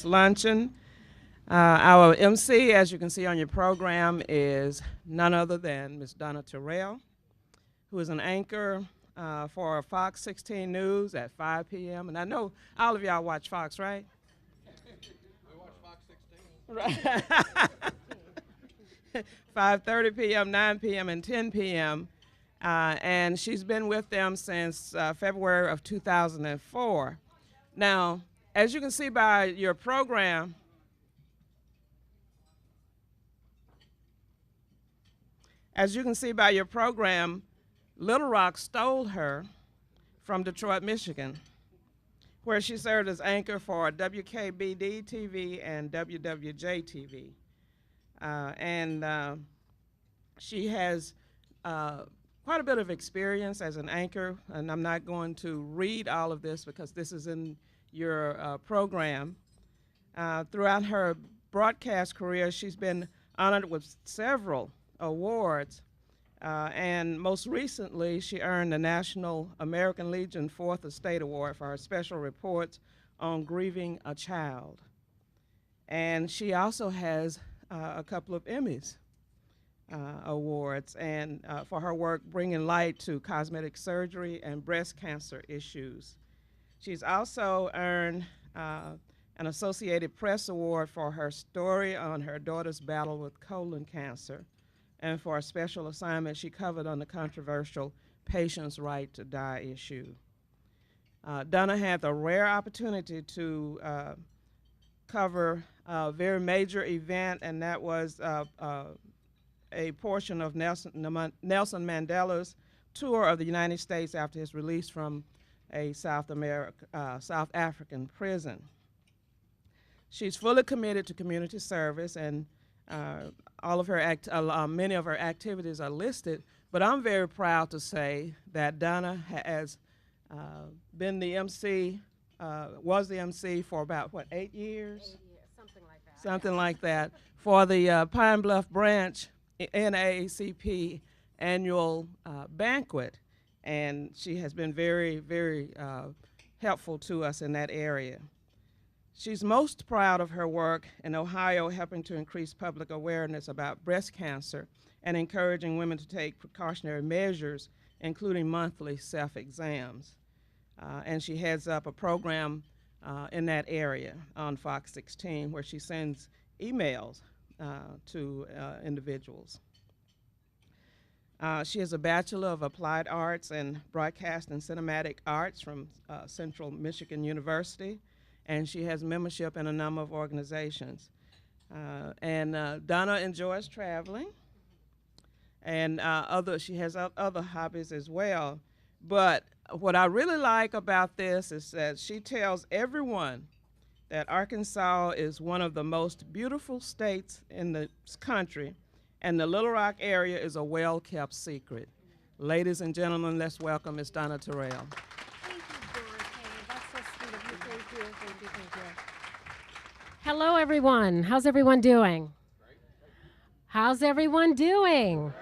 this luncheon. Our MC, as you can see on your program, is none other than Ms. Donna Terrell, who is an anchor for Fox 16 News at 5 p.m. And I know all of y'all watch Fox, right? We watch Fox 16. Right. 5:30 p.m., 9 p.m., and 10 p.m. And she's been with them since February of 2004. Now, as you can see by your program, Little Rock stole her from Detroit, Michigan, where she served as anchor for WKBD TV and WWJ TV. She has quite a bit of experience as an anchor, and I'm not going to read all of this because this is in your program. Throughout her broadcast career, she's been honored with several awards, and most recently, she earned the National American Legion Fourth Estate Award for her special reports on grieving a child. And she also has a couple of Emmys awards and for her work bringing light to cosmetic surgery and breast cancer issues. She's also earned an Associated Press Award for her story on her daughter's battle with colon cancer and for a special assignment she covered on the controversial patient's right to die issue. Donna had the rare opportunity to cover a very major event, and that was a portion of Nelson Mandela's tour of the United States after his release from a South African prison. She's fully committed to community service, and many of her activities are listed, but I'm very proud to say that Donna has been the MC, was the MC for about, 8 years? 8 years, something like that. Something like that, for the Pine Bluff Branch NAACP annual banquet, and she has been very, very helpful to us in that area. She's most proud of her work in Ohio, helping to increase public awareness about breast cancer and encouraging women to take precautionary measures, including monthly self-exams. And she heads up a program in that area on Fox 16 where she sends emails to individuals. She has a Bachelor of Applied Arts in Broadcast and Cinematic Arts from Central Michigan University, and she has membership in a number of organizations. Donna enjoys traveling, and she has other hobbies as well. But what I really like about this is that she tells everyone that Arkansas is one of the most beautiful states in the country, and the Little Rock area is a well-kept secret. Ladies and gentlemen, let's welcome Ms. Donna Terrell. Thank you, Dorothy. That's so sweet of you. Thank you, thank you, thank you. Hello, everyone. How's everyone doing? Great. How's everyone doing?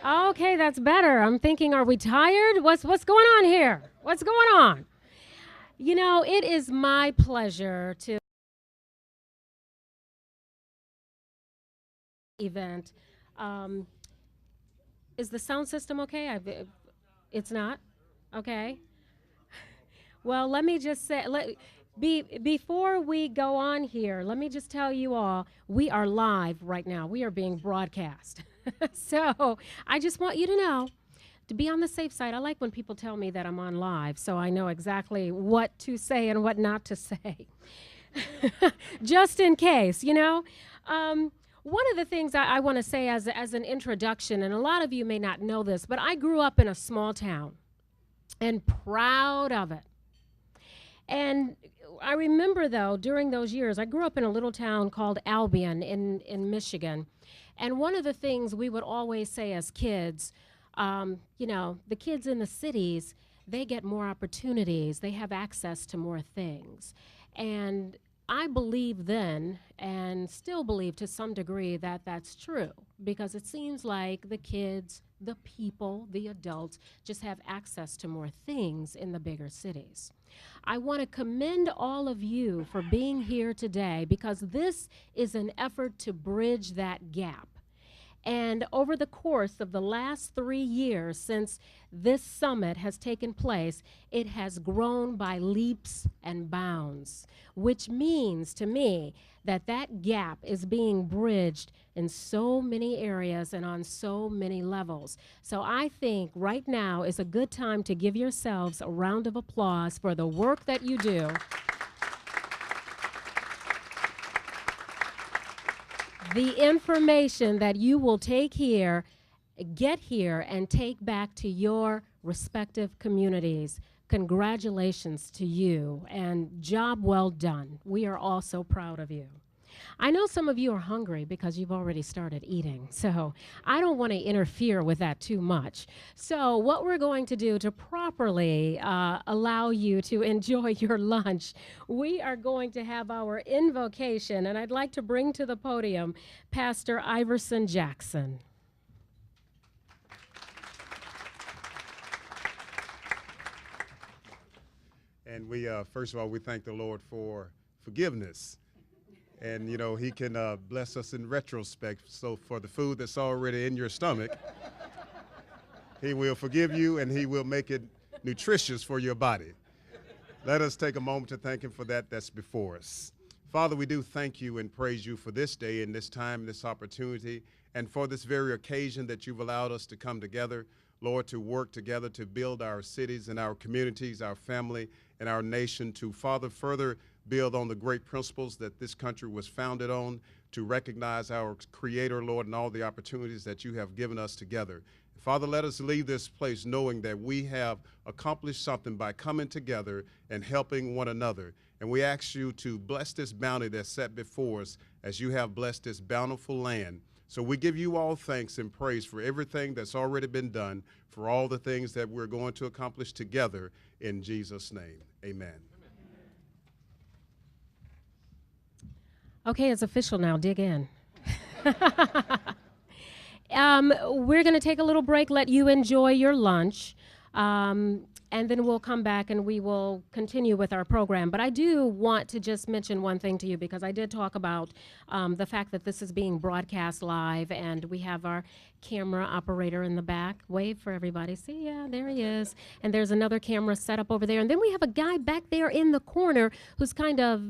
Great. Okay, that's better. I'm thinking, are we tired? What's going on here? What's going on? You know, it is my pleasure to event. Is the sound system okay? It's not? Okay. Well, let me just say, before we go on here, let me just tell you all, we are live right now. We are being broadcast. So I just want you to know, to be on the safe side, I like when people tell me that I'm on live, so I know exactly what to say and what not to say. Just in case, you know. One of the things I want to say as an introduction, and a lot of you may not know this, but I grew up in a small town and proud of it. And I remember, though, during those years, I grew up in a little town called Albion in Michigan. And one of the things we would always say as kids, you know, the kids in the cities, they get more opportunities. They have access to more things. And I believe then and still believe to some degree that that's true because it seems like the kids, the people, the adults just have access to more things in the bigger cities. I want to commend all of you for being here today because this is an effort to bridge that gap. And over the course of the last 3 years since this summit has taken place, it has grown by leaps and bounds, which means to me that that gap is being bridged in so many areas and on so many levels. So I think right now is a good time to give yourselves a round of applause for the work that you do. The information that you will take here, get here, and take back to your respective communities. Congratulations to you, and job well done. We are all so proud of you. I know some of you are hungry because you've already started eating, so I don't want to interfere with that too much. So what we're going to do to properly allow you to enjoy your lunch, we are going to have our invocation, and I'd like to bring to the podium Pastor Iverson Jackson. And we, first of all, we thank the Lord for forgiveness. And, you know, he can bless us in retrospect. So for the food that's already in your stomach, he will forgive you and he will make it nutritious for your body. Let us take a moment to thank him for that that's before us. Father, we do thank you and praise you for this day and this time and this opportunity and for this very occasion that you've allowed us to come together, Lord, to work together to build our cities and our communities, our family and our nation, to, Father, further build on the great principles that this country was founded on, to recognize our Creator, Lord, and all the opportunities that you have given us together. Father, let us leave this place knowing that we have accomplished something by coming together and helping one another. And we ask you to bless this bounty that's set before us as you have blessed this bountiful land. So we give you all thanks and praise for everything that's already been done, for all the things that we're going to accomplish together in Jesus' name. Amen. Okay, it's official now. Dig in. We're going to take a little break, let you enjoy your lunch, and then we'll come back and we will continue with our program. But I do want to just mention one thing to you because I did talk about the fact that this is being broadcast live and we have our camera operator in the back. Wave for everybody. See, yeah, there he is. And there's another camera set up over there. And then we have a guy back there in the corner who's kind of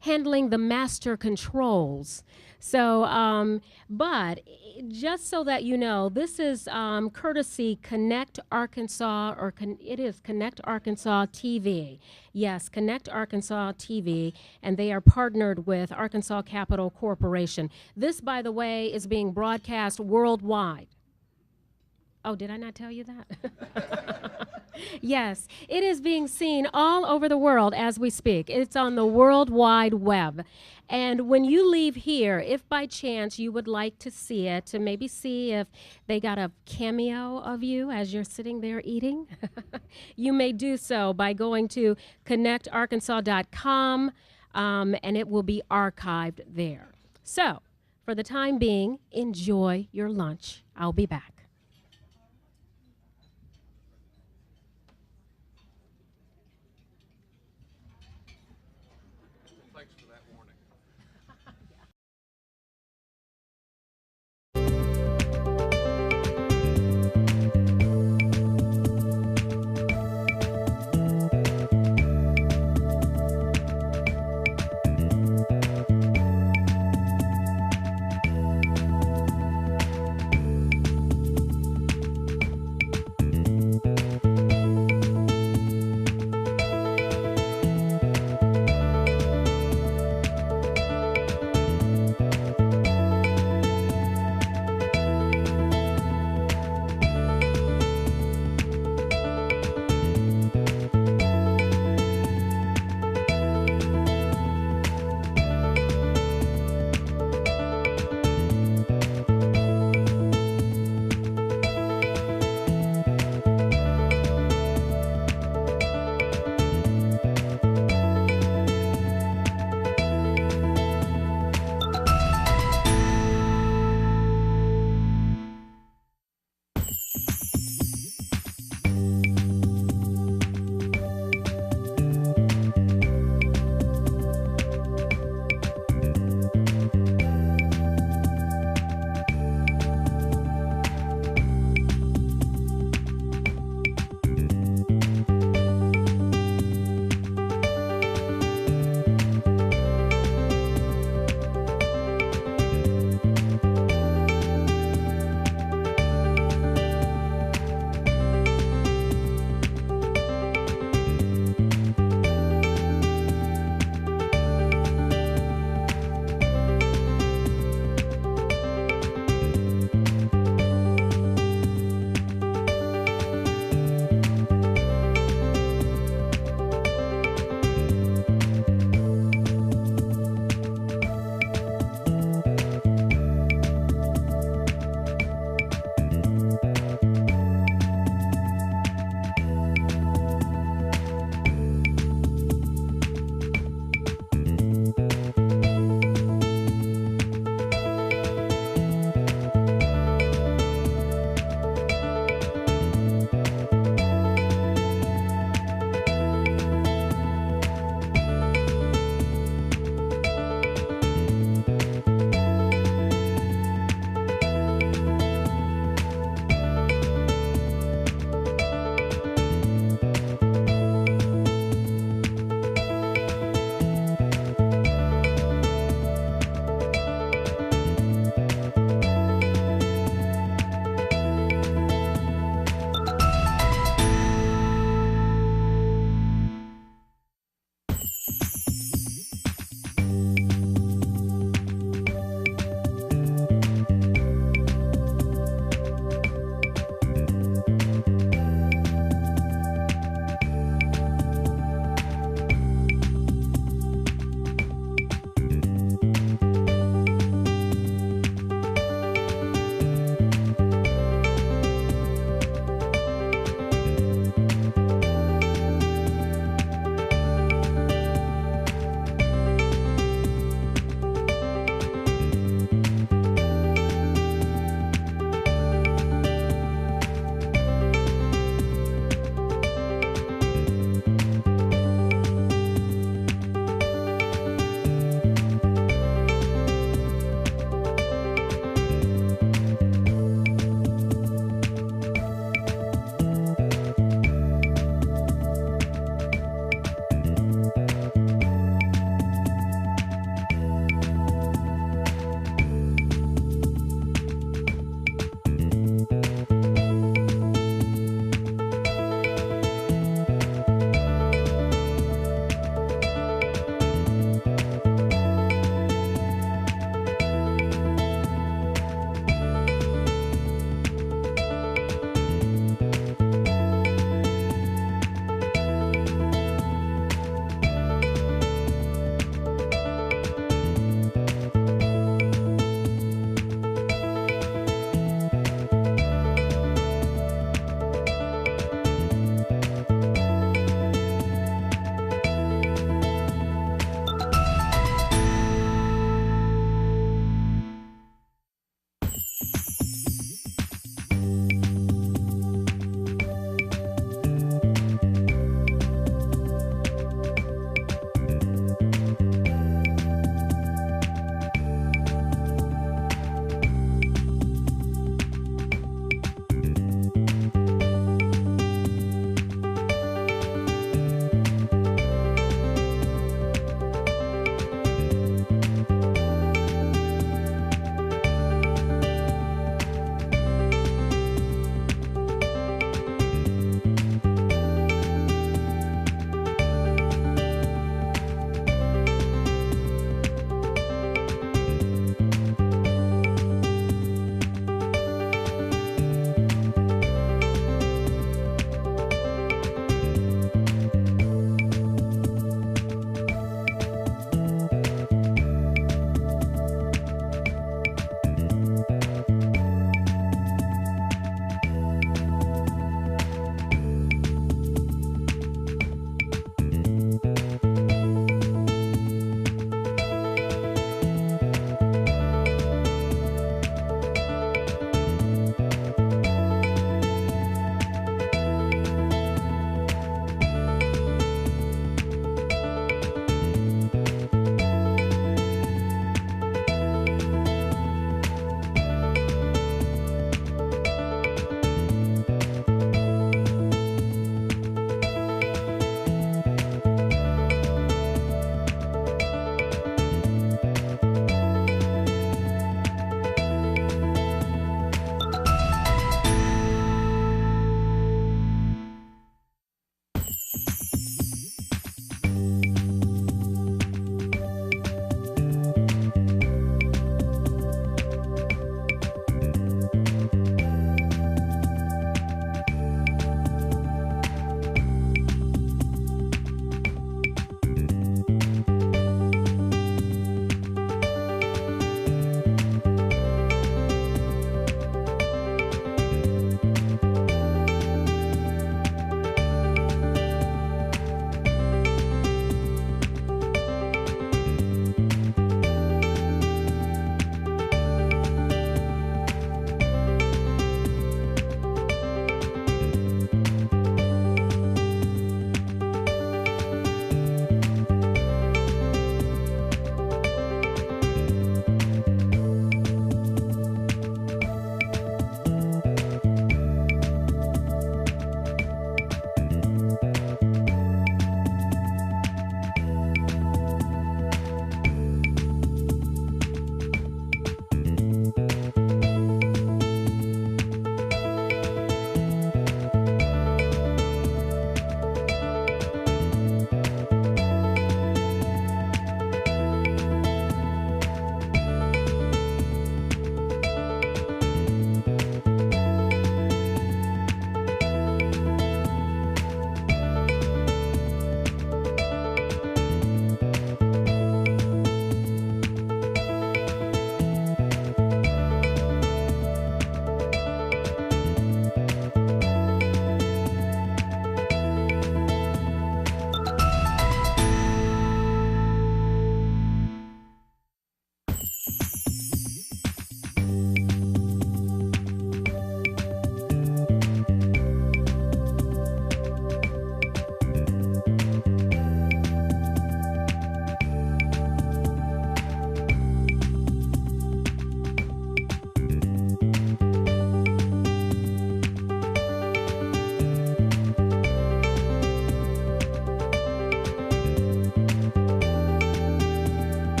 handling the master controls. So, but just so that you know, this is courtesy Connect Arkansas, or it is Connect Arkansas TV. Yes, Connect Arkansas TV, and they are partnered with Arkansas Capital Corporation. This, by the way, is being broadcast worldwide. Oh, did I not tell you that? Yes, it is being seen all over the world as we speak. It's on the World Wide Web. And when you leave here, if by chance you would like to see it, to maybe see if they got a cameo of you as you're sitting there eating, you may do so by going to connectarkansas.com, and it will be archived there. So, for the time being, enjoy your lunch. I'll be back. Thanks for that warning.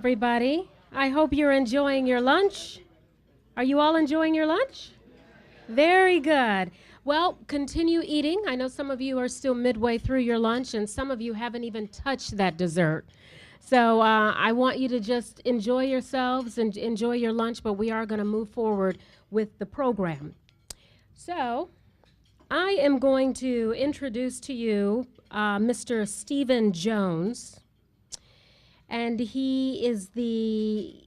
everybody. I hope you're enjoying your lunch. Are you all enjoying your lunch? Very good. Well, continue eating. I know some of you are still midway through your lunch, and some of you haven't even touched that dessert. So I want you to just enjoy yourselves and enjoy your lunch, but we are going to move forward with the program. So I am going to introduce to you Mr. Stephen Jones, and he is the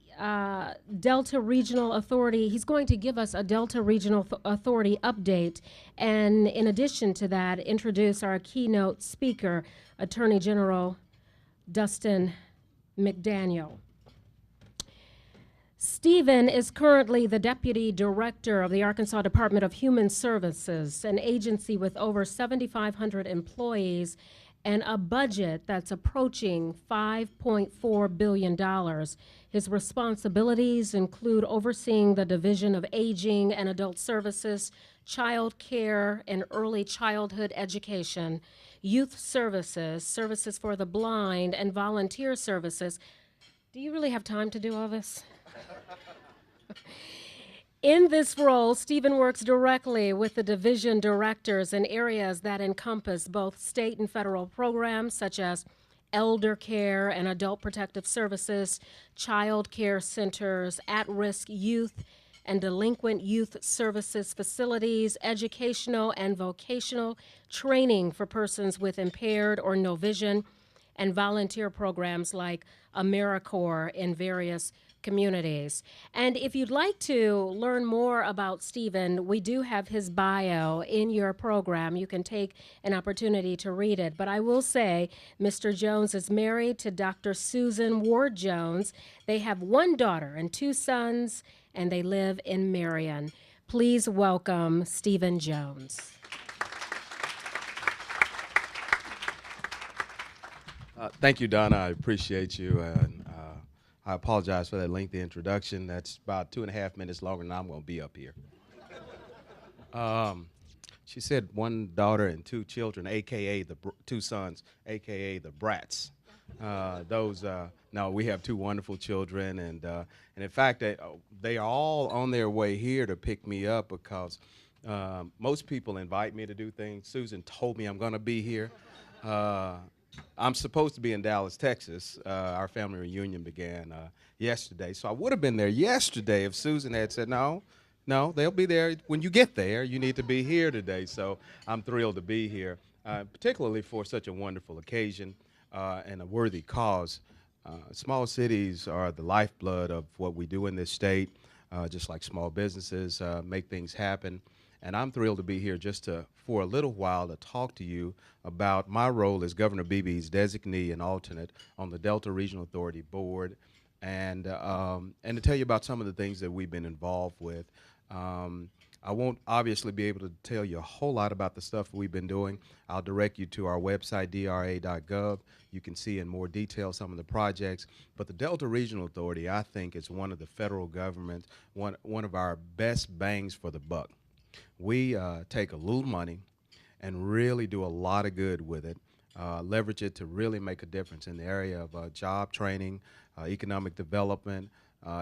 Delta Regional Authority. He's going to give us a Delta Regional Authority update, and in addition to that, introduce our keynote speaker, Attorney General Dustin McDaniel. Stephen is currently the Deputy Director of the Arkansas Department of Human Services, an agency with over 7,500 employees and a budget that's approaching $5.4 billion. His responsibilities include overseeing the Division of Aging and Adult Services, Child Care and Early Childhood Education, Youth Services, Services for the Blind, and Volunteer Services. Do you really have time to do all this? In this role, Stephen works directly with the division directors in areas that encompass both state and federal programs such as elder care and adult protective services, child care centers, at-risk youth and delinquent youth services facilities, educational and vocational training for persons with impaired or no vision, and volunteer programs like AmeriCorps in various communities. And if you'd like to learn more about Stephen, we do have his bio in your program. You can take an opportunity to read it. But I will say Mr. Jones is married to Dr. Susan Ward Jones. They have one daughter and two sons, and they live in Marion. Please welcome Stephen Jones. Thank you, Donna. I appreciate you. And I apologize for that lengthy introduction. That's about 2.5 minutes longer than I'm going to be up here. She said one daughter and two children, a.k.a. two sons, a.k.a. the brats. No, we have two wonderful children. And in fact, they are all on their way here to pick me up because most people invite me to do things. Susan told me I'm going to be here. I'm supposed to be in Dallas, Texas. Our family reunion began yesterday. So I would have been there yesterday if Susan had said, no, they'll be there. When you get there, you need to be here today. So I'm thrilled to be here, particularly for such a wonderful occasion and a worthy cause. Small cities are the lifeblood of what we do in this state, just like small businesses make things happen. And I'm thrilled to be here just for a little while to talk to you about my role as Governor Beebe's designee and alternate on the Delta Regional Authority Board, and to tell you about some of the things that we've been involved with. I won't obviously be able to tell you a whole lot about the stuff we've been doing. I'll direct you to our website, dra.gov. You can see in more detail some of the projects. But the Delta Regional Authority, I think, is one of the federal government, one of our best bangs for the buck. We take a little money and really do a lot of good with it, leverage it to really make a difference in the area of job training, economic development,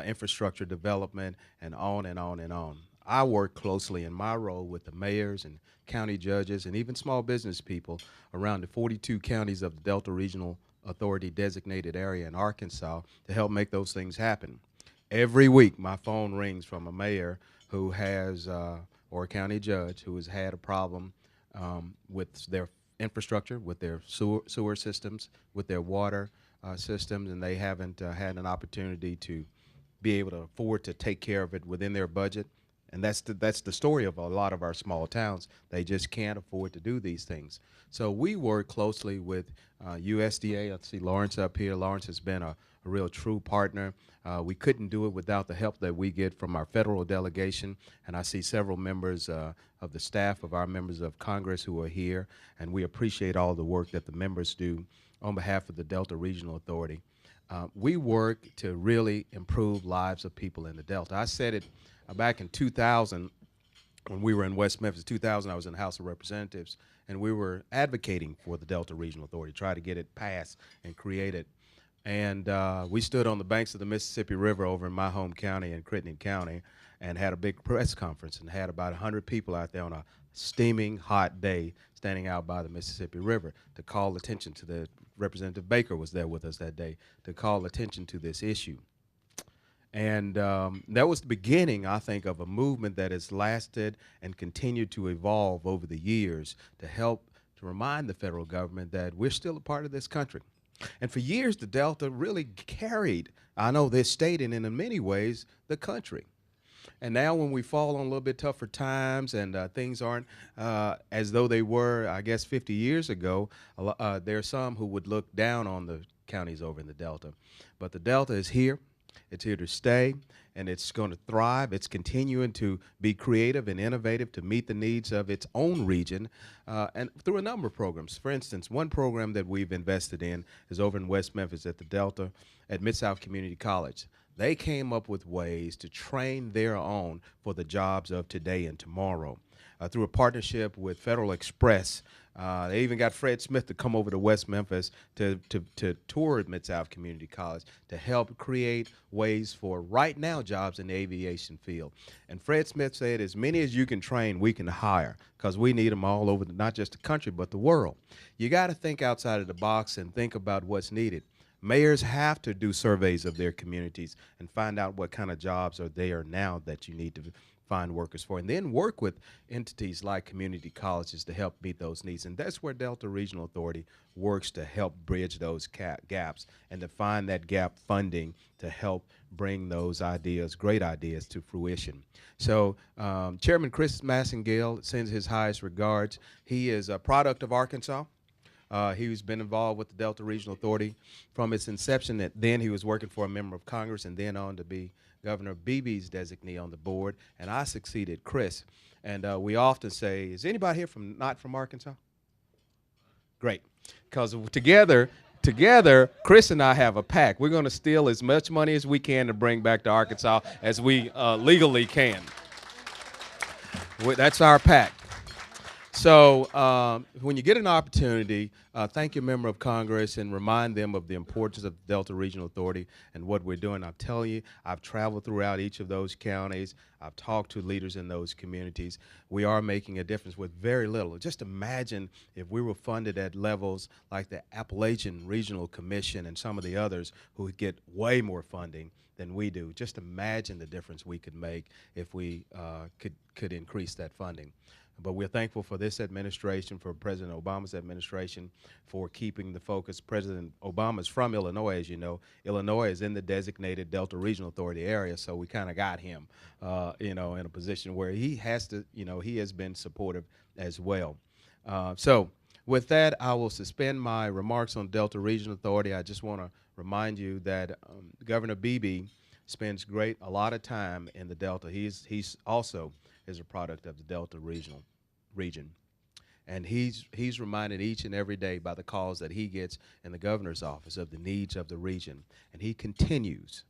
infrastructure development, and on and on and on. I work closely in my role with the mayors and county judges and even small business people around the 42 counties of the Delta Regional Authority designated area in Arkansas to help make those things happen. Every week my phone rings from a mayor who has or a county judge who has had a problem with their infrastructure, with their sewer systems, with their water systems, and they haven't had an opportunity to be able to afford to take care of it within their budget. And that's the story of a lot of our small towns. They just can't afford to do these things. So we work closely with USDA. I see Lawrence up here. Lawrence has been a real true partner. We couldn't do it without the help that we get from our federal delegation. And I see several members of the staff of our members of Congress who are here. And we appreciate all the work that the members do on behalf of the Delta Regional Authority. We work to really improve lives of people in the Delta. I said it back in 2000 when we were in West Memphis. 2000, I was in the House of Representatives, and we were advocating for the Delta Regional Authority, try to get it passed and created. And we stood on the banks of the Mississippi River over in my home county in Crittenden County and had a big press conference and had about 100 people out there on a steaming hot day standing out by the Mississippi River to call attention to the Representative Baker was there with us that day to call attention to this issue. And that was the beginning, I think, of a movement that has lasted and continued to evolve over the years to help to remind the federal government that we're still a part of this country. And for years, the Delta really carried, I know, this state and in many ways, the country. And now when we fall on a little bit tougher times and things aren't as though they were, I guess, 50 years ago, there are some who would look down on the counties over in the Delta. But the Delta is here. It's here to stay, and it's going to thrive. It's continuing to be creative and innovative to meet the needs of its own region and through a number of programs. For instance, one program that we've invested in is over in West Memphis at the Delta at Mid-South Community College. They came up with ways to train their own for the jobs of today and tomorrow. Through a partnership with Federal Express, they even got Fred Smith to come over to West Memphis to tour at Mid-South Community College to help create ways for right now jobs in the aviation field. And Fred Smith said, as many as you can train, we can hire, because we need them all over, not just the country, but the world. You got to think outside of the box and think about what's needed. Mayors have to do surveys of their communities and find out what kind of jobs are there now that you need to find workers for, and then work with entities like community colleges to help meet those needs. And that's where Delta Regional Authority works to help bridge those gaps and to find that gap funding to help bring those ideas, great ideas, to fruition. So Chairman Chris Massengale sends his highest regards. He is a product of Arkansas. He's been involved with the Delta Regional Authority from its inception. Then he was working for a member of Congress and then on to be Governor Beebe's designee on the board, and I succeeded Chris. And we often say, is anybody here not from Arkansas? Great, because together, Chris and I have a pact. We're going to steal as much money as we can to bring back to Arkansas as we legally can. That's our pact. So when you get an opportunity, thank your member of Congress and remind them of the importance of the Delta Regional Authority and what we're doing. I'll tell you, I've traveled throughout each of those counties. I've talked to leaders in those communities. We are making a difference with very little. Just imagine if we were funded at levels like the Appalachian Regional Commission and some of the others who would get way more funding than we do. Just imagine the difference we could make if we could increase that funding. But we're thankful for this administration, for President Obama's administration, for keeping the focus. President Obama is from Illinois, as you know. Illinois is in the designated Delta Regional Authority area, so we kind of got him, in a position where he has to, he has been supportive as well. So with that, I will suspend my remarks on Delta Regional Authority. I just want to remind you that Governor Beebe spends a lot of time in the Delta. He's also is a product of the Delta region. And he's reminded each and every day by the calls that he gets in the governor's office of the needs of the region. And he continues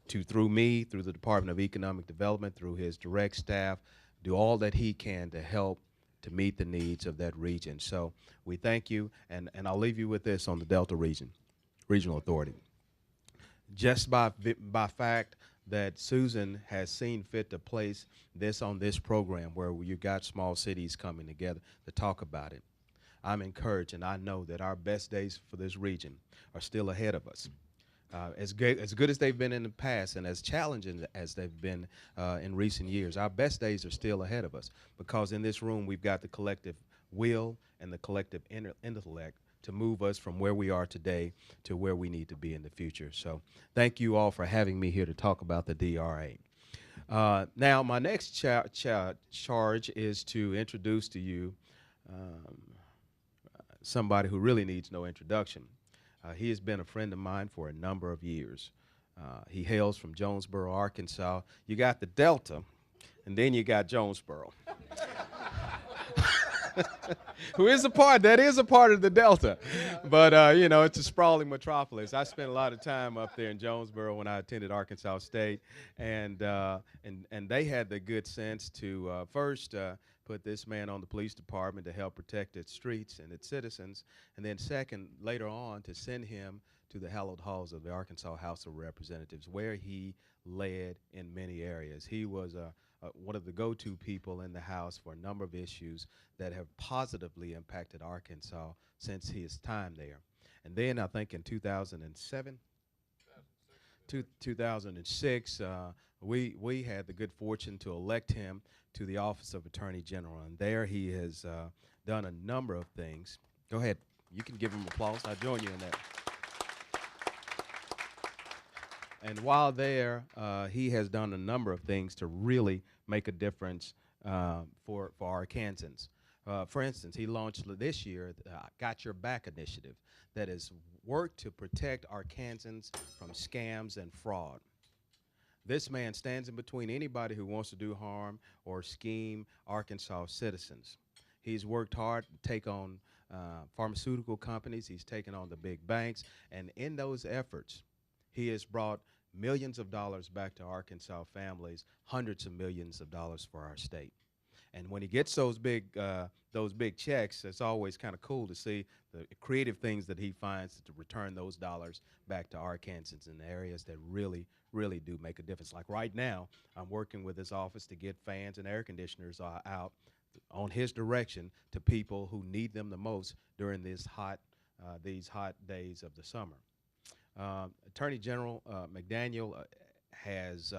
to, through me, through the Department of Economic Development, through his direct staff, do all that he can to help to meet the needs of that region. So we thank you, and I'll leave you with this on the Delta Regional Authority. Just by fact that Susan has seen fit to place this on this program where you got small cities coming together to talk about it, I'm encouraged, and I know that our best days for this region are still ahead of us. As good as they've been in the past and as challenging as they've been in recent years, our best days are still ahead of us, because in this room we've got the collective will and the collective intellect to move us from where we are today to where we need to be in the future. So thank you all for having me here to talk about the DRA. Now, my next charge is to introduce to you somebody who really needs no introduction. He has been a friend of mine for a number of years. He hails from Jonesboro, Arkansas. You got the Delta, and then you got Jonesboro. That is a part of the Delta, but it's a sprawling metropolis. I spent a lot of time up there in Jonesboro when I attended Arkansas State, and they had the good sense to first put this man on the police department to help protect its streets and its citizens, and then second, later on, to send him to the hallowed halls of the Arkansas House of Representatives, where he led in many areas. He was one of the go-to people in the House for a number of issues that have positively impacted Arkansas since his time there. And then I think in 2007, 2006, we had the good fortune to elect him to the office of Attorney General, and there he has done a number of things. Go ahead, you can give him applause. I'll join you in that. And while there, he has done a number of things to really make a difference for Arkansans. For instance, he launched this year the Got Your Back initiative that has worked to protect Arkansans from scams and fraud. This man stands in between anybody who wants to do harm or scheme Arkansas citizens. He's worked hard to take on pharmaceutical companies. He's taken on the big banks. And in those efforts, he has brought millions of dollars back to Arkansas families, hundreds of millions of dollars for our state. And when he gets those big checks, it's always kind of cool to see the creative things that he finds to return those dollars back to Arkansans in areas that really, really do make a difference. Like right now, I'm working with his office to get fans and air conditioners out on his direction to people who need them the most during these hot days of the summer. Attorney General McDaniel has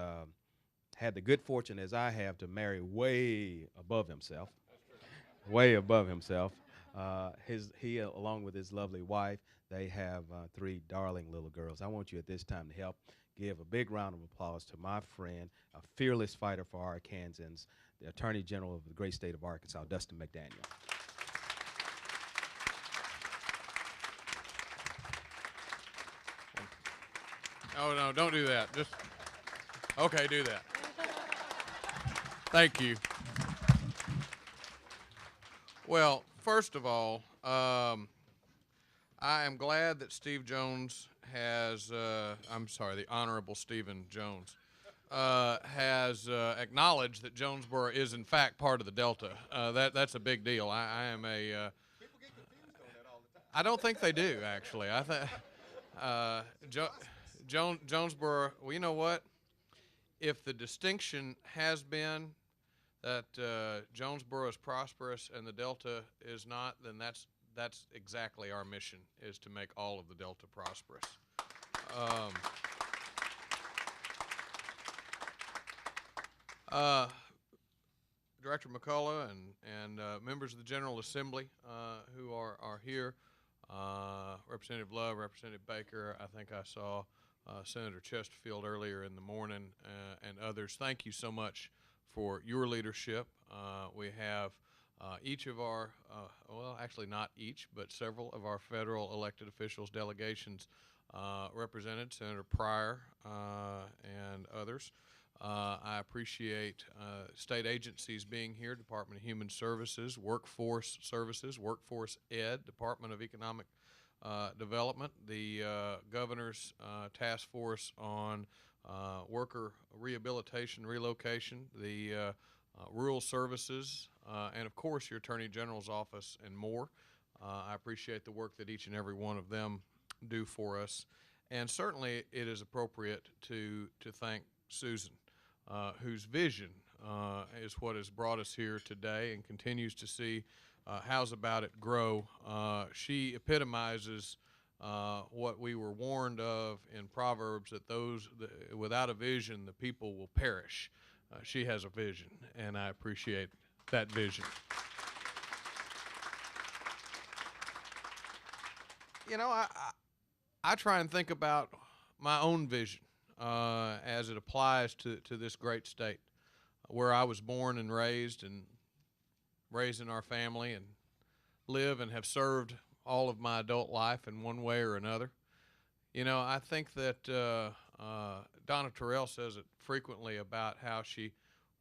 had the good fortune, as I have, to marry way above himself. Way above himself. He, along with his lovely wife, they have 3 darling little girls. I want you at this time to help give a big round of applause to my friend, a fearless fighter for Arkansans, the Attorney General of the great state of Arkansas, Dustin McDaniel. Oh, no, don't do that. Just, okay, do that. Thank you. Well, first of all, I am glad that Steve Jones has, the Honorable Stephen Jones, has acknowledged that Jonesboro is in fact part of the Delta. That's a big deal. I am a, I don't think they do, actually. I think, Jonesboro, well, you know what? If the distinction has been that Jonesboro is prosperous and the Delta is not, then that's exactly our mission, is to make all of the Delta prosperous. Director McCullough and members of the General Assembly who are here, Representative Love, Representative Baker, I think I saw Senator Chesterfield earlier in the morning, and others. Thank you so much for your leadership. We have each of our, well, actually not each, but several of our federal elected officials, delegations represented, Senator Pryor and others. I appreciate state agencies being here, Department of Human Services, Workforce Services, Workforce Ed, Department of Economic Development, the Governor's Task Force on Worker Rehabilitation, Relocation, the Rural Services, and of course your Attorney General's office and more. I appreciate the work that each and every one of them do for us. And certainly it is appropriate to thank Susan, whose vision is what has brought us here today and continues to see How's About It grow. She epitomizes what we were warned of in Proverbs, that without a vision, the people will perish. She has a vision, and I appreciate that vision. You know, I try and think about my own vision as it applies to this great state, where I was born and raised in our family, and live and have served all of my adult life in one way or another. You know, I think that Donna Terrell says it frequently about how she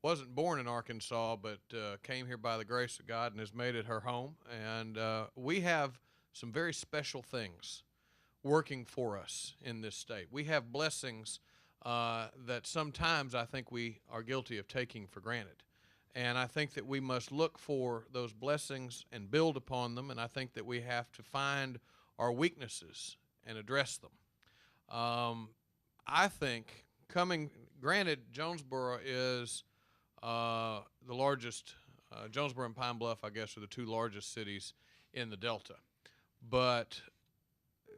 wasn't born in Arkansas, but came here by the grace of God and has made it her home. And we have some very special things working for us in this state. We have blessings that sometimes I think we are guilty of taking for granted. And I think that we must look for those blessings and build upon them, and I think that we have to find our weaknesses and address them. I think granted, Jonesboro is the largest. Jonesboro and Pine Bluff, I guess, are the two largest cities in the Delta. But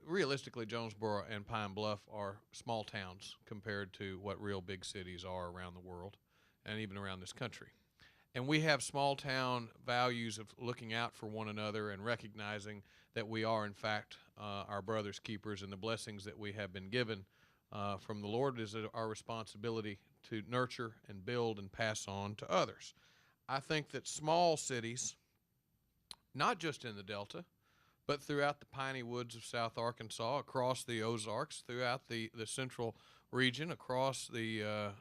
realistically, Jonesboro and Pine Bluff are small towns compared to what real big cities are around the world and even around this country. And we have small town values of looking out for one another and recognizing that we are, in fact, our brother's keepers, and the blessings that we have been given from the Lord is our responsibility to nurture and build and pass on to others. I think that small cities, not just in the Delta, but throughout the piney woods of South Arkansas, across the Ozarks, throughout the central region, across the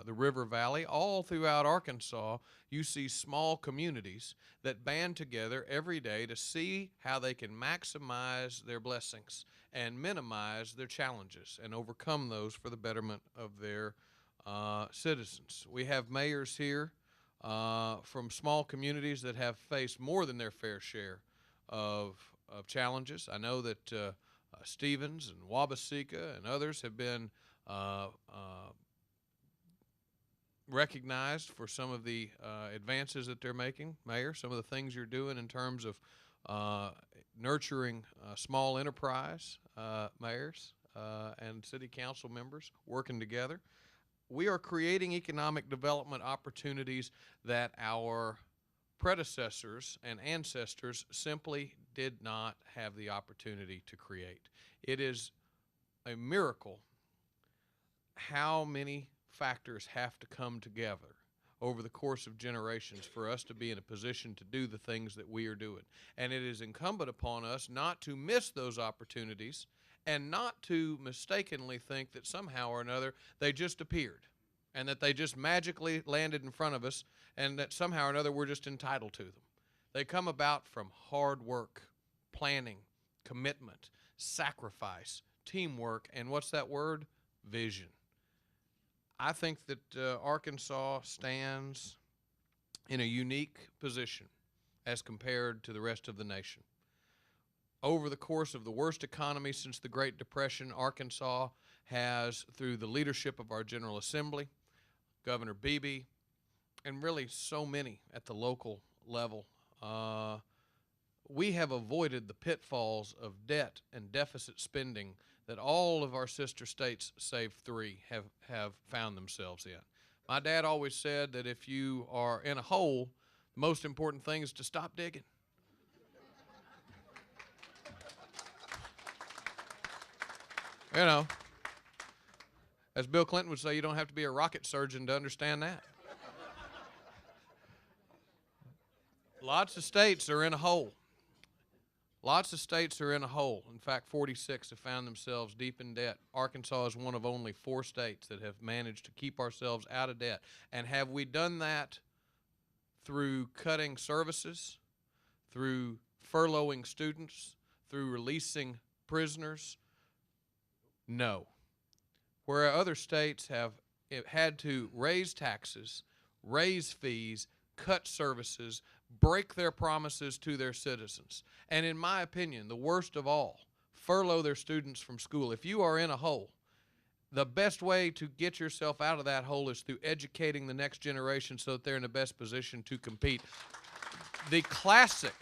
river valley, all throughout Arkansas, you see small communities that band together every day to see how they can maximize their blessings and minimize their challenges and overcome those for the betterment of their citizens. We have mayors here from small communities that have faced more than their fair share of challenges. I know that Stevens and Wabaseka and others have been recognized for some of the advances that they're making. Mayor, some of the things you're doing in terms of nurturing small enterprise, mayors and city council members working together. We are creating economic development opportunities that our predecessors and ancestors simply did not have the opportunity to create. It is a miracle how many factors have to come together over the course of generations for us to be in a position to do the things that we are doing. And it is incumbent upon us not to miss those opportunities and not to mistakenly think that somehow or another they just appeared and that they just magically landed in front of us and that somehow or another we're just entitled to them. They come about from hard work, planning, commitment, sacrifice, teamwork, and what's that word? Vision. I think that Arkansas stands in a unique position as compared to the rest of the nation. Over the course of the worst economy since the Great Depression, Arkansas has, through the leadership of our General Assembly, Governor Beebe, and really so many at the local level, we have avoided the pitfalls of debt and deficit spending that all of our sister states, save three, have found themselves in. My dad always said that if you are in a hole, the most important thing is to stop digging. You know, as Bill Clinton would say, you don't have to be a rocket surgeon to understand that. Lots of states are in a hole. Lots of states are in a hole. In fact, 46 have found themselves deep in debt. Arkansas is one of only 4 states that have managed to keep ourselves out of debt. And have we done that through cutting services, through furloughing students, through releasing prisoners? No. Where other states have had to raise taxes, raise fees, cut services, break their promises to their citizens. And in my opinion, the worst of all, furlough their students from school. If you are in a hole, the best way to get yourself out of that hole is through educating the next generation so that they're in the best position to compete. The classic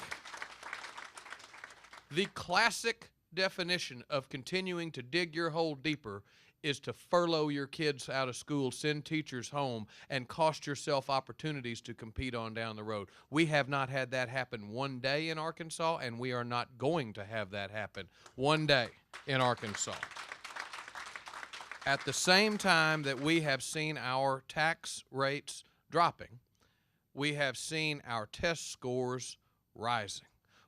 definition of continuing to dig your hole deeper is to furlough your kids out of school, send teachers home, and cost yourself opportunities to compete on down the road. We have not had that happen one day in Arkansas, and we are not going to have that happen one day in Arkansas. At the same time that we have seen our tax rates dropping, we have seen our test scores rising.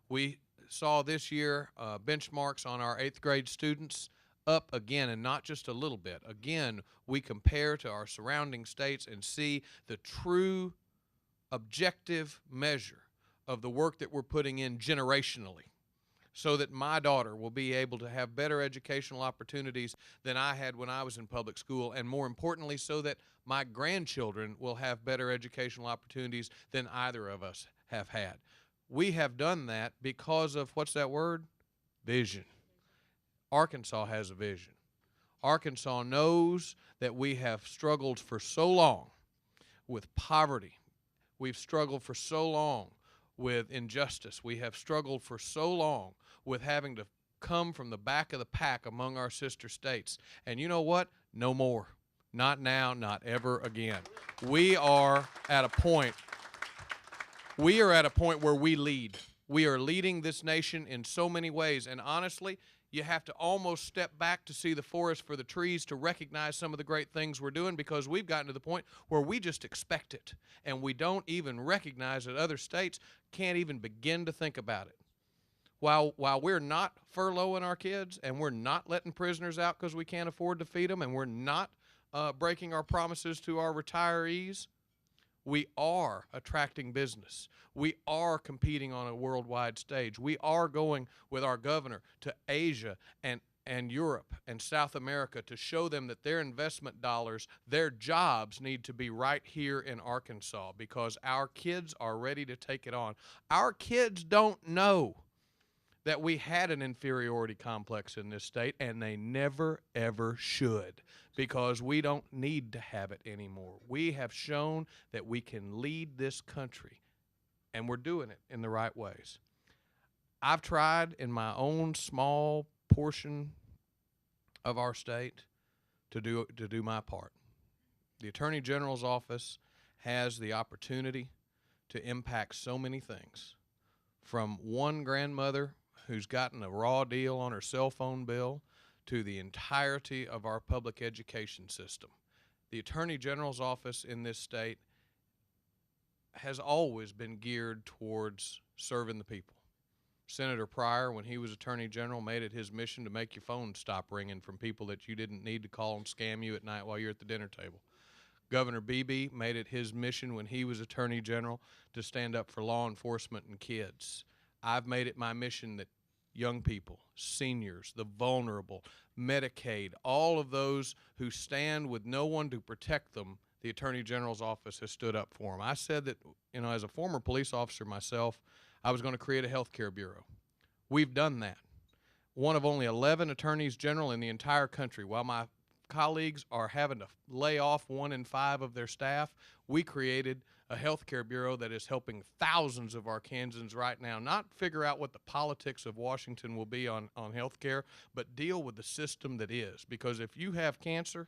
We saw this year benchmarks on our 8th grade students up again, and not just a little bit. Again, we compare to our surrounding states and see the true objective measure of the work that we're putting in generationally so that my daughter will be able to have better educational opportunities than I had when I was in public school, and more importantly, so that my grandchildren will have better educational opportunities than either of us have had. We have done that because of, what's that word? Vision. Arkansas has a vision. Arkansas knows that we have struggled for so long with poverty. We've struggled for so long with injustice. We have struggled for so long with having to come from the back of the pack among our sister states. And you know what? No more. Not now, not ever again. We are at a point where we lead. We are leading this nation in so many ways. And honestly, you have to almost step back to see the forest for the trees to recognize some of the great things we're doing, because we've gotten to the point where we just expect it. And we don't even recognize that other states can't even begin to think about it. While we're not furloughing our kids, and we're not letting prisoners out because we can't afford to feed them, and we're not breaking our promises to our retirees, we are attracting business. We are competing on a worldwide stage. We are going with our governor to Asia and Europe and South America to show them that their investment dollars, their jobs need to be right here in Arkansas, because our kids are ready to take it on. Our kids don't know that we had an inferiority complex in this state, and they never, ever should, because we don't need to have it anymore. We have shown that we can lead this country, and we're doing it in the right ways. I've tried in my own small portion of our state to do my part. The Attorney General's office has the opportunity to impact so many things, from one grandmother who's gotten a raw deal on her cell phone bill to the entirety of our public education system. The Attorney General's office in this state has always been geared towards serving the people. Senator Pryor, when he was Attorney General, made it his mission to make your phone stop ringing from people that you didn't need to call and scam you at night while you're at the dinner table. Governor Beebe made it his mission when he was Attorney General to stand up for law enforcement and kids. I've made it my mission that young people, seniors, the vulnerable, Medicaid, all of those who stand with no one to protect them, the Attorney General's office has stood up for them. I said that, as a former police officer myself, I was going to create a health care bureau. We've done that. One of only 11 attorneys general in the entire country. While my colleagues are having to lay off 1 in 5 of their staff, we created a health care bureau that is helping thousands of Arkansans right now not figure out what the politics of Washington will be on health care, but deal with the system that is. Because if you have cancer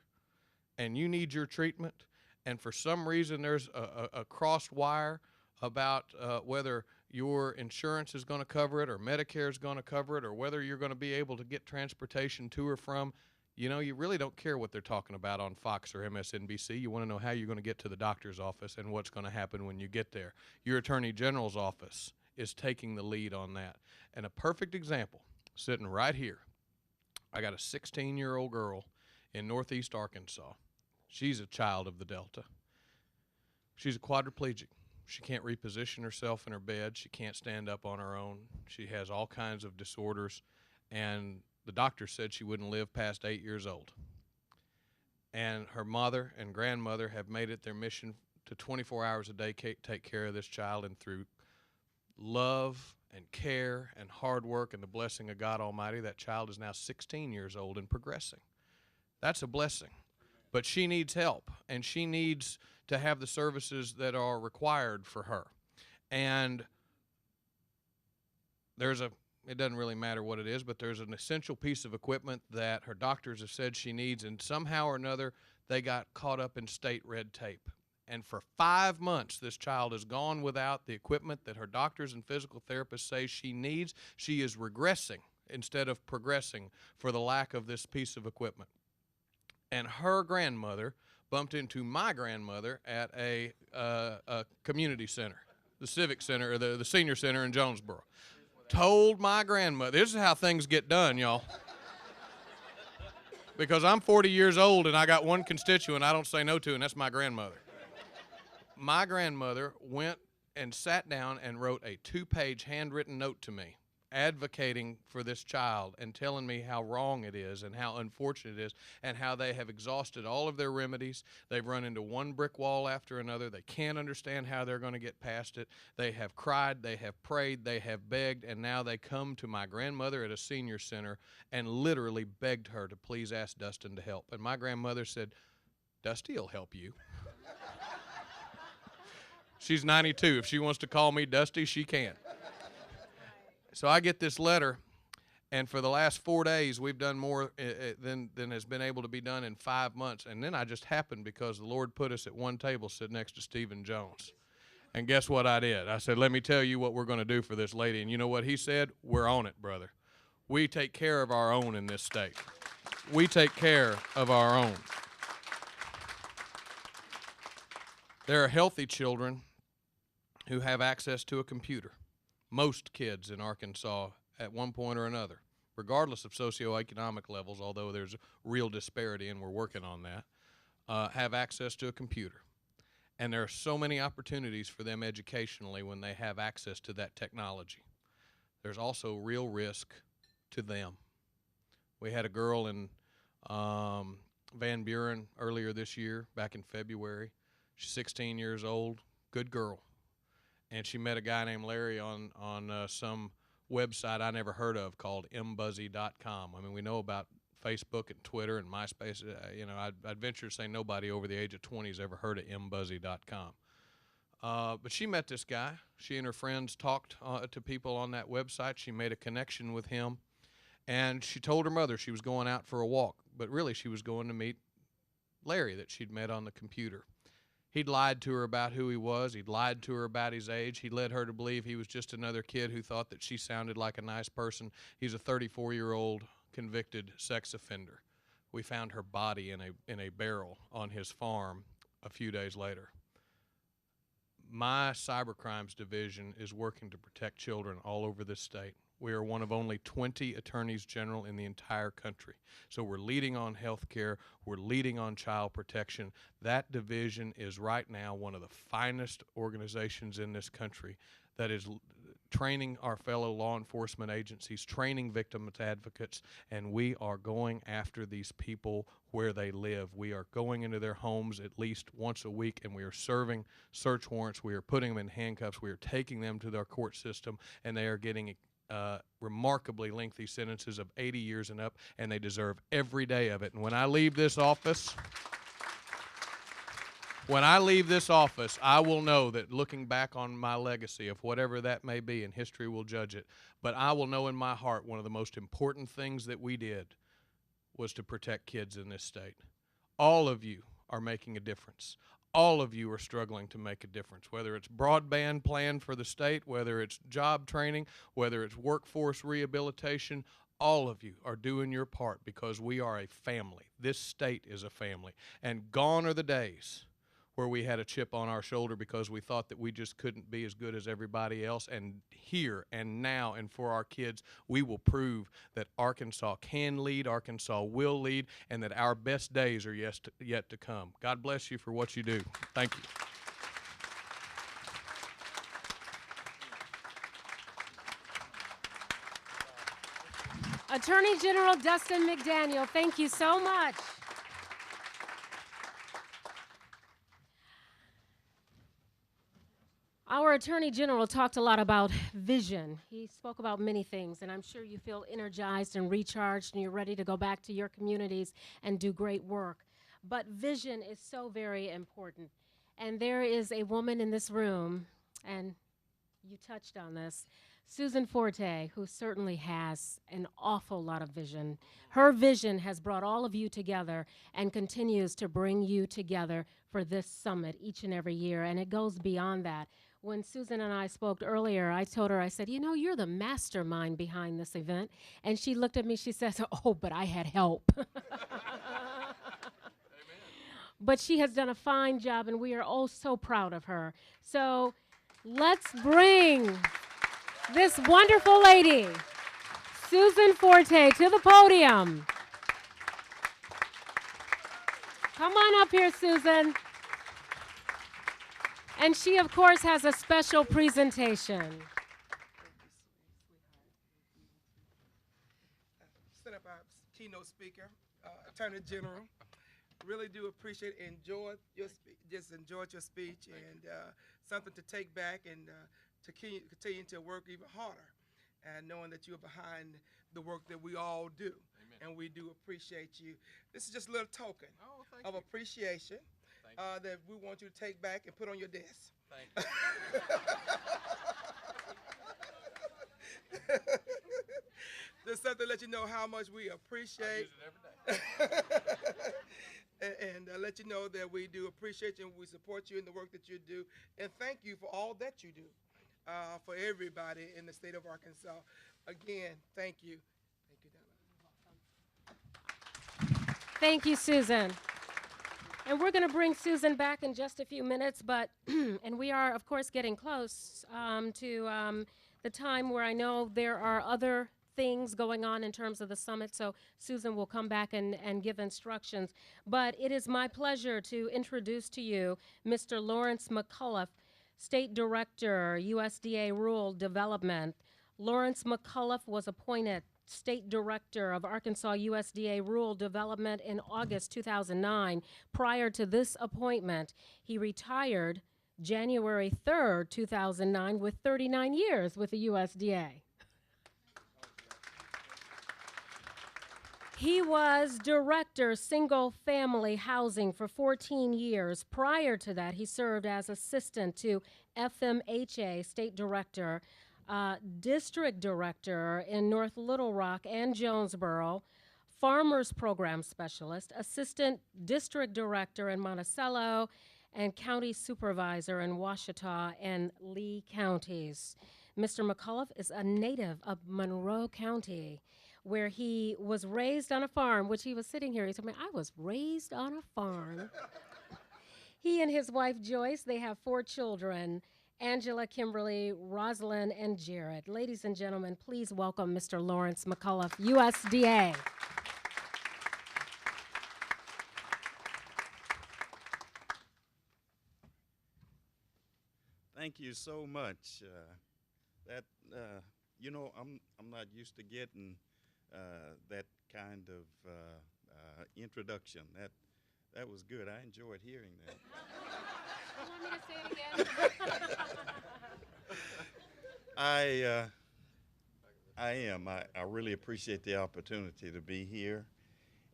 and you need your treatment, and for some reason there's a crossed wire about whether your insurance is going to cover it or Medicare is going to cover it, or whether you're going to be able to get transportation to or from, you really don't care what they're talking about on Fox or MSNBC. You want to know how you're going to get to the doctor's office and what's going to happen when you get there. Your Attorney General's office is taking the lead on that. And a perfect example, sitting right here, I got a 16-year-old girl in Northeast Arkansas. She's a child of the Delta. She's a quadriplegic. She can't reposition herself in her bed. She can't stand up on her own. She has all kinds of disorders, and the doctor said she wouldn't live past 8 years old. And her mother and grandmother have made it their mission to 24 hours a day take care of this child, and through love and care and hard work and the blessing of God Almighty, that child is now 16 years old and progressing. That's a blessing. But she needs help, and she needs to have the services that are required for her. And it doesn't really matter what it is, but there's an essential piece of equipment that her doctors have said she needs, and somehow or another they got caught up in state red tape. And for 5 months, this child has gone without the equipment that her doctors and physical therapists say she needs. She is regressing instead of progressing for the lack of this piece of equipment. And her grandmother bumped into my grandmother at a community center, the civic center, or the senior center in Jonesboro. Told my grandmother, this is how things get done, y'all. Because I'm 40 years old and I got one constituent I don't say no to, and that's my grandmother. My grandmother went and sat down and wrote a 2-page handwritten note to me advocating for this child and telling me how wrong it is and how unfortunate it is and how they have exhausted all of their remedies. They've run into one brick wall after another. They can't understand how they're going to get past it. They have cried, they have prayed, they have begged, and now they come to my grandmother at a senior center and literally begged her to please ask Dustin to help. And my grandmother said, Dusty will help you. She's 92. If she wants to call me Dusty, she can. So I get this letter, and for the last 4 days, we've done more than has been able to be done in 5 months. And then I just happened, because the Lord put us at one table sitting next to Stephen Jones. And guess what I did? I said, let me tell you what we're going to do for this lady. And you know what he said? We're on it, brother. We take care of our own in this state. We take care of our own. There are healthy children who have access to a computer. Most kids in Arkansas at one point or another, regardless of socioeconomic levels, although there's real disparity and we're working on that, have access to a computer. And there are so many opportunities for them educationally when they have access to that technology. There's also real risk to them. We had a girl in Van Buren earlier this year, back in February. She's 16 years old, good girl. And she met a guy named Larry on some website I never heard of called mbuzzy.com. I mean, we know about Facebook and Twitter and MySpace. I'd venture to say nobody over the age of 20 has ever heard of mbuzzy.com. But she met this guy. She and her friends talked to people on that website. She made a connection with him. And she told her mother she was going out for a walk. But really, she was going to meet Larry that she'd met on the computer. He'd lied to her about who he was. He'd lied to her about his age. He led her to believe he was just another kid who thought that she sounded like a nice person. He's a 34-year-old convicted sex offender. We found her body in a barrel on his farm a few days later. My cybercrimes division is working to protect children all over this state. We are one of only 20 attorneys general in the entire country. So we're leading on health care. We're leading on child protection. That division is right now one of the finest organizations in this country that is training our fellow law enforcement agencies, training victim advocates, and we are going after these people where they live. We are going into their homes at least once a week, and we are serving search warrants. We are putting them in handcuffs. We are taking them to their court system, and they are getting remarkably lengthy sentences of 80 years and up, and they deserve every day of it. And when I leave this office, I will know that looking back on my legacy of whatever that may be, and history will judge it, but I will know in my heart one of the most important things that we did was to protect kids in this state. All of you are making a difference. All of you are struggling to make a difference, whether it's broadband plan for the state, whether it's job training, whether it's workforce rehabilitation. All of you are doing your part because we are a family. This state is a family. And gone are the days where we had a chip on our shoulder because we thought that we just couldn't be as good as everybody else. And here and now and for our kids, we will prove that Arkansas can lead, Arkansas will lead, and that our best days are yet to come. God bless you for what you do. Thank you. Attorney General Dustin McDaniel, thank you so much. Our Attorney General talked a lot about vision. He spoke about many things, and I'm sure you feel energized and recharged and you're ready to go back to your communities and do great work. But vision is so very important. And there is a woman in this room, and you touched on this, Susan Forte, who certainly has an awful lot of vision. Her vision has brought all of you together and continues to bring you together for this summit each and every year, and it goes beyond that. When Susan and I spoke earlier, I told her, I said, you know, you're the mastermind behind this event. And she looked at me, she says, oh, but I had help. But she has done a fine job, and we are all so proud of her. So let's bring this wonderful lady, Susan Forte, to the podium. Come on up here, Susan. And she, of course, has a special presentation. keynote speaker, Attorney General. Really do appreciate it. Just enjoyed your speech, and something to take back and to continue to work even harder, and knowing that you're behind the work that we all do. Amen. And we do appreciate you. This is just a little token Oh, thank of you. appreciation Thank that we want you to take back and put on your desk. Thank you. Just something to let you know how much we I appreciate. use it every day. and let you know that we do appreciate you and we support you in the work that you do. And thank you for all that you do for everybody in the state of Arkansas. Again, thank you. Thank you, Donna. Thank you, Susan. And we're going to bring Susan back in just a few minutes, but, and we are, of course, getting close to the time where I know there are other things going on in terms of the summit, so Susan will come back and give instructions. But it is my pleasure to introduce to you Mr. Lawrence McCullough, State Director, USDA Rural Development. Lawrence McCullough was appointed State Director of Arkansas USDA Rural Development in August 2009. Prior to this appointment, he retired January 3rd, 2009, with 39 years with the USDA. He was Director, Single Family Housing for 14 years. Prior to that, he served as Assistant to FMHA State Director, District Director in North Little Rock and Jonesboro, Farmers Program Specialist, Assistant District Director in Monticello, and County Supervisor in Washita and Lee counties. Mr. McCullough is a native of Monroe County, where he was raised on a farm, which he was sitting here. He told me, I was raised on a farm. He and his wife, Joyce, they have 4 children, Angela, Kimberly, Rosalind, and Jared. Ladies and gentlemen, please welcome Mr. Lawrence McCullough, USDA. Thank you so much. You know, I'm not used to getting that kind of introduction. That was good. I enjoyed hearing that. You want me to say it again? I really appreciate the opportunity to be here.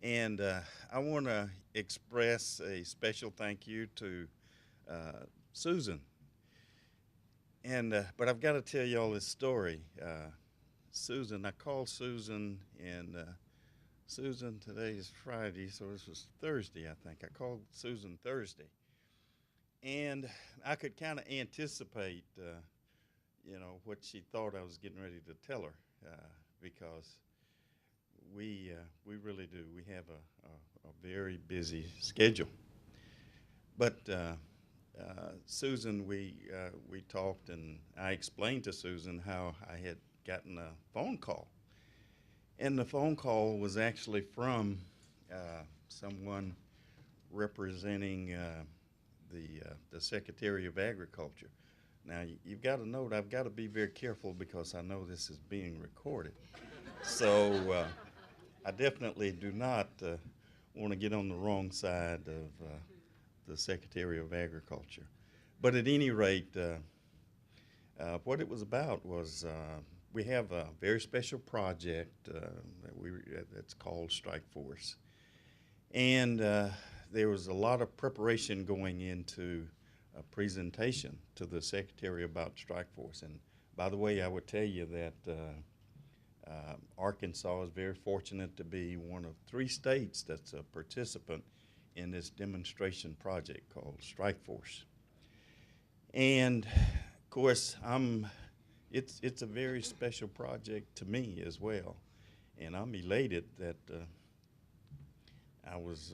And I want to express a special thank you to Susan. And but I've got to tell you all this story. Susan, I called Susan, and Susan, today is Friday, so this was Thursday, I think. I called Susan Thursday. And I could kind of anticipate, you know, what she thought I was getting ready to tell her, because we really do. We have a very busy schedule. But Susan, we talked, and I explained to Susan how I had gotten a phone call. And the phone call was actually from someone representing the Secretary of Agriculture. Now, you've got to note, I've got to be very careful because I know this is being recorded. So I definitely do not want to get on the wrong side of the Secretary of Agriculture. But at any rate, what it was about was we have a very special project that's called Strike Force. And there was a lot of preparation going into a presentation to the Secretary about Strike Force. And by the way, I would tell you that Arkansas is very fortunate to be one of 3 states that's a participant in this demonstration project called Strike Force. And of course, it's a very special project to me as well. And I'm elated that I was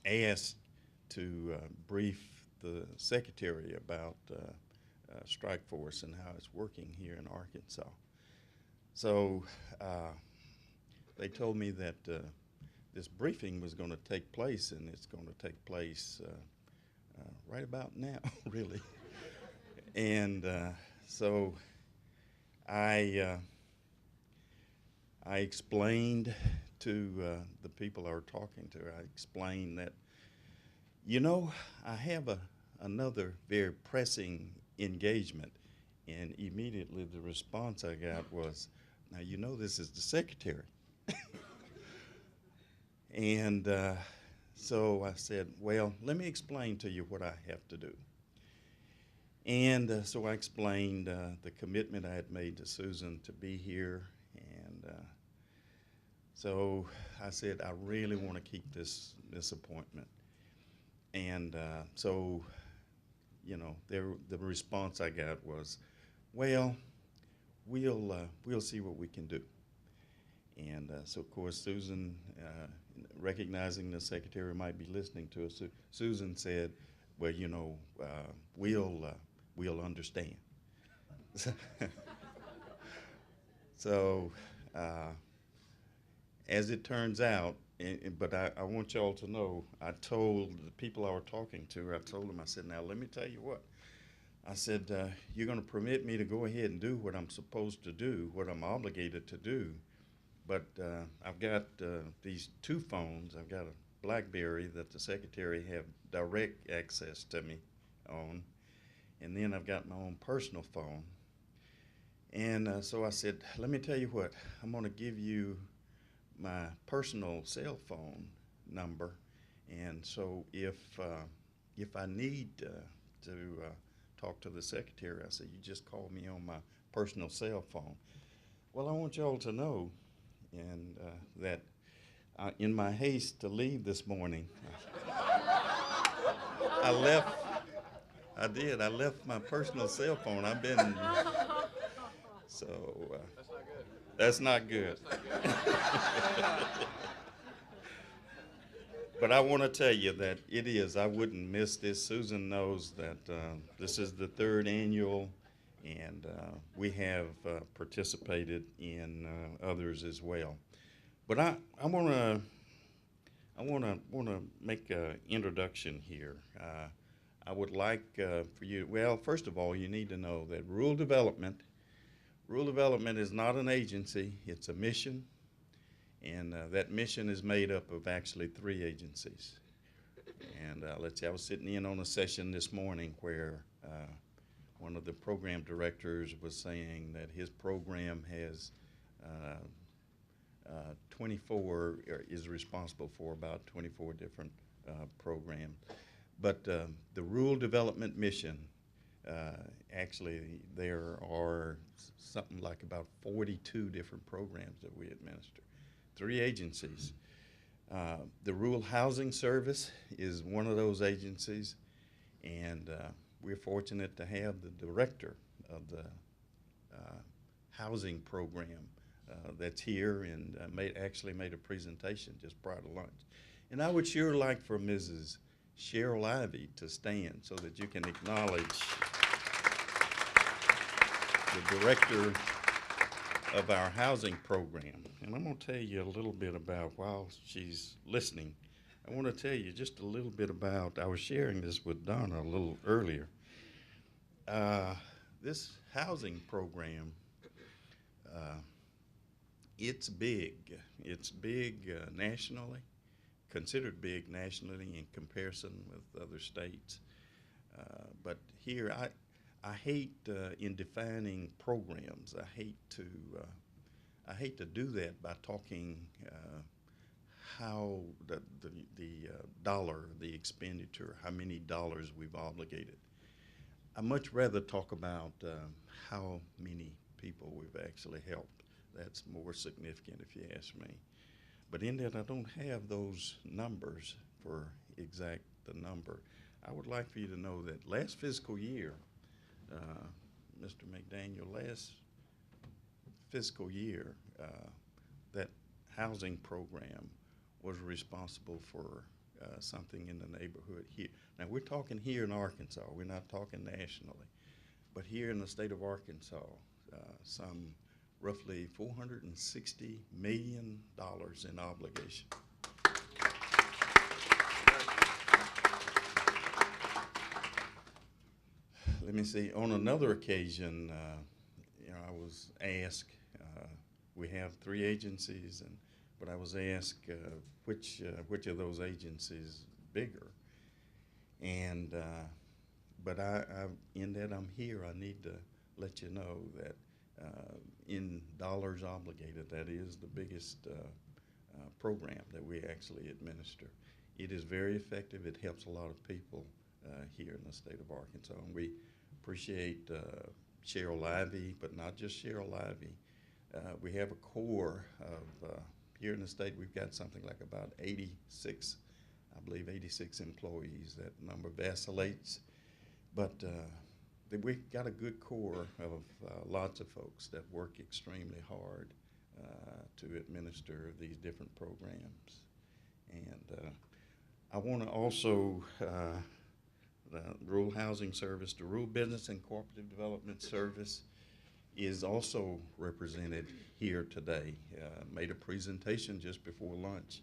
asked to brief the Secretary about Strike Force and how it's working here in Arkansas. So they told me that this briefing was going to take place, and it's going to take place right about now, really. And so I explained to the people I were talking to, I explained that, you know, I have another very pressing engagement. And immediately the response I got was, now you know this is the secretary. And so I said, well, let me explain to you what I have to do. And so I explained the commitment I had made to Susan to be here. And so I said, I really want to keep this appointment. And so, you know, the response I got was, well, we'll see what we can do. And so, of course, Susan, recognizing the secretary might be listening to us, Susan said, well, you know, we'll understand. So, as it turns out, but I want y'all to know, I told the people I were talking to, I told them, I said, now let me tell you what. I said, you're going to permit me to go ahead and do what I'm supposed to do, what I'm obligated to do, but I've got these two phones. I've got a BlackBerry that the secretary have direct access to me on, and then I've got my own personal phone. And so I said, let me tell you what, I'm going to give you my personal cell phone number, and so if I need to talk to the secretary, I said, you just call me on my personal cell phone. Well, I want y'all to know, and that in my haste to leave this morning, I left my personal cell phone. I've been, so that's not good. But I want to tell you that it is. I wouldn't miss this. Susan knows that this is the third annual, and we have participated in others as well. But I want to make an introduction here. I would like for you. Well, first of all, you need to know that Rural Development is not an agency; it's a mission. And that mission is made up of actually 3 agencies. And let's see, I was sitting in on a session this morning where one of the program directors was saying that his program has 24, is responsible for about 24 different programs. But the Rural Development Mission, actually there are something like about 42 different programs that we administer. 3 agencies. The Rural Housing Service is one of those agencies, and we're fortunate to have the director of the housing program that's here and actually made a presentation just prior to lunch. And I would sure like for Mrs. Cheryl Ivey to stand so that you can acknowledge the director of our housing program. And I'm going to tell you a little bit about, while she's listening, I want to tell you just a little bit about, I was sharing this with Donna a little earlier. This housing program, it's big. It's big nationally, considered big nationally in comparison with other states. But here, I hate in defining programs. I hate to do that by talking how the dollar, the expenditure, how many dollars we've obligated. I much rather talk about how many people we've actually helped. That's more significant if you ask me. But in that, I don't have those numbers for exact the number. I would like for you to know that last fiscal year, Mr. McDaniel, last fiscal year, that housing program was responsible for something in the neighborhood here. Now, we're talking here in Arkansas. We're not talking nationally. But here in the state of Arkansas, some roughly $460 million in obligation. Let me see. On another occasion, I was asked. We have 3 agencies, but I was asked which of those agencies bigger. And but in that I'm here, I need to let you know that in dollars obligated, that is the biggest program that we actually administer. It is very effective. It helps a lot of people here in the state of Arkansas. And we appreciate Cheryl Ivey, but not just Cheryl Ivey. We have a core of, here in the state, we've got something like about 86, I believe 86 employees. That number vacillates, but we've got a good core of lots of folks that work extremely hard to administer these different programs. And I want to also, the Rural Housing Service, the Rural Business and Cooperative Development Service is also represented here today. Made a presentation just before lunch.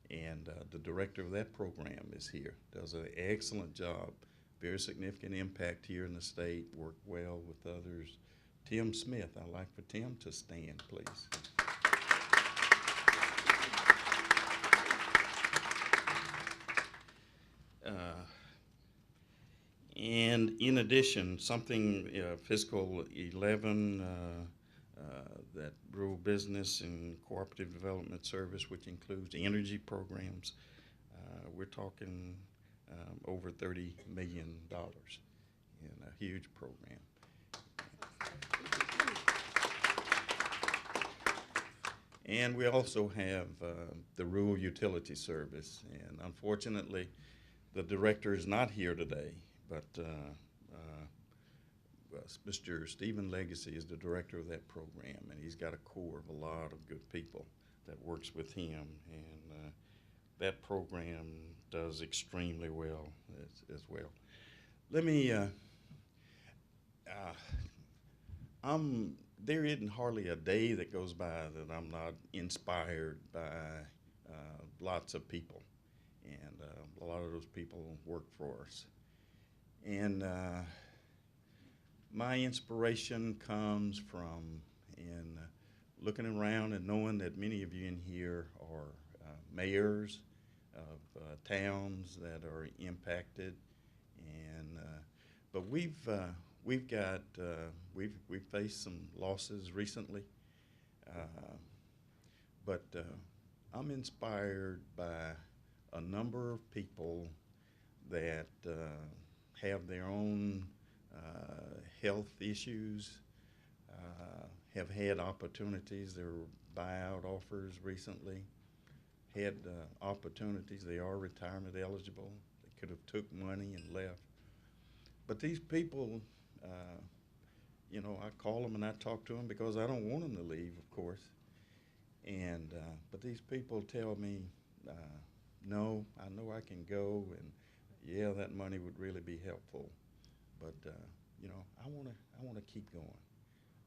And the director of that program is here. Does an excellent job. Very significant impact here in the state. Worked well with others. Tim Smith, I'd like for Tim to stand, please. And in addition, something fiscal 11, that Rural Business and Cooperative Development Service, which includes energy programs, we're talking over $30 million in a huge program. And we also have the Rural Utility Service, and unfortunately, the director is not here today, but Mr. Stephen Legacy is the director of that program, and he's got a core of a lot of good people that works with him, and that program does extremely well as well. Let me, there isn't hardly a day that goes by that I'm not inspired by lots of people, and a lot of those people work for us. And my inspiration comes from in looking around and knowing that many of you in here are mayors of towns that are impacted, and but we've faced some losses recently, but I'm inspired by a number of people that have their own health issues, have had opportunities. There were buyout offers recently, had opportunities. They are retirement eligible. They could have took money and left. But these people, you know, I call them and I talk to them because I don't want them to leave, of course. And but these people tell me, no, I know I can go, and yeah, that money would really be helpful. But you know, I want to keep going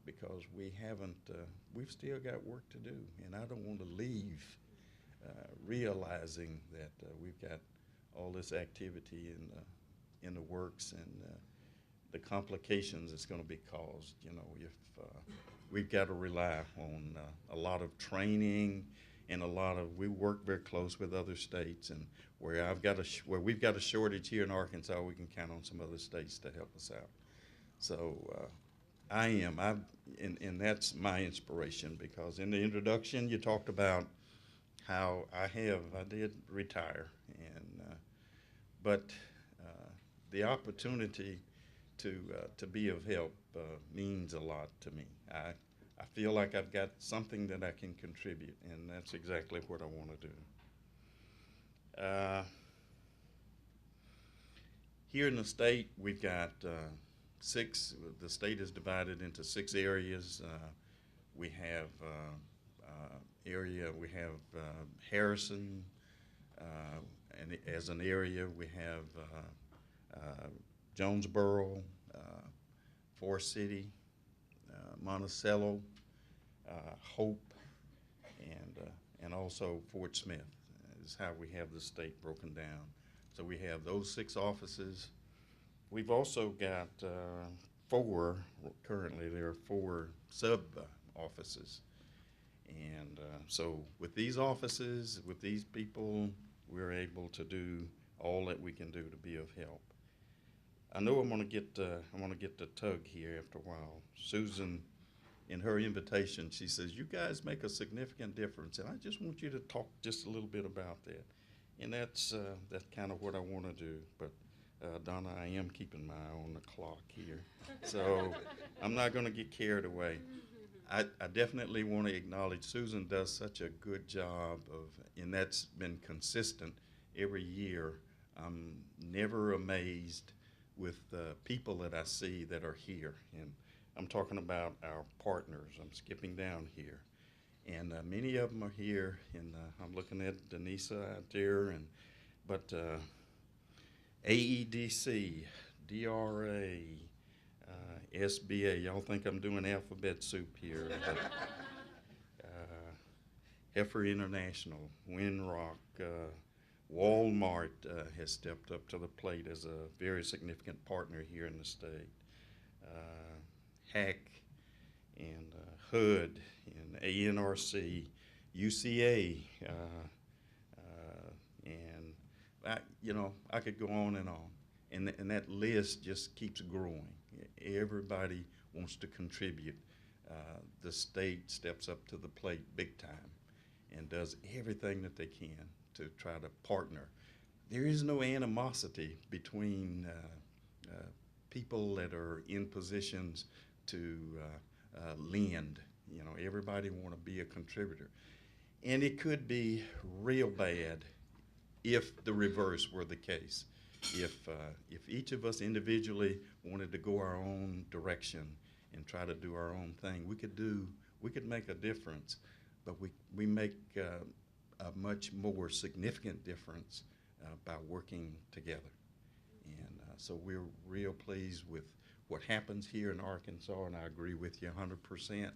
because we haven't. We've still got work to do, and I don't want to leave realizing that we've got all this activity in the works, and the complications that's going to be caused. You know, if we've got to rely on a lot of training and a lot of. We work very close with other states, and where we've got a shortage here in Arkansas, we can count on some other states to help us out. So and that's my inspiration, because in the introduction you talked about how I did retire, and but the opportunity to be of help means a lot to me. I feel like I've got something that I can contribute, and that's exactly what I want to do. Here in the state, we've got the state is divided into 6 areas. We have Harrison, and as an area, we have Jonesboro, Forest City, Monticello, Hope, and also Fort Smith is how we have the state broken down. So we have those 6 offices. We've also got 4, currently there are 4 sub offices. And so with these offices, with these people, we're able to do all that we can do to be of help. I know I'm gonna get the tug here after a while. Susan, in her invitation, she says, "You guys make a significant difference," and I just want you to talk just a little bit about that. And that's kind of what I want to do. But Donna, I am keeping my eye on the clock here, so I'm not going to get carried away. I definitely want to acknowledge Susan does such a good job and that's been consistent every year. I'm never amazed with the people that I see that are here, and I'm talking about our partners. I'm skipping down here, and many of them are here, and I'm looking at Denisa out there, but AEDC, DRA, SBA. Y'all think I'm doing alphabet soup here. But, Heifer International, Winrock, Walmart has stepped up to the plate as a very significant partner here in the state. HAC and HUD and ANRC, UCA, and I could go on, and that list just keeps growing. Everybody wants to contribute. The state steps up to the plate big time and does everything that they can to try to partner. There is no animosity between people that are in positions to lend. Everybody want to be a contributor. And it could be real bad if the reverse were the case. If each of us individually wanted to go our own direction and try to do our own thing, we could make a difference, but we make a much more significant difference by working together. And so we're real pleased with what happens here in Arkansas, and I agree with you 100%.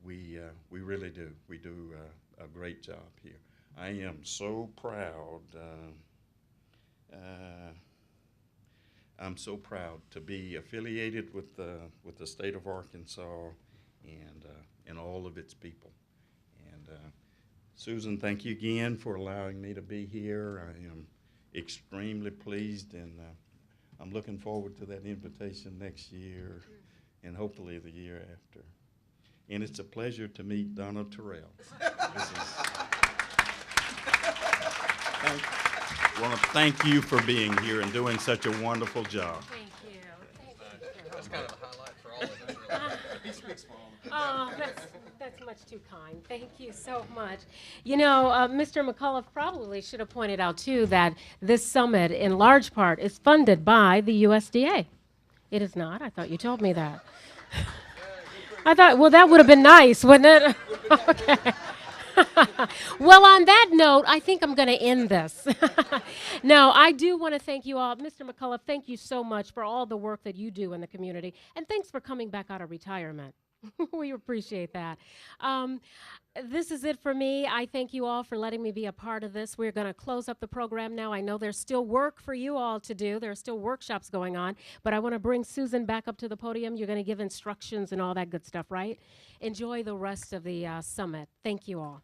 We really do. We do a great job here. I am so proud. I'm so proud to be affiliated with the state of Arkansas and all of its people. And Susan, thank you again for allowing me to be here. I am extremely pleased, and I'm looking forward to that invitation next year and hopefully the year after. And it's a pleasure to meet Donna Terrell. I want to thank you for being here and doing such a wonderful job. Thank you. That's kind of the highlight for all of us, really. He speaks for all of us. Oh, that's much too kind. Thank you so much. Mr. McCullough probably should have pointed out, too, that this summit, in large part, is funded by the USDA. It is not? I thought you told me that. I thought, well, that would have been nice, wouldn't it? Okay. Well, on that note, I think I'm going to end this. No, I do want to thank you all. Mr. McCullough, thank you so much for all the work that you do in the community, and thanks for coming back out of retirement. We appreciate that. This is it for me. I thank you all for letting me be a part of this. We're going to close up the program now. I know there's still work for you all to do. There are still workshops going on, but I want to bring Susan back up to the podium. You're going to give instructions and all that good stuff, right? Enjoy the rest of the summit. Thank you all.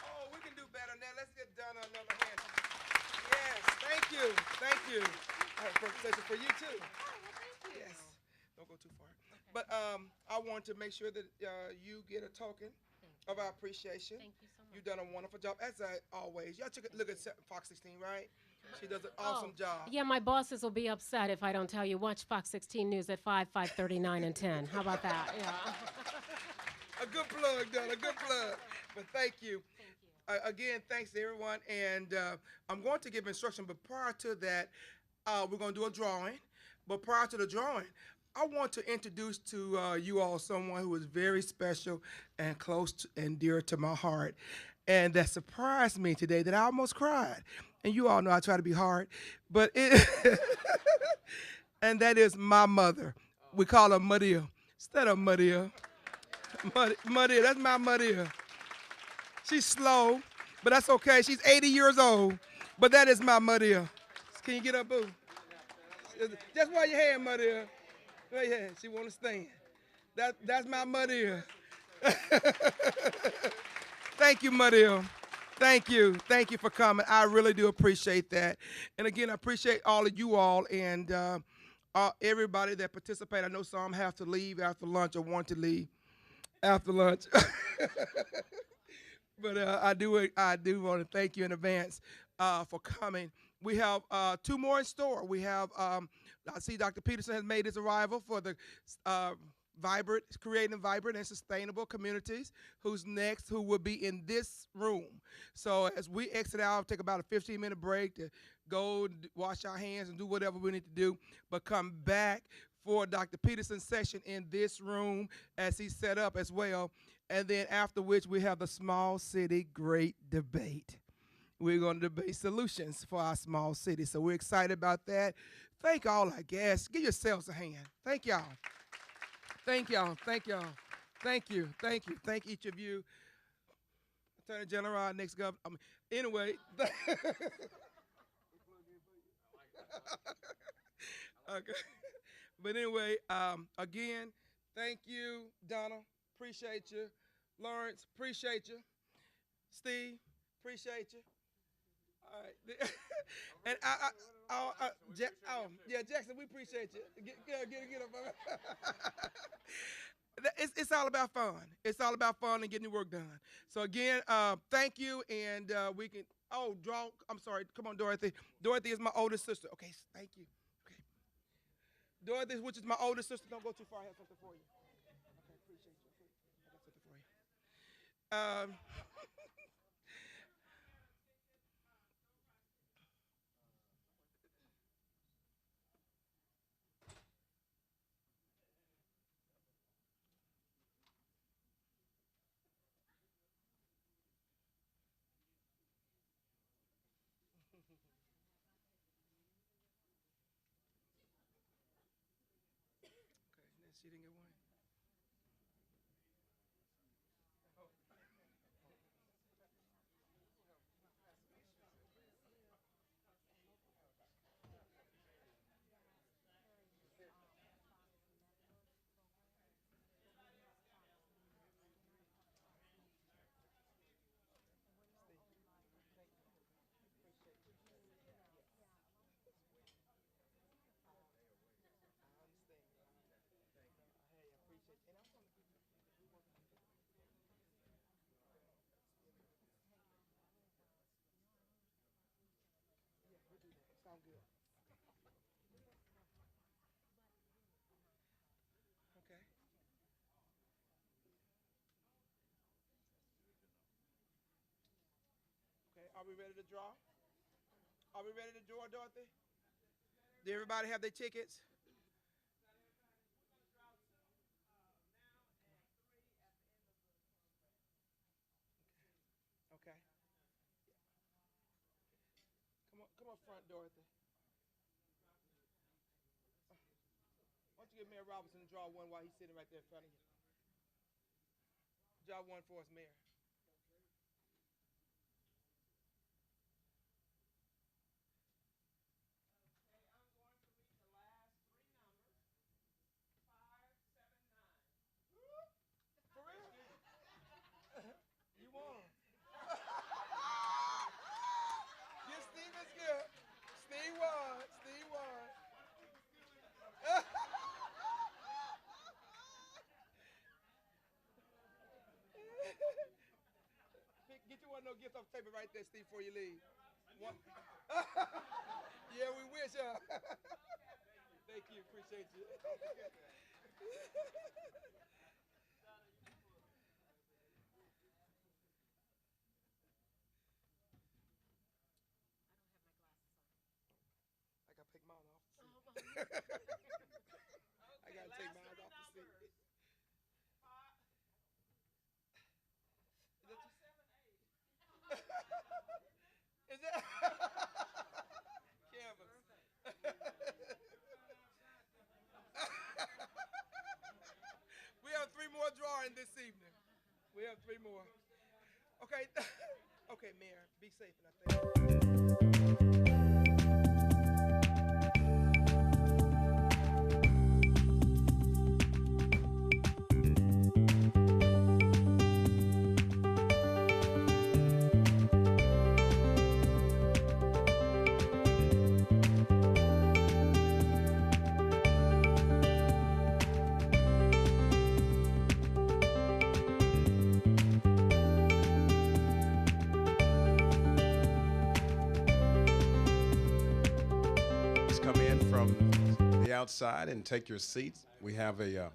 Oh, we can do better than that. Let's get done on another hand. Yes, thank you. Thank you. I have a presentation for you, too. Yes. Don't go too far. But I want to make sure that you get a token of our appreciation. Thank you so much. You've done a wonderful job, as always. Y'all took a look at Fox 16, right? She does an awesome job. Yeah, my bosses will be upset if I don't tell you. Watch Fox 16 News at 5, 5:39, and 10. How about that? Yeah. A good plug, Donna, a good plug. But thank you. Again, thanks to everyone. And I'm going to give instruction, but prior to that, we're going to do a drawing. But prior to the drawing, I want to introduce to you all someone who is very special and close to, and dear to my heart. And that surprised me today that I almost cried. And you all know I try to be hard. But and that is my mother. We call her Maria. Instead of Maria. Maria, that's my Maria. She's slow, but that's okay. She's 80 years old. But that is my Maria. Can you get up, boo? Just wave your hand, Maria. Well, yeah, she want to stand. That's my mother. Thank you, Mother. Thank you. Thank you for coming. I really do appreciate that. And again, I appreciate all of you all and everybody that participated. I know some have to leave after lunch or want to leave after lunch. But I do want to thank you in advance for coming. We have 2 more in store. We have, I see Dr. Peterson has made his arrival for the creating vibrant and sustainable communities, who's next, who will be in this room. So as we exit out, take about a 15-minute break to go wash our hands and do whatever we need to do, but come back for Dr. Peterson's session in this room as he's set up as well. And then after which we have the small city great debate. We're going to debate solutions for our small city. So we're excited about that. Thank all our guests. Give yourselves a hand. Thank y'all. Thank y'all. Thank y'all. Thank you. Thank you. Thank each of you. Attorney General, our next governor. Anyway. Okay. But anyway, again, thank you, Donna. Appreciate you. Lawrence, appreciate you. Steve, appreciate you. All right. And Jackson, we appreciate you. Get up. It's all about fun. It's all about fun and getting your work done. So again, thank you, and we can. I'm sorry. Come on, Dorothy. Dorothy is my oldest sister. Okay, thank you. Okay. Dorothy, which is my oldest sister. Don't go too far. I have something for you. Okay, appreciate you. I got something for you. She didn't get one. Sound good. Okay. Okay, are we ready to draw? Are we ready to draw, Dorothy? Did everybody have their tickets? Okay. Come on front, Dorothy. Why don't you give Mayor Robinson to draw one while he's sitting right there in front of you? Draw one for us, Mayor. For real? You won. Yes, Steve is good. Steve won. Steve won. Get you one of those gift off table right there, Steve, before you leave. One. Yeah, we wish. Thank you. Appreciate you. I gotta take mine off the seat. I gotta take mine off the seat. Is that Kevin? We have 3 more drawing this evening. We have 3 more. Okay. Okay, Mayor, be safe. And I thank you. come in from the outside and take your seats. We have a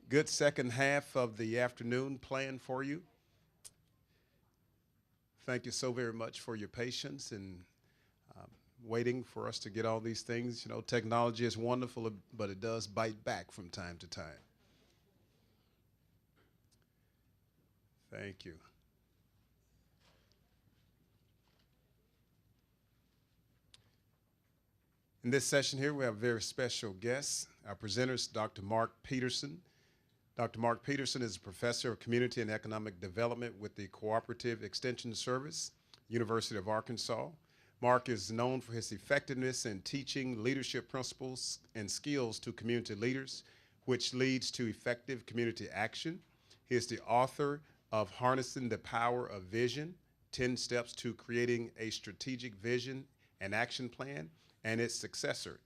good second half of the afternoon planned for you. Thank you so very much for your patience and waiting for us to get all these things. You know, technology is wonderful, but it does bite back from time to time. Thank you. In this session here, we have very special guests. Our presenters, Dr. Mark Peterson. Dr. Mark Peterson is a professor of community and economic development with the Cooperative Extension Service, University of Arkansas. Mark is known for his effectiveness in teaching leadership principles and skills to community leaders, which leads to effective community action. He is the author of Harnessing the Power of Vision, 10 Steps to Creating a Strategic Vision and Action Plan, and its successor,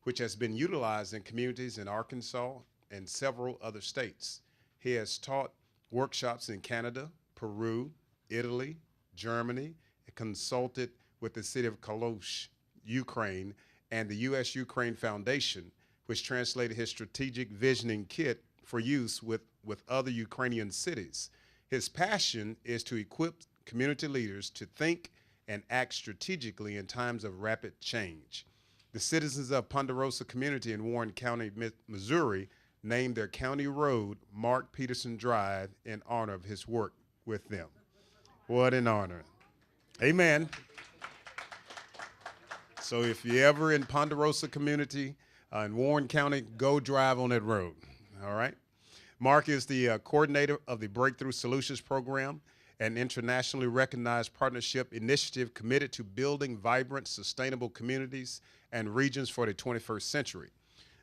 which has been utilized in communities in Arkansas and several other states. He has taught workshops in Canada, Peru, Italy, Germany, and consulted with the city of Kalosh, Ukraine, and the U.S.-Ukraine Foundation, which translated his strategic visioning kit for use with other Ukrainian cities. His passion is to equip community leaders to think and act strategically in times of rapid change. The citizens of Ponderosa community in Warren County, Missouri, named their county road Mark Peterson Drive in honor of his work with them. What an honor. Amen. So if you're ever in Ponderosa community in Warren County, go drive on that road, all right? Mark is the coordinator of the Breakthrough Solutions Program, an internationally recognized partnership initiative committed to building vibrant, sustainable communities and regions for the 21st century.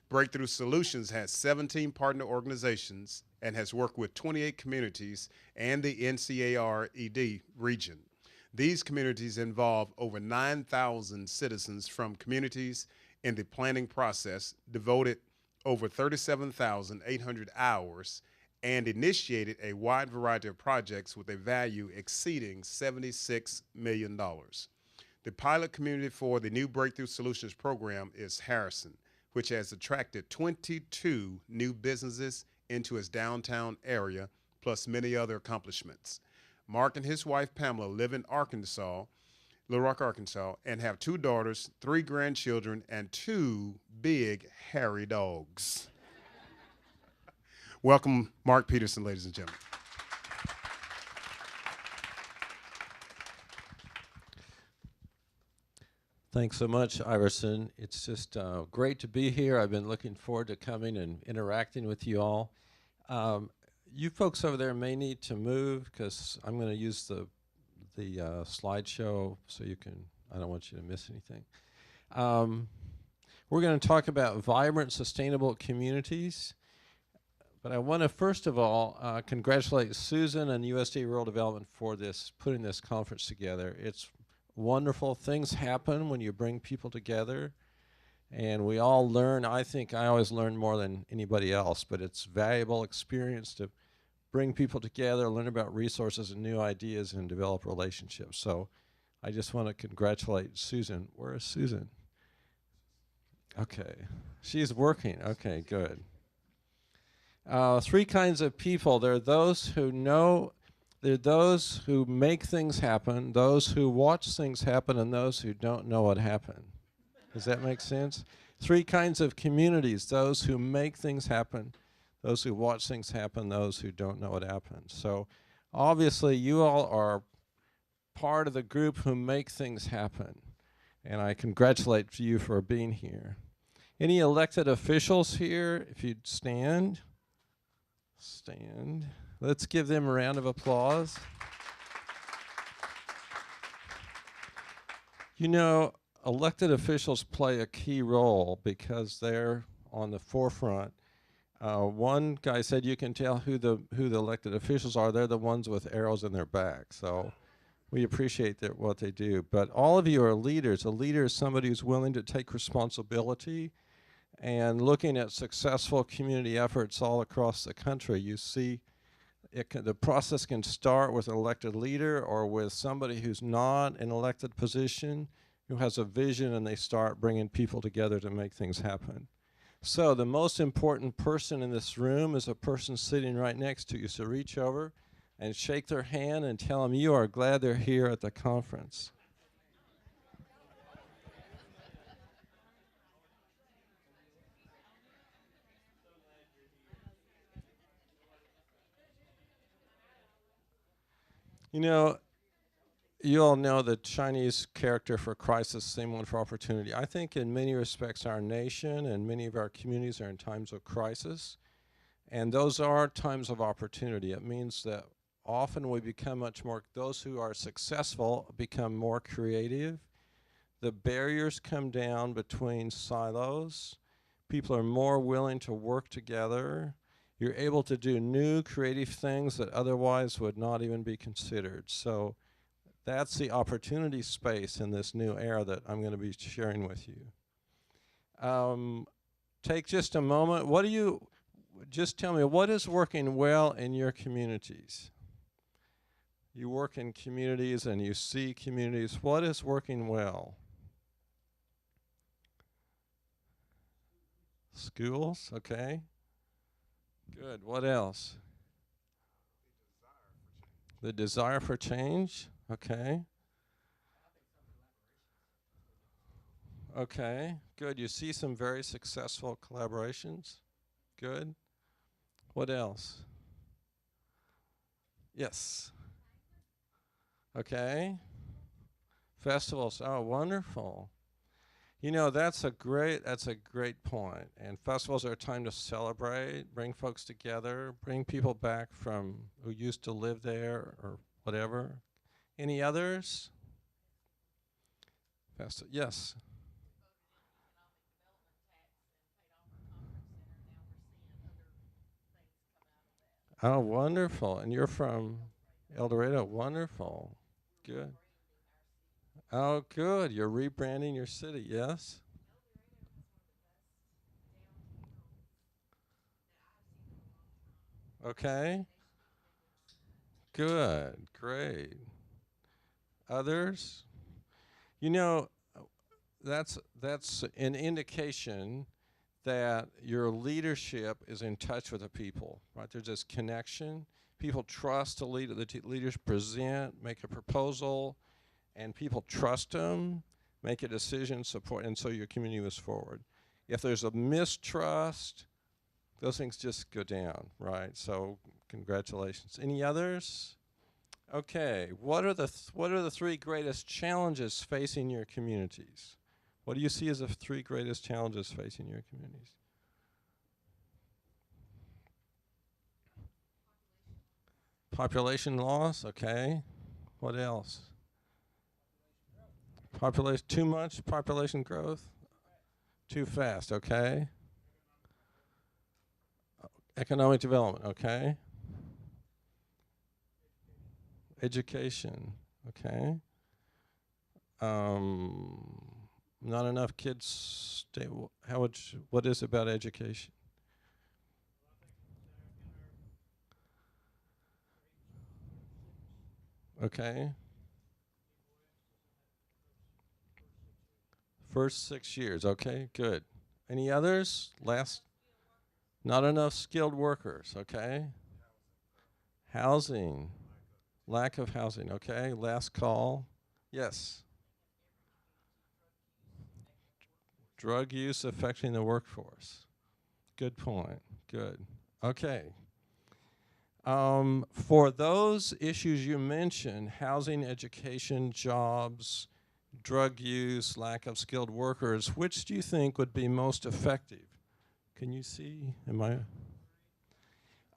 Breakthrough Solutions has 17 partner organizations and has worked with 28 communities and the NCARED region. These communities involve over 9,000 citizens from communities in the planning process, devoted over 37,800 hours, and initiated a wide variety of projects with a value exceeding $76 million. The pilot community for the new Breakthrough Solutions program is Harrison, which has attracted 22 new businesses into its downtown area, plus many other accomplishments. Mark and his wife, Pamela, live in Arkansas, Little Rock, Arkansas, and have 2 daughters, 3 grandchildren, and 2 big, hairy dogs. Welcome, Mark Peterson, ladies and gentlemen. Thanks so much, Iverson. It's just great to be here. I've been looking forward to coming and interacting with you all. You folks over there may need to move because I'm going to use the slideshow so you can, I don't want you to miss anything. We're going to talk about vibrant, sustainable communities. But I want to first of all congratulate Susan and USDA Rural Development for putting this conference together. It's wonderful. Things happen when you bring people together, and we all learn. I think I always learn more than anybody else, but it's valuable experience to bring people together, learn about resources and new ideas, and develop relationships. So I just want to congratulate Susan. Where is Susan? Okay. She's working. Okay, good. 3 kinds of people. There are those who know, there are those who make things happen, those who watch things happen, and those who don't know what happened. Does that make sense? 3 kinds of communities: those who make things happen, those who watch things happen, those who don't know what happened. So obviously you all are part of the group who make things happen, and I congratulate you for being here. Any elected officials here? If you'd stand. Stand. Let's give them a round of applause. You know, elected officials play a key role because they're on the forefront. One guy said you can tell who the elected officials are. They're the ones with arrows in their back. So we appreciate what they do. But all of you are leaders. A leader is somebody who's willing to take responsibility. And looking at successful community efforts all across the country, you see the process can start with an elected leader or with somebody who's not in an elected position who has a vision, and they start bringing people together to make things happen. So the most important person in this room is a person sitting right next to you. So reach over and shake their hand and tell them you are glad they're here at the conference. You know, you all know the Chinese character for crisis, same one for opportunity. I think in many respects our nation and many of our communities are in times of crisis, and those are times of opportunity. It means that often we become much more, those who are successful become more creative. The barriers come down between silos. People are more willing to work together. You're able to do new creative things that otherwise would not even be considered. So that's the opportunity space in this new era that I'm going to be sharing with you. Take just a moment. Just tell me, what is working well in your communities? You work in communities and you see communities. What is working well? Schools, okay. Good. What else? The desire for change. Okay. Okay. Good. You see some very successful collaborations. Good. What else? Yes. Okay. Festivals. Oh, wonderful. You know, that's a great point. And festivals are a time to celebrate, bring folks together, bring people back from who used to live there or whatever. Any others? Yes. Oh, wonderful. And you're from El Dorado. Wonderful. Good. Oh, good. You're rebranding your city, yes? Okay. Good. Great. Others? You know, that's an indication that your leadership is in touch with the people, right? There's this connection. People trust the leader. The leaders present, make a proposal, and people trust them, make a decision, support, and so your community moves forward. If there's a mistrust, those things just go down, right? So congratulations. Any others? Okay, what are the three greatest challenges facing your communities? What do you see as the three greatest challenges facing your communities? Population loss, okay. What else? Population, too much population growth? Too fast, okay. Economic development, okay. Education, okay. Not enough kids stay. What is about education? Okay. First 6 years, okay, good. Any others? Not enough skilled workers, okay. Housing, lack of housing, okay. Last call, yes. Drug use affecting the workforce. Good point, good. Okay. For those issues you mentioned, housing, education, jobs, drug use, lack of skilled workers, which do you think would be most effective? Can you see?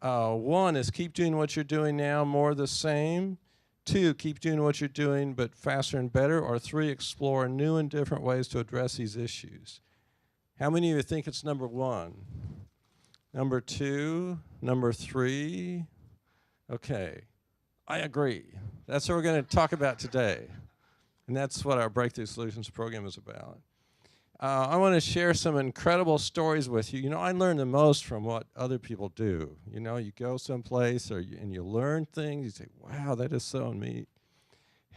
One is keep doing what you're doing now, more the same. 2, keep doing what you're doing, but faster and better. Or 3, explore new and different ways to address these issues. How many of you think it's number 1? Number 2? Number 3? Okay, I agree. That's what we're going to talk about today. And that's what our Breakthrough Solutions program is about. I want to share some incredible stories with you. You know, I learn the most from what other people do. You know, you go someplace and you learn things. You say, wow, that is so neat.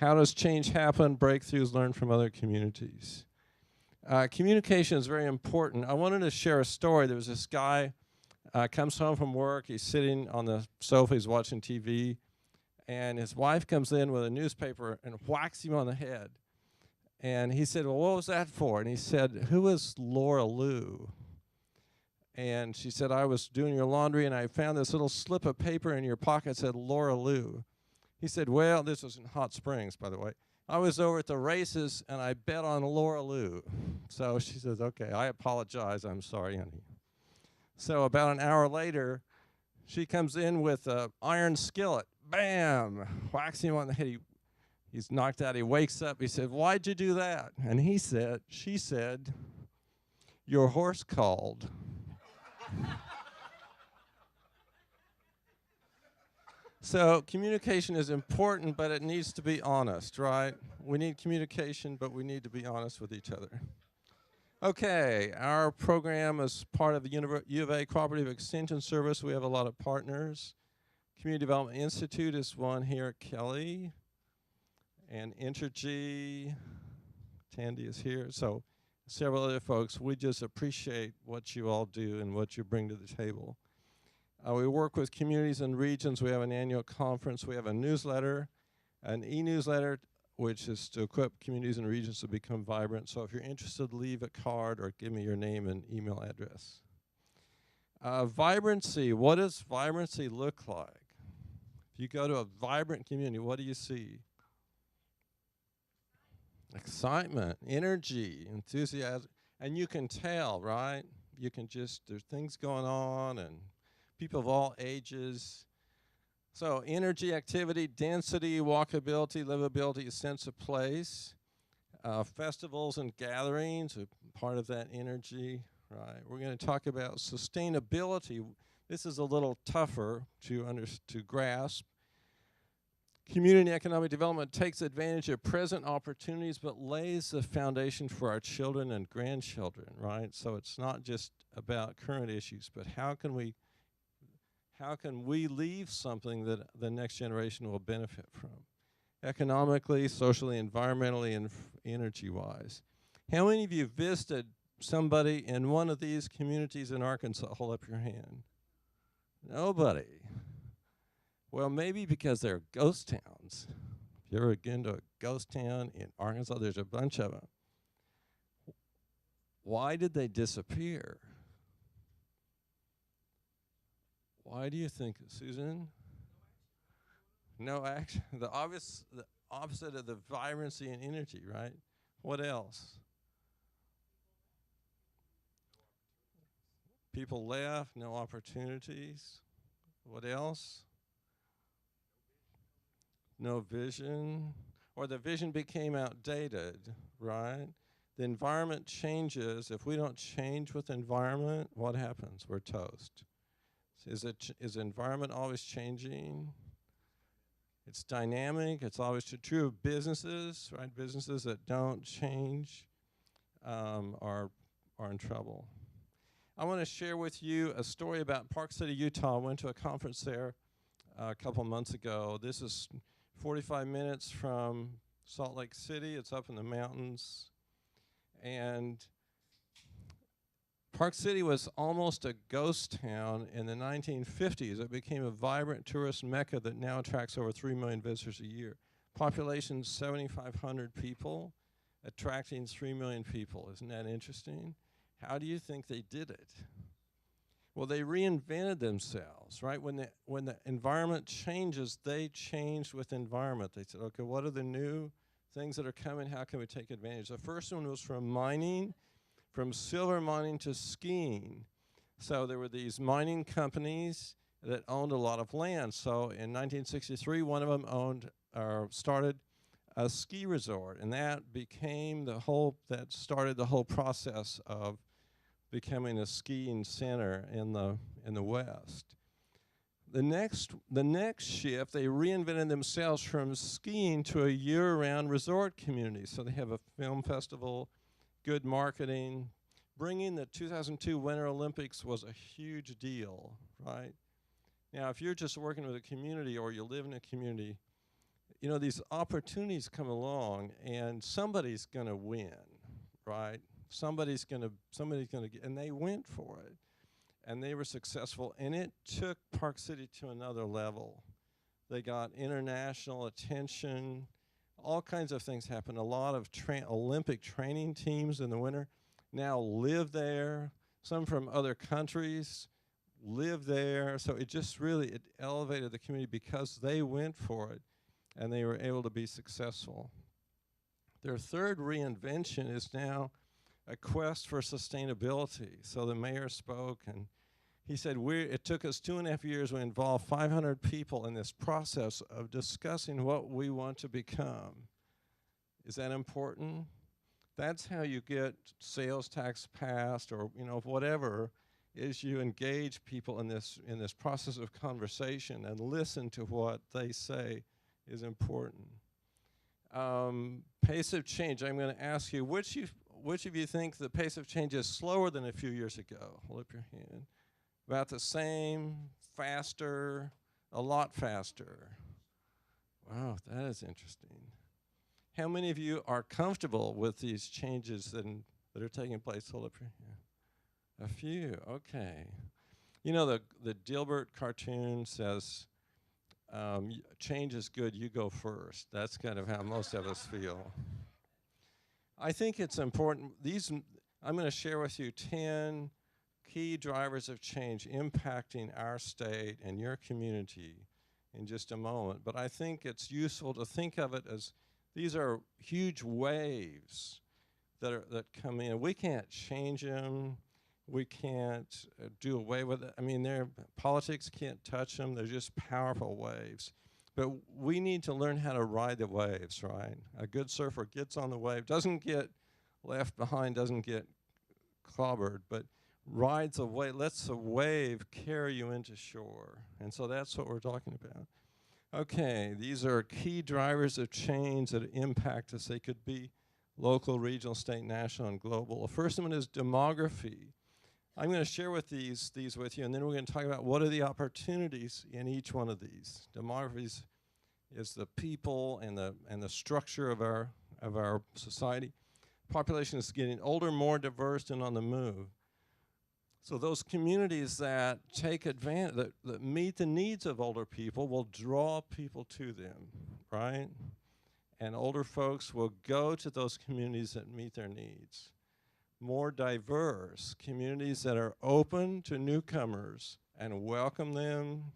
How does change happen? Breakthroughs learned from other communities. Communication is very important. I wanted to share a story. There was this guy, comes home from work, he's sitting on the sofa, he's watching TV, and his wife comes in with a newspaper and whacks him on the head. And he said, well, what was that for? And he said, who is Laura Lou? And she said, I was doing your laundry and I found this little slip of paper in your pocket that said Laura Lou. He said, well, this was in Hot Springs, by the way. I was over at the races and I bet on Laura Lou. So she says, okay, I apologize. I'm sorry, honey. So about an hour later, she comes in with an iron skillet. Bam! Whacks him on the head. He's knocked out. He wakes up. He said, why'd you do that? And she said, your horse called. So communication is important, but it needs to be honest, right? We need communication, but we need to be honest with each other. Okay, our program is part of the U of A Cooperative Extension Service. We have a lot of partners. Community Development Institute is one here at Kelly. And Entergy, Tandy is here. So several other folks. We just appreciate what you all do and what you bring to the table. We work with communities and regions. We have an annual conference. We have a newsletter, an e-newsletter, which is to equip communities and regions to become vibrant. So if you're interested, leave a card or give me your name and email address. Vibrancy, what does vibrancy look like? If you go to a vibrant community, what do you see? Excitement, energy, enthusiasm, and you can tell, right? You can just, there's things going on and people of all ages. So energy, activity, density, walkability, livability, a sense of place. Festivals and gatherings are part of that energy, right? We're going to talk about sustainability. This is a little tougher to grasp. Community and economic development takes advantage of present opportunities but lays the foundation for our children and grandchildren, right? So it's not just about current issues, but how can we leave something that the next generation will benefit from? Economically, socially, environmentally, and energy-wise. How many of you visited somebody in one of these communities in Arkansas? Hold up your hand. Nobody. Well, maybe because they're ghost towns. If you ever been to a ghost town in Arkansas, there's a bunch of them. Why did they disappear? Why do you think, Susan? No action. The opposite of the vibrancy and energy, right? What else? People left, no opportunities. What else? No vision. Or the vision became outdated, right? The environment changes. If we don't change with the environment, what happens? We're toast. Is the environment always changing? It's dynamic. It's always true of businesses, right? Businesses that don't change are in trouble. I want to share with you a story about Park City, Utah. I went to a conference there a couple months ago. This is 45 minutes from Salt Lake City. It's up in the mountains. And Park City was almost a ghost town in the 1950s. It became a vibrant tourist mecca that now attracts over 3 million visitors a year. Population 7,500 people, attracting 3 million people. Isn't that interesting? How do you think they did it? Well, they reinvented themselves, right? When the environment changes, they changed with the environment. They said, okay, what are the new things that are coming? How can we take advantage? The first one was from mining, from silver mining to skiing. So there were these mining companies that owned a lot of land. So in 1963, one of them started a ski resort, and that started the whole process of becoming a skiing center in the West. The next shift, they reinvented themselves from skiing to a year-round resort community. So they have a film festival, good marketing. Bringing the 2002 Winter Olympics was a huge deal, right? Now, if you're just working with a community or you live in a community, you know, these opportunities come along, and somebody's going to win, right? Somebody's going to get, and they went for it, and they were successful, and it took Park City to another level. They got international attention. All kinds of things happened. A lot of Olympic training teams in the winter now live there. Some from other countries live there. So it just really, it elevated the community because they went for it and they were able to be successful. Their third reinvention is now a quest for sustainability. So the mayor spoke and he said, it took us 2.5 years. We involved 500 people in this process of discussing what we want to become. Is that important? That's how you get sales tax passed, or whatever, is you engage people in this process of conversation and listen to what they say is important. Pace of change. I'm going to ask you, which of you think the pace of change is slower than a few years ago? Hold up your hand. About the same, faster, a lot faster. Wow, that is interesting. How many of you are comfortable with these changes that are taking place? Hold up your hand. A few, okay. You know, the Dilbert cartoon says, change is good, you go first. That's kind of how most of us feel. I think it's important. I'm going to share with you 10 key drivers of change impacting our state and your community in just a moment. But I think it's useful to think of it as these are huge waves that come in. We can't change them. We can't do away with it. I mean, politics can't touch them. They're just powerful waves. But we need to learn how to ride the waves, right? A good surfer gets on the wave, doesn't get left behind, doesn't get clobbered, but rides a wave, lets the wave carry you into shore. And so that's what we're talking about. Okay, these are key drivers of change that impact us. They could be local, regional, state, national, and global. The first one is demography. I'm going to share with these with you, and then we're going to talk about what are the opportunities in each one of these. Demography is the people and the structure of our society. Population is getting older, more diverse, and on the move. So those communities that take advantage, that meet the needs of older people, will draw people to them, right? And older folks will go to those communities that meet their needs. More diverse communities that are open to newcomers and welcome them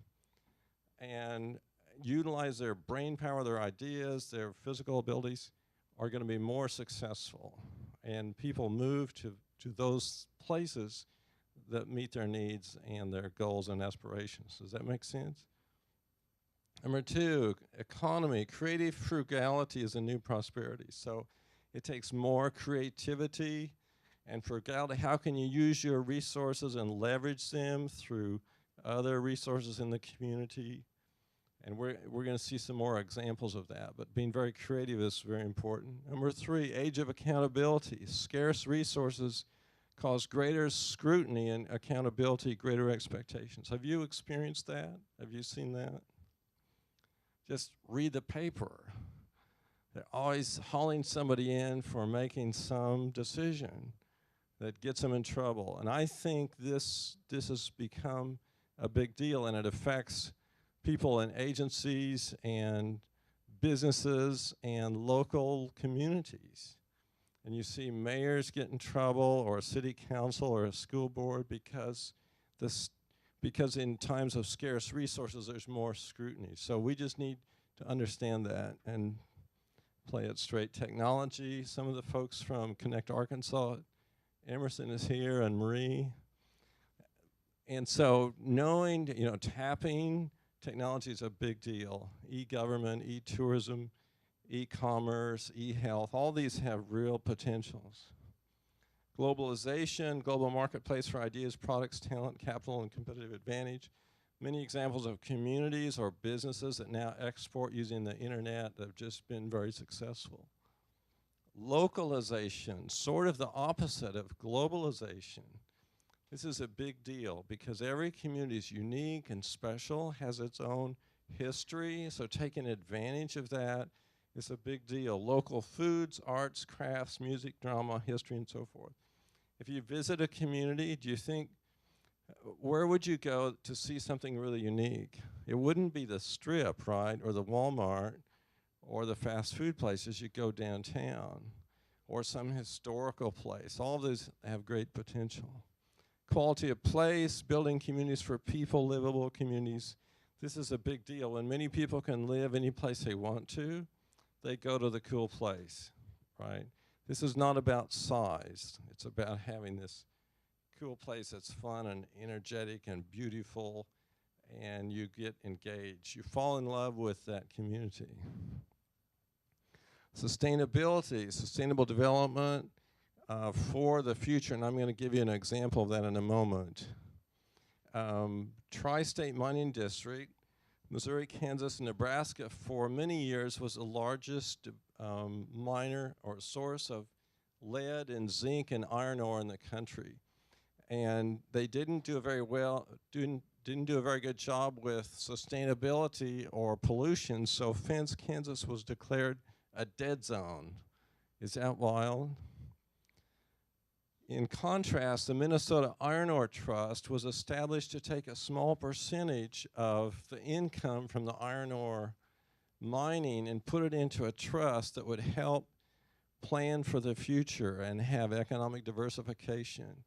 and utilize their brain power, their ideas, their physical abilities, are going to be more successful. And people move to those places that meet their needs and their goals and aspirations. Does that make sense? Number 2, economy. Creative frugality is a new prosperity. So it takes more creativity and frugality. How can you use your resources and leverage them through other resources in the community? And we're going to see some more examples of that, but being very creative is very important. Number 3, age of accountability. Scarce resources cause greater scrutiny and accountability, greater expectations. Have you experienced that? Have you seen that? Just read the paper. They're always hauling somebody in for making some decision that gets them in trouble. And I think this has become a big deal, and it affects people in agencies and businesses and local communities. And you see mayors get in trouble, or a city council or a school board, because in times of scarce resources there's more scrutiny. So we just need to understand that and play it straight. Technology, some of the folks from Connect Arkansas, Emerson is here, and Marie. And so knowing, tapping technology is a big deal. E-government, e-tourism, e-commerce, e-health, all these have real potentials. Globalization, global marketplace for ideas, products, talent, capital, and competitive advantage. Many examples of communities or businesses that now export using the internet that have just been very successful. Localization, sort of the opposite of globalization. This is a big deal because every community is unique and special, has its own history, so taking advantage of that is a big deal. Local foods, arts, crafts, music, drama, history, and so forth. If you visit a community, do you think, where would you go to see something really unique? It wouldn't be the Strip, right, or the Walmart, or the fast food places. You go downtown, or some historical place. All of those have great potential. Quality of place, building communities for people, livable communities. This is a big deal. When many people can live any place they want to, they go to the cool place, right? This is not about size. It's about having this cool place that's fun and energetic and beautiful, and you get engaged. You fall in love with that community. Sustainability, sustainable development for the future, and I'm going to give you an example of that in a moment. Tri-State Mining District, Missouri, Kansas, and Nebraska, for many years was the largest miner or source of lead and zinc and iron ore in the country. And they didn't do a very good job with sustainability or pollution, so Fence, Kansas was declared a dead zone. Is that wild? In contrast, the Minnesota Iron Ore Trust was established to take a small percentage of the income from the iron ore mining and put it into a trust that would help plan for the future and have economic diversification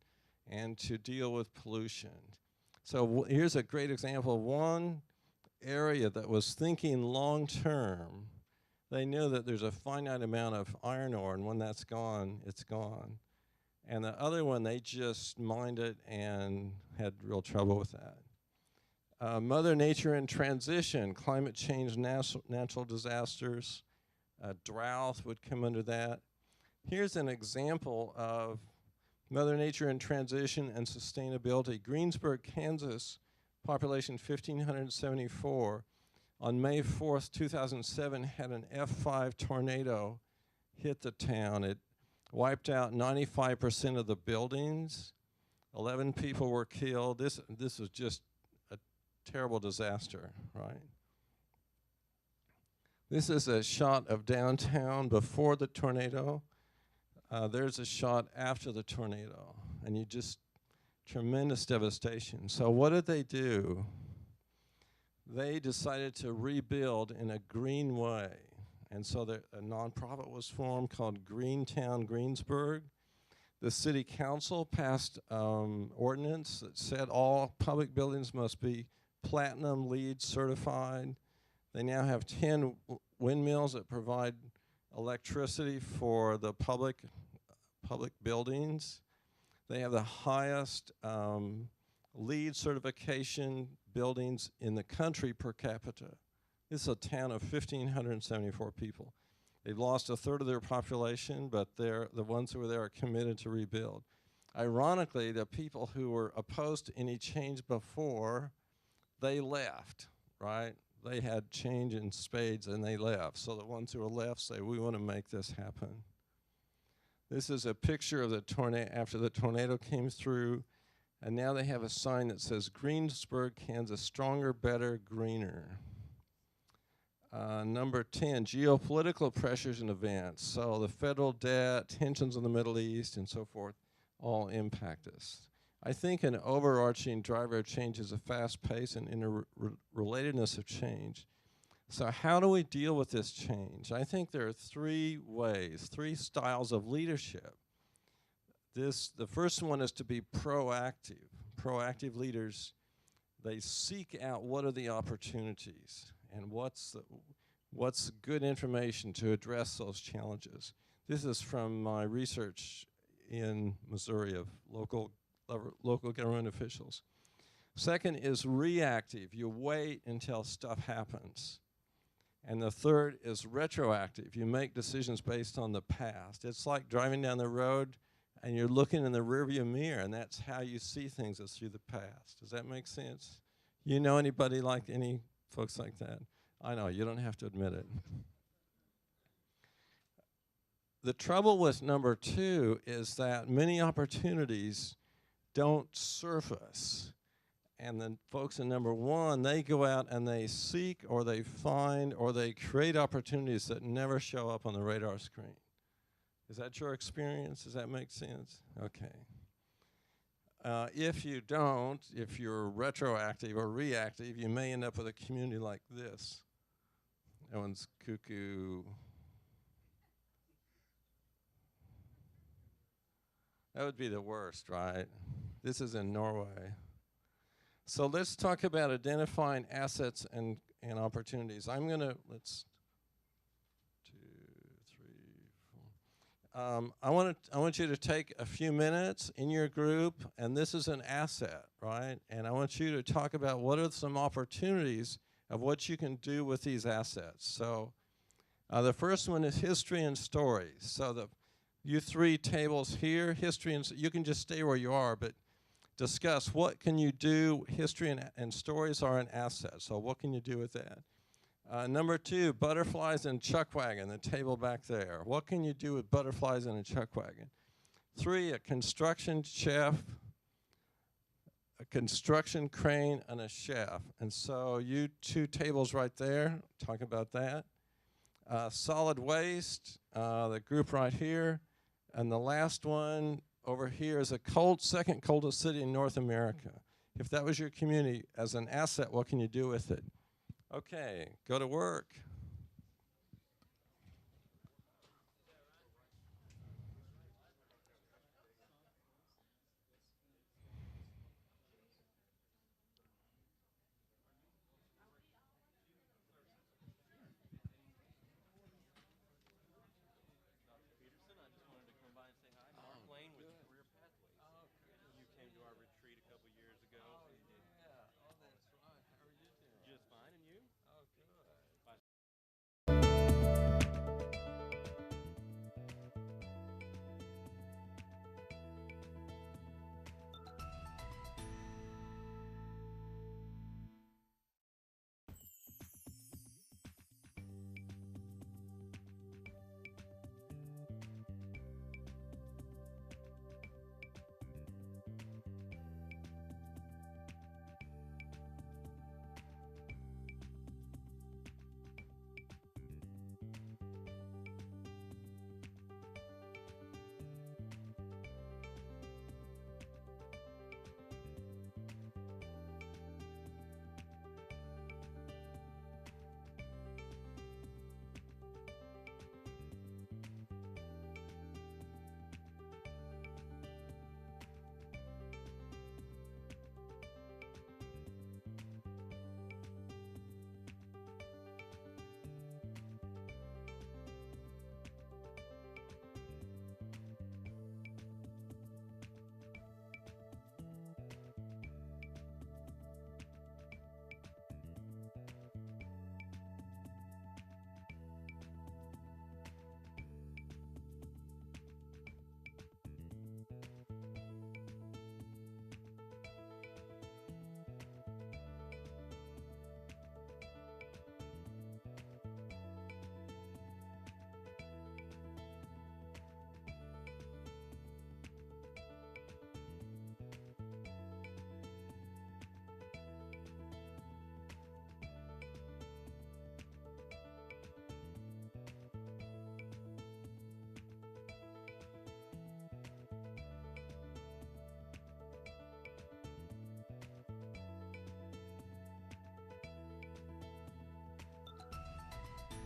and to deal with pollution. So here's a great example of one area that was thinking long term. They knew that there's a finite amount of iron ore, and when that's gone, it's gone. And the other one, they just mined it and had real trouble with that. Mother Nature in transition, climate change, natural disasters, drought would come under that. Here's an example of Mother Nature in transition and sustainability. Greensburg, Kansas, population 1,574. On May 4th, 2007, had an F5 tornado hit the town. It wiped out 95% of the buildings. 11 people were killed. This was just a terrible disaster, right? This is a shot of downtown before the tornado. There's a shot after the tornado, and you just, tremendous devastation. So what did they do? They decided to rebuild in a green way. And so a nonprofit was formed called Greentown Greensburg. The city council passed ordinance that said all public buildings must be platinum LEED certified. They now have 10 windmills that provide electricity for the public buildings. They have the highest LEED certification buildings in the country per capita. This is a town of 1,574 people. They've lost a third of their population, but the ones who were there are committed to rebuild. Ironically, the people who were opposed to any change before, they left, right? They had change in spades and they left. So the ones who were left say, we want to make this happen. This is a picture of the tornado after the tornado came through, and now they have a sign that says Greensburg, Kansas, stronger, better, greener. Number 10, geopolitical pressures and events. So the federal debt, tensions in the Middle East, and so forth, all impact us. I think an overarching driver of change is a fast pace and interrelatedness of change. So how do we deal with this change? I think there are three ways, three styles of leadership. The first one is to be proactive. Proactive leaders, they seek out what are the opportunities and what's good information to address those challenges. This is from my research in Missouri of local government officials. Second is reactive. You wait until stuff happens. And the third is retroactive. You make decisions based on the past. It's like driving down the road and you're looking in the rearview mirror, and that's how you see things, is through the past. Does that make sense? You know anybody like any folks like that? I know, you don't have to admit it. The trouble with number 2 is that many opportunities don't surface. And then folks in number 1, they go out and they seek or they find or they create opportunities that never show up on the radar screen. Is that your experience? Does that make sense? Okay. If you don't, if you're retroactive or reactive, you may end up with a community like this. That one's cuckoo. That would be the worst, right? This is in Norway. So let's talk about identifying assets and opportunities. I'm going to, let's, 2, 3, 4. I want you to take a few minutes in your group, and this is an asset, right? And I want you to talk about what are some opportunities of what you can do with these assets. So the first one is history and stories. So you 3 tables here, history and you can just stay where you are, but discuss what can you do. History and stories are an asset, so what can you do with that? Number 2, butterflies and chuck wagon, the table back there. What can you do with butterflies and a chuck wagon? 3, a construction chef, a construction crane, and a chef. And so you 2 tables right there, talk about that. Solid waste, the group right here. And the last one over here is second coldest city in North America. If that was your community as an asset, what can you do with it? Okay, go to work.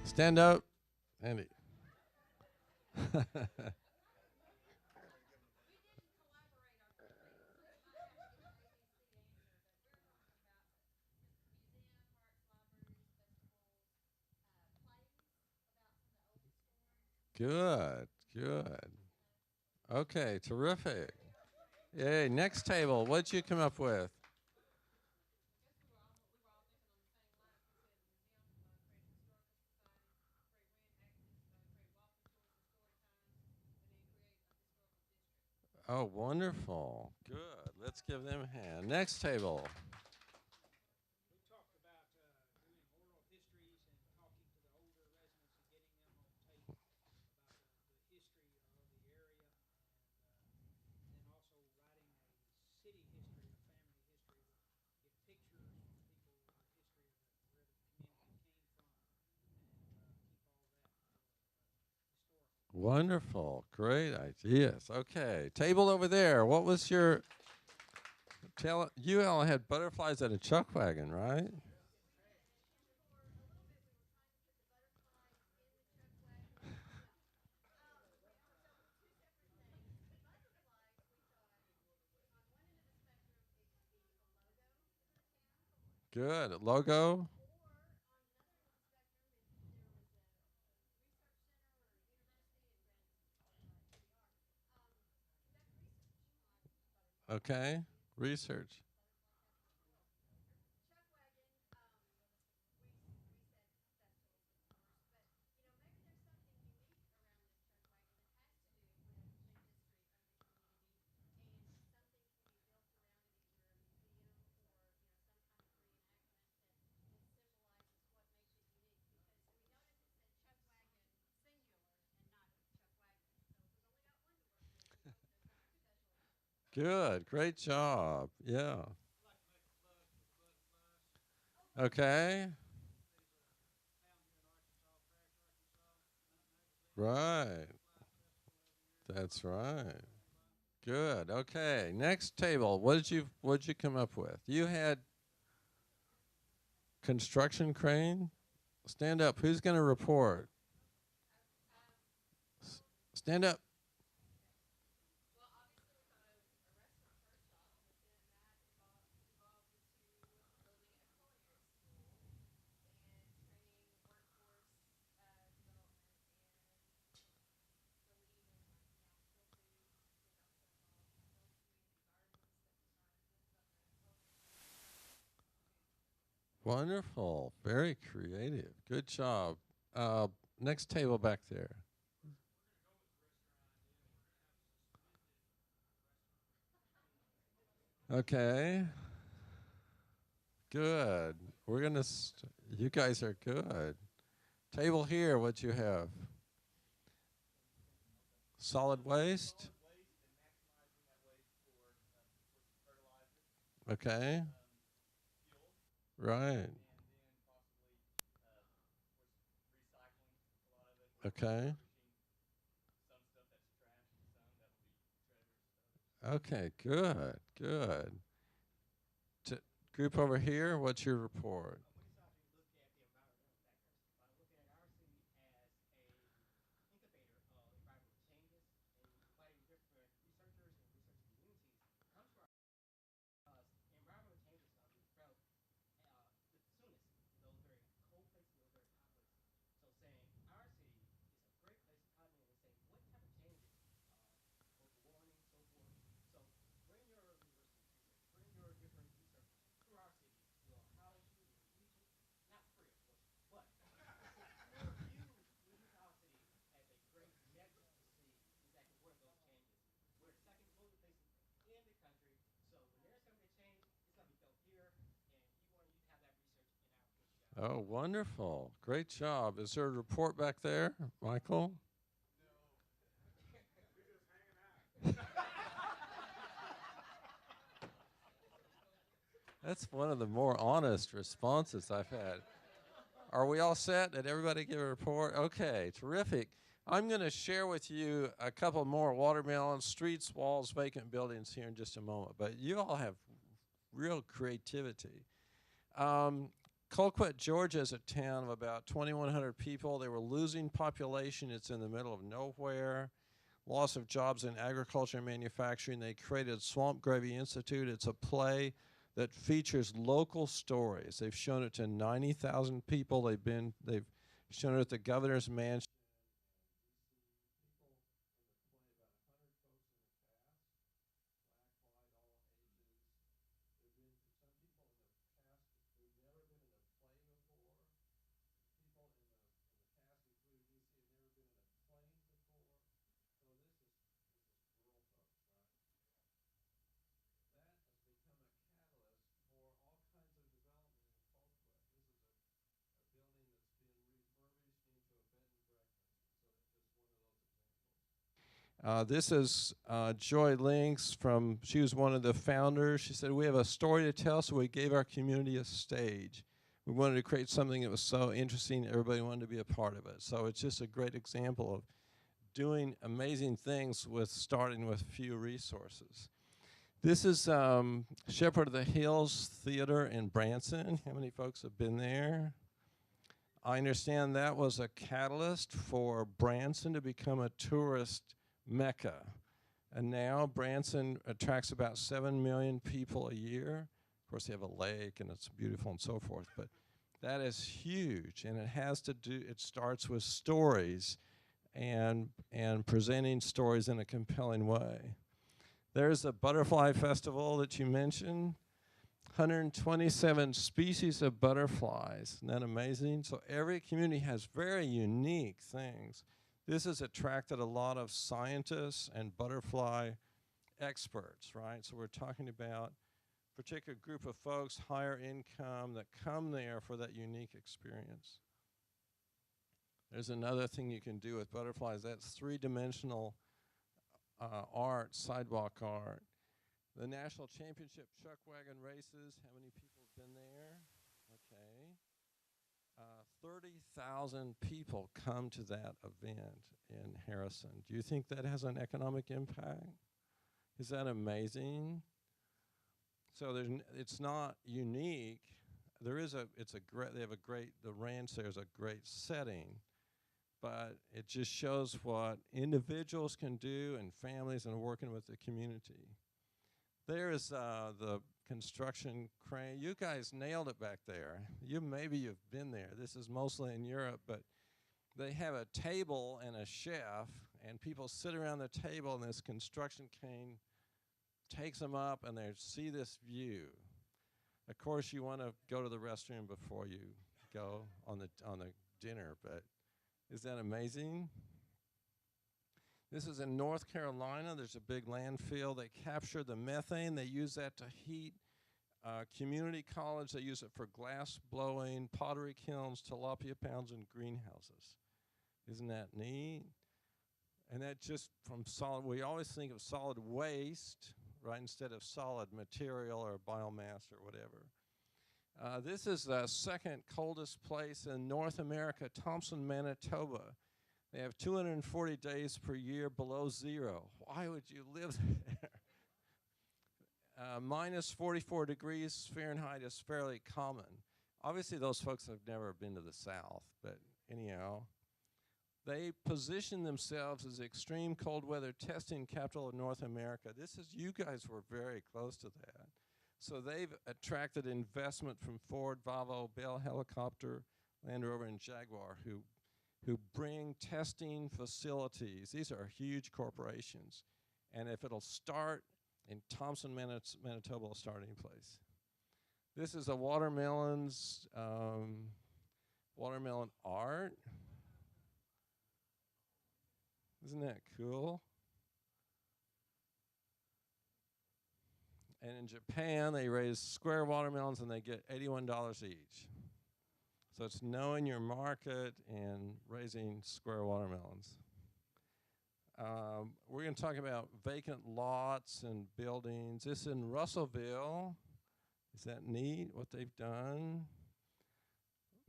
Stand up, Andy. Good, good. Okay, terrific. Yay, next table, what'd you come up with? Oh, wonderful. Good. Let's give them a hand. Next table. Wonderful. Great ideas. Okay. Table over there. What was your tell? You all had butterflies at a chuck wagon, right? Good. Logo. Okay. Research. Good. Great job. Yeah. Okay. Right. That's right. Good. Okay. Next table. What did you come up with? You had construction crane. Stand up. Who's going to report? Stand up. Wonderful. Very creative. Good job. Next table back there. Okay. Good. We're going to, you guys are good. Table here, what you have? Solid waste? Okay. Right. Okay. Okay, good, good. T- Group over here, what's your report? Oh, wonderful. Great job. Is there a report back there, Michael? That's one of the more honest responses I've had. Are we all set? Did everybody give a report? Okay, terrific. I'm going to share with you a couple more watermelons, streets, walls, vacant buildings here in just a moment. But you all have real creativity. Colquitt, Georgia is a town of about 2,100 people. They were losing population. It's in the middle of nowhere. Loss of jobs in agriculture and manufacturing. They created Swamp Gravy Institute. It's a play that features local stories. They've shown it to 90,000 people. They've shown it at the governor's mansion. This is Joy Links she was one of the founders. She said, we have a story to tell, so we gave our community a stage. We wanted to create something that was so interesting, everybody wanted to be a part of it. So it's just a great example of doing amazing things with starting with few resources. This is Shepherd of the Hills Theater in Branson. How many folks have been there? I understand that was a catalyst for Branson to become a tourist mecca. And now Branson attracts about 7 million people a year. Of course, they have a lake and it's beautiful and so forth, but that is huge. And it has to do, it starts with stories and presenting stories in a compelling way. There's a butterfly festival that you mentioned. 127 species of butterflies. Isn't that amazing? So every community has very unique things. This has attracted a lot of scientists and butterfly experts, right? So we're talking about a particular group of folks, higher income, that come there for that unique experience. There's another thing you can do with butterflies. That's three-dimensional art, sidewalk art. The National Championship Chuck Wagon Races, how many people have been there? Okay. 30,000 people come to that event in Harrison. Do you think that has an economic impact? Is that amazing? So it's not unique. There is they have a great, the ranch there is a great setting, but it just shows what individuals can do and families and working with the community. There's the construction crane. You guys nailed it back there. Maybe you've been there. This is mostly in Europe, but they have a table and a chef, and people sit around the table, and this construction crane takes them up, and they see this view. Of course, you want to go to the restroom before you go on the dinner, but is that amazing? This is in North Carolina. There's a big landfill. They capture the methane. They use that to heat community college. They use it for glass blowing, pottery kilns, tilapia pounds, and greenhouses. Isn't that neat? And that just from solid, we always think of solid waste, right, instead of solid material or biomass or whatever. This is the second coldest place in North America, Thompson, Manitoba. They have 240 days per year below zero. Why would you live there? Minus 44 degrees Fahrenheit is fairly common. Obviously, those folks have never been to the South, but anyhow, they position themselves as extreme cold weather testing capital of North America. You guys were very close to that. So they've attracted investment from Ford, Volvo, Bell Helicopter, Land Rover, and Jaguar, who bring testing facilities. These are huge corporations. And if it'll start in Thompson, Manitoba, will start any place. This is a watermelon art. Isn't that cool? And in Japan, they raise square watermelons and they get $81 each. So it's knowing your market and raising square watermelons. We're going to talk about vacant lots and buildings. This is in Russellville. Is that neat, what they've done?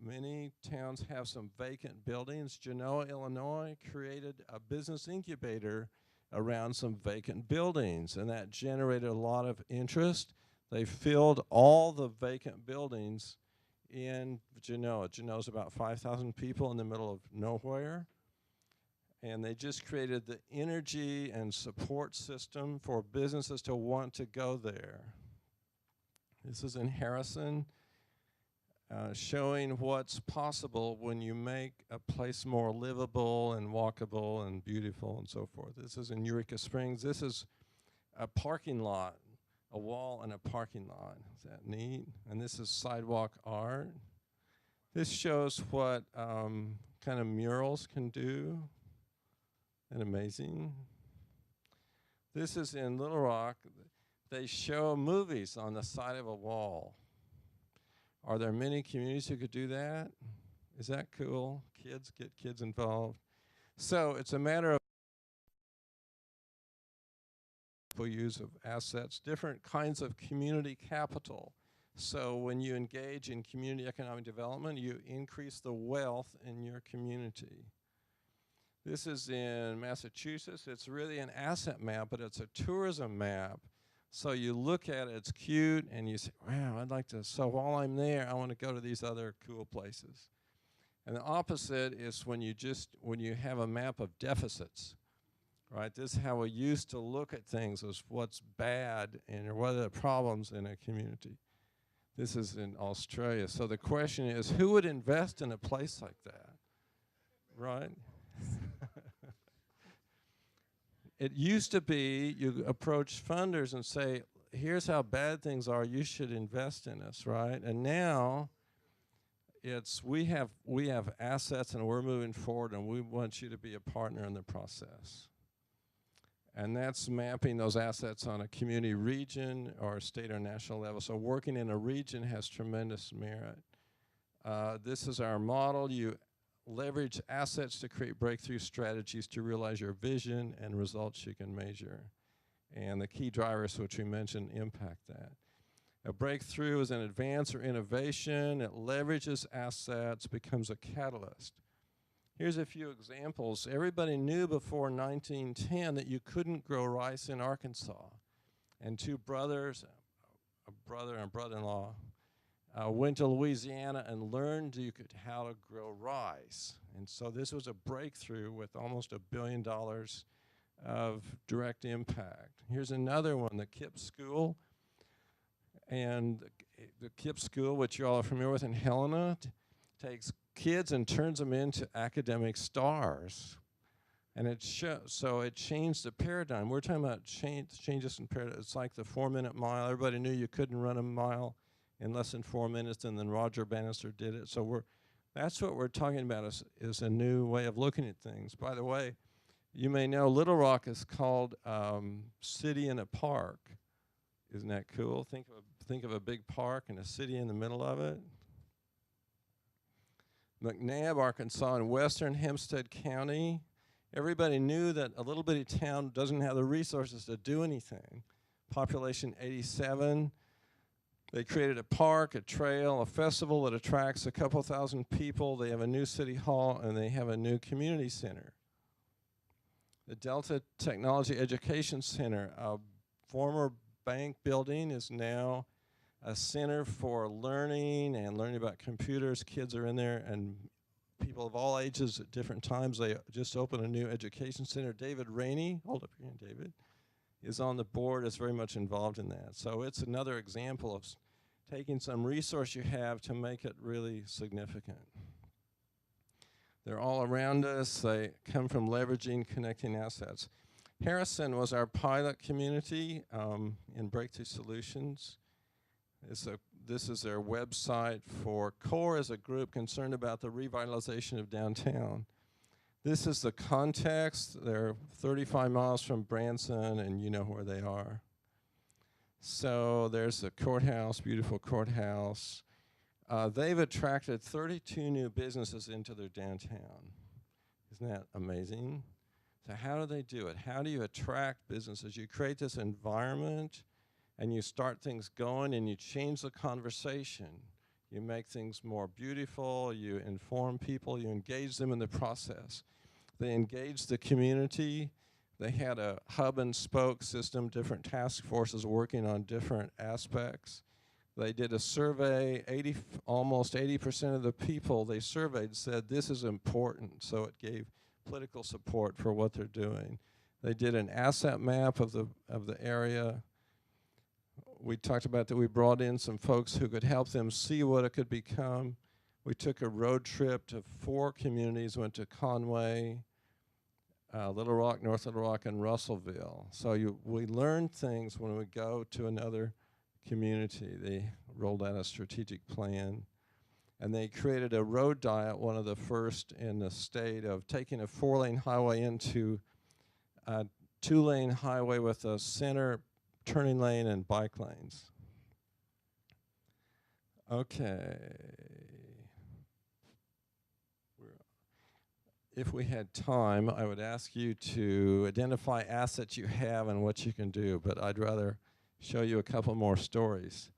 Many towns have some vacant buildings. Genoa, Illinois created a business incubator around some vacant buildings, and that generated a lot of interest. They filled all the vacant buildings in Genoa. Genoa's about 5,000 people in the middle of nowhere. And they just created the energy and support system for businesses to want to go there. This is in Harrison, showing what's possible when you make a place more livable and walkable and beautiful and so forth. This is in Eureka Springs. This is a parking lot, a wall and a parking lot. Is that neat? And this is sidewalk art. This shows what kind of murals can do. Isn't that amazing? This is in Little Rock. They show movies on the side of a wall. Are there many communities who could do that? Is that cool? Get kids involved. So it's a matter of use of assets, different kinds of community capital. So when you engage in community economic development, you increase the wealth in your community. This is in Massachusetts. It's really an asset map, but it's a tourism map. So you look at it, it's cute, and you say, wow, I'd like to, so while I'm there, I want to go to these other cool places. And the opposite is when you have a map of deficits, right? This is how we used to look at things, as what's bad and what are the problems in a community. This is in Australia. So the question is, who would invest in a place like that, right? It used to be you approach funders and say, here's how bad things are, you should invest in us, right? And now it's we have assets and we're moving forward and we want you to be a partner in the process. And that's mapping those assets on a community, region, or state or national level. So working in a region has tremendous merit. This is our model. You leverage assets to create breakthrough strategies to realize your vision and results you can measure. And the key drivers, which we mentioned, impact that. A breakthrough is an advance or innovation. It leverages assets, becomes a catalyst. Here's a few examples. Everybody knew before 1910 that you couldn't grow rice in Arkansas. And two brothers, a brother and a brother-in-law, went to Louisiana and learned how to grow rice. And so this was a breakthrough with almost $1 billion of direct impact. Here's another one, the KIPP School. And the KIPP School, which you all are familiar with in Helena, takes kids and turns them into academic stars. And so it changed the paradigm. We're talking about changes in paradigm. It's like the 4-minute mile. Everybody knew you couldn't run a mile in less than 4 minutes, and then Roger Bannister did it. So that's what we're talking about is a new way of looking at things. By the way, you may know Little Rock is called City in a Park. Isn't that cool? Think of a big park and a city in the middle of it. McNabb, Arkansas, in western Hempstead County. Everybody knew that a little bitty town doesn't have the resources to do anything. Population 87. They created a park, a trail, a festival that attracts a couple thousand people. They have a new city hall, and they have a new community center. The Delta Technology Education Center, a former bank building, is now a center for learning and learning about computers. Kids are in there, and people of all ages at different times. They just opened a new education center. David Rainey, hold up here, David, is on the board, is very much involved in that. So it's another example of taking some resource you have to make it really significant. They're all around us. They come from leveraging, connecting assets. Harrison was our pilot community in Breakthrough Solutions. This is their website for CORE, as a group concerned about the revitalization of downtown. This is the context. They're 35 miles from Branson, and you know where they are. So there's the courthouse, beautiful courthouse. They've attracted 32 new businesses into their downtown. Isn't that amazing? So how do they do it? How do you attract businesses? You create this environment, and you start things going, and you change the conversation. You make things more beautiful. You inform people. You engage them in the process. They engaged the community. They had a hub and spoke system, different task forces working on different aspects. They did a survey. Almost 80% of the people they surveyed said this is important, so it gave political support for what they're doing. They did an asset map of the area. We talked about that we brought in some folks who could help them see what it could become. We took a road trip to 4 communities, went to Conway, Little Rock, North Little Rock, and Russellville. So we learn things when we go to another community. They rolled out a strategic plan, and they created a road diet, one of the first in the state, of taking a 4-lane highway into a 2-lane highway with a center turning lane and bike lanes. Okay. If we had time, I would ask you to identify assets you have and what you can do, but I'd rather show you a couple more stories.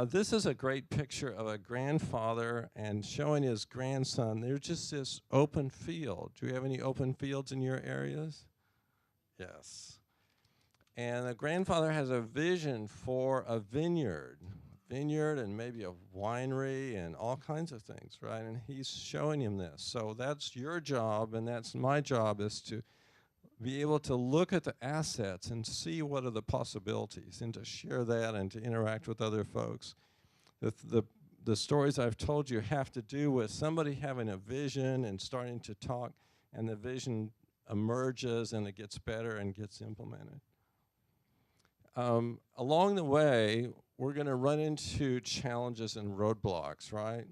This is a great picture of a grandfather and showing his grandson. There's just this open field. Do you have any open fields in your areas? Yes. And the grandfather has a vision for a vineyard and maybe a winery and all kinds of things, right? And he's showing him this. So that's your job, and that's my job, is to be able to look at the assets and see what are the possibilities and to share that and to interact with other folks. The stories I've told you have to do with somebody having a vision and starting to talk, and the vision emerges and it gets better and gets implemented. Along the way, we're going to run into challenges and roadblocks, right?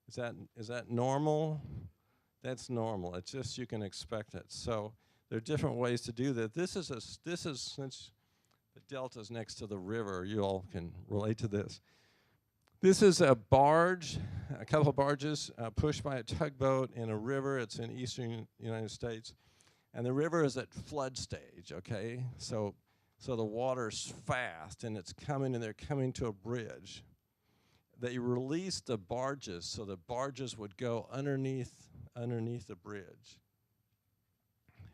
Is that normal? That's normal. It's just you can expect it. So there are different ways to do that. This is since the delta's next to the river, you all can relate to this. This is a barge, a couple of barges pushed by a tugboat in a river. It's in eastern United States. And the river is at flood stage, okay? So the water's fast, and it's coming, and they're coming to a bridge. They released the barges, so the barges would go underneath the bridge.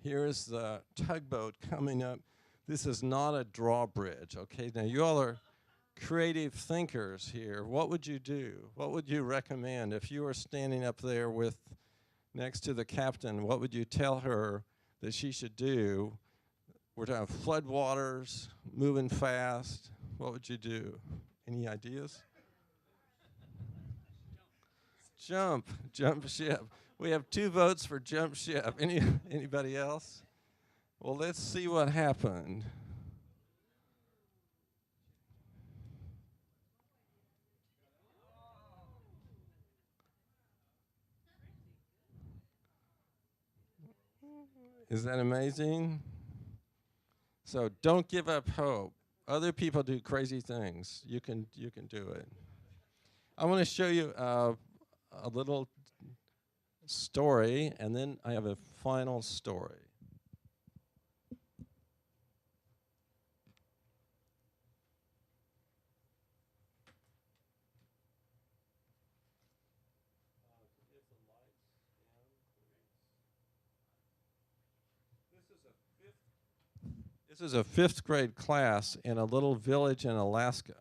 Here is the tugboat coming up. This is not a drawbridge, okay? Now, you all are creative thinkers here. What would you do? What would you recommend if you were standing up there next to the captain? What would you tell her that she should do? We're talking floodwaters, moving fast. What would you do? Any ideas? Jump ship. We have 2 votes for jump ship. Anybody else? Well, let's see what happened. Is that amazing? So don't give up hope. Other people do crazy things. You can do it. I want to show you a little story, and then I have a final story. This is a 5th grade class in a little village in Alaska.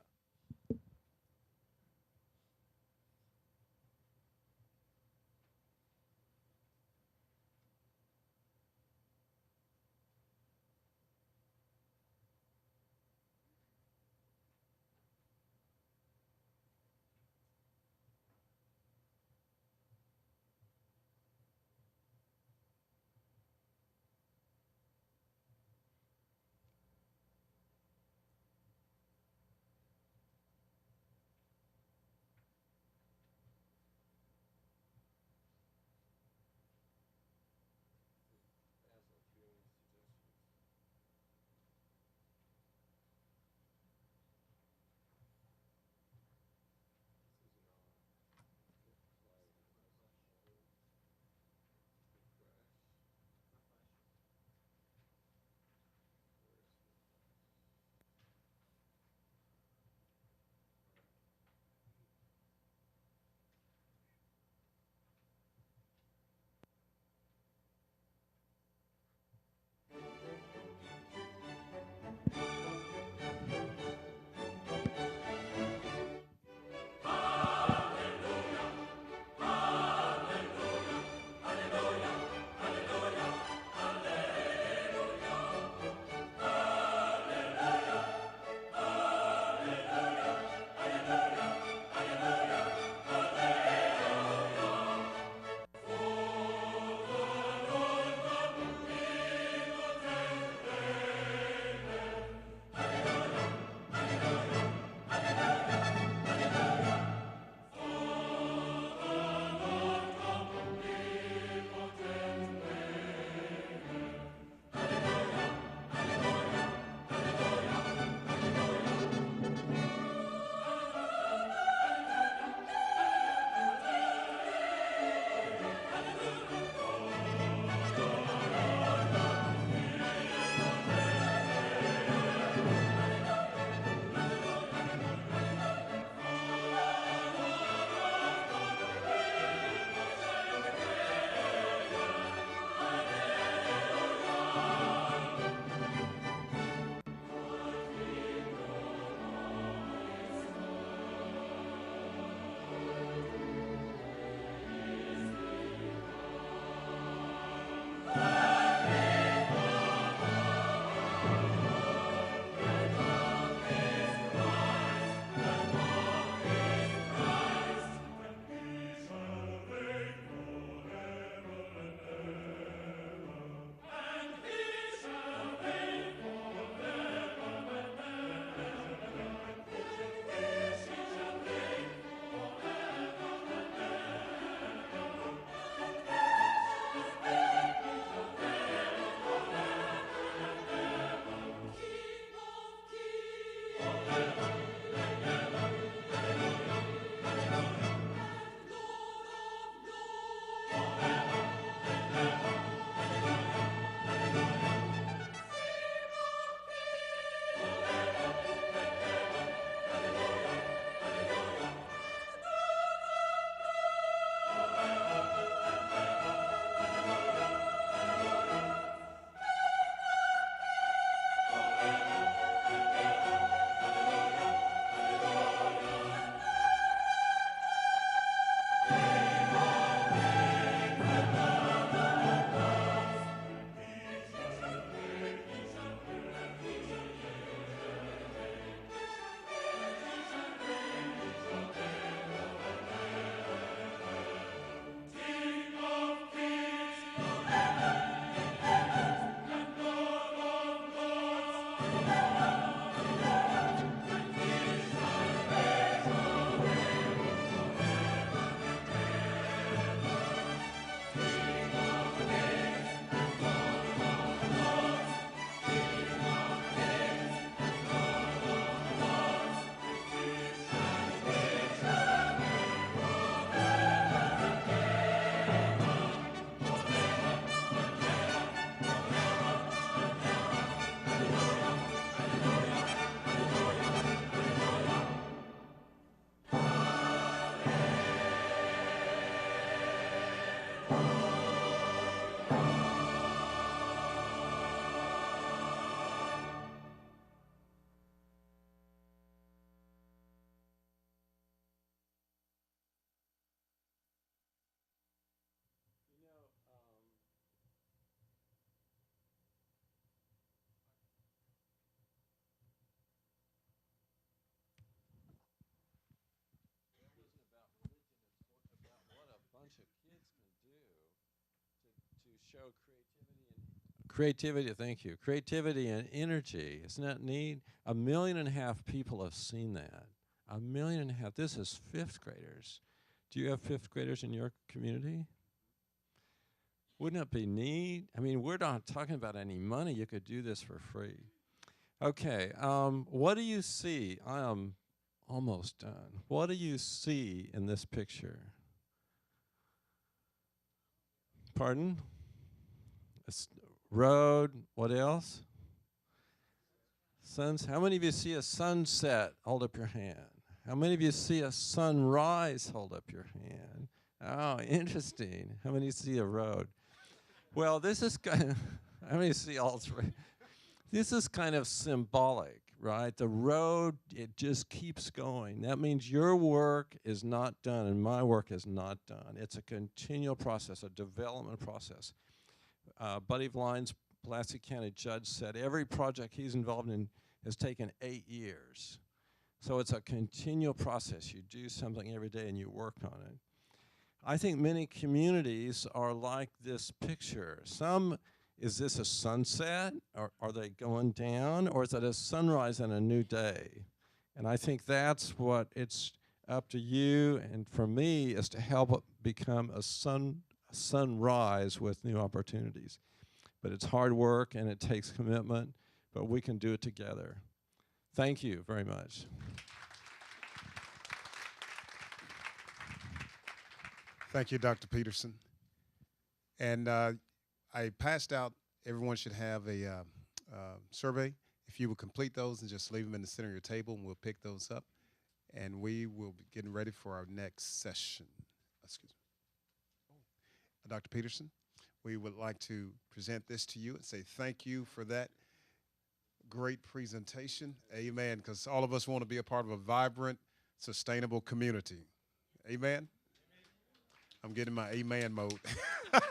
What a bunch of kids can do to show creativity. Thank you. Creativity and energy. Isn't that neat? 1.5 million people have seen that. 1.5 million. This is fifth graders. Do you have fifth graders in your community? Wouldn't it be neat? I mean, we're not talking about any money. You could do this for free. Okay, what do you see? I am almost done. What do you see in this picture? Pardon? Road, what else? Suns. How many of you see a sunset? Hold up your hand. How many of you see a sunrise? Hold up your hand. Oh, interesting. How many see a road? Well, this is kind of, how many see all three? This is kind of symbolic, right? The road, it just keeps going. That means your work is not done and my work is not done. It's a continual process, a development process. Buddy Vlines, Pulaski County judge, said every project he's involved in has taken 8 years. So it's a continual process. You do something every day and you work on it. I think many communities are like this picture. Is this a sunset? Or are they going down? Or is it a sunrise and a new day? And I think that's what it's up to you and for me is to help it become a sunrise with new opportunities. But it's hard work and it takes commitment, but we can do it together. Thank you very much. Thank you, Dr. Peterson. And I passed out, everyone should have a survey. If you would complete those and just leave them in the center of your table, and we'll pick those up. And we will be getting ready for our next session. Excuse me. Dr. Peterson, we would like to present this to you and say thank you for that great presentation. Amen, because all of us want to be a part of a vibrant, sustainable community. Amen? I'm getting my amen mode. Okay.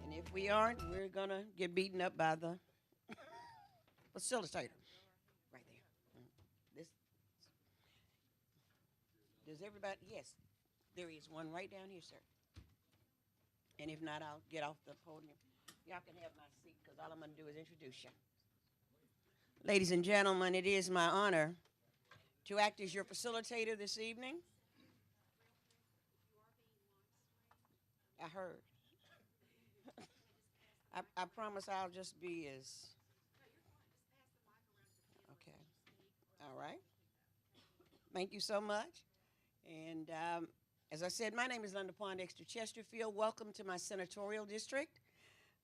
And if we aren't, we're gonna get beaten up by the facilitator. Right there. This. Does everybody? Yes, there is one right down here, sir. And if not, I'll get off the podium. Y'all can have my seat because all I'm going to do is introduce you. Ladies and gentlemen, it is my honor to act as your facilitator this evening. I heard. I promise I'll just be as. Okay. All right. Thank you so much. And as I said, my name is Linda Pondexter Chesterfield. Welcome to my senatorial district.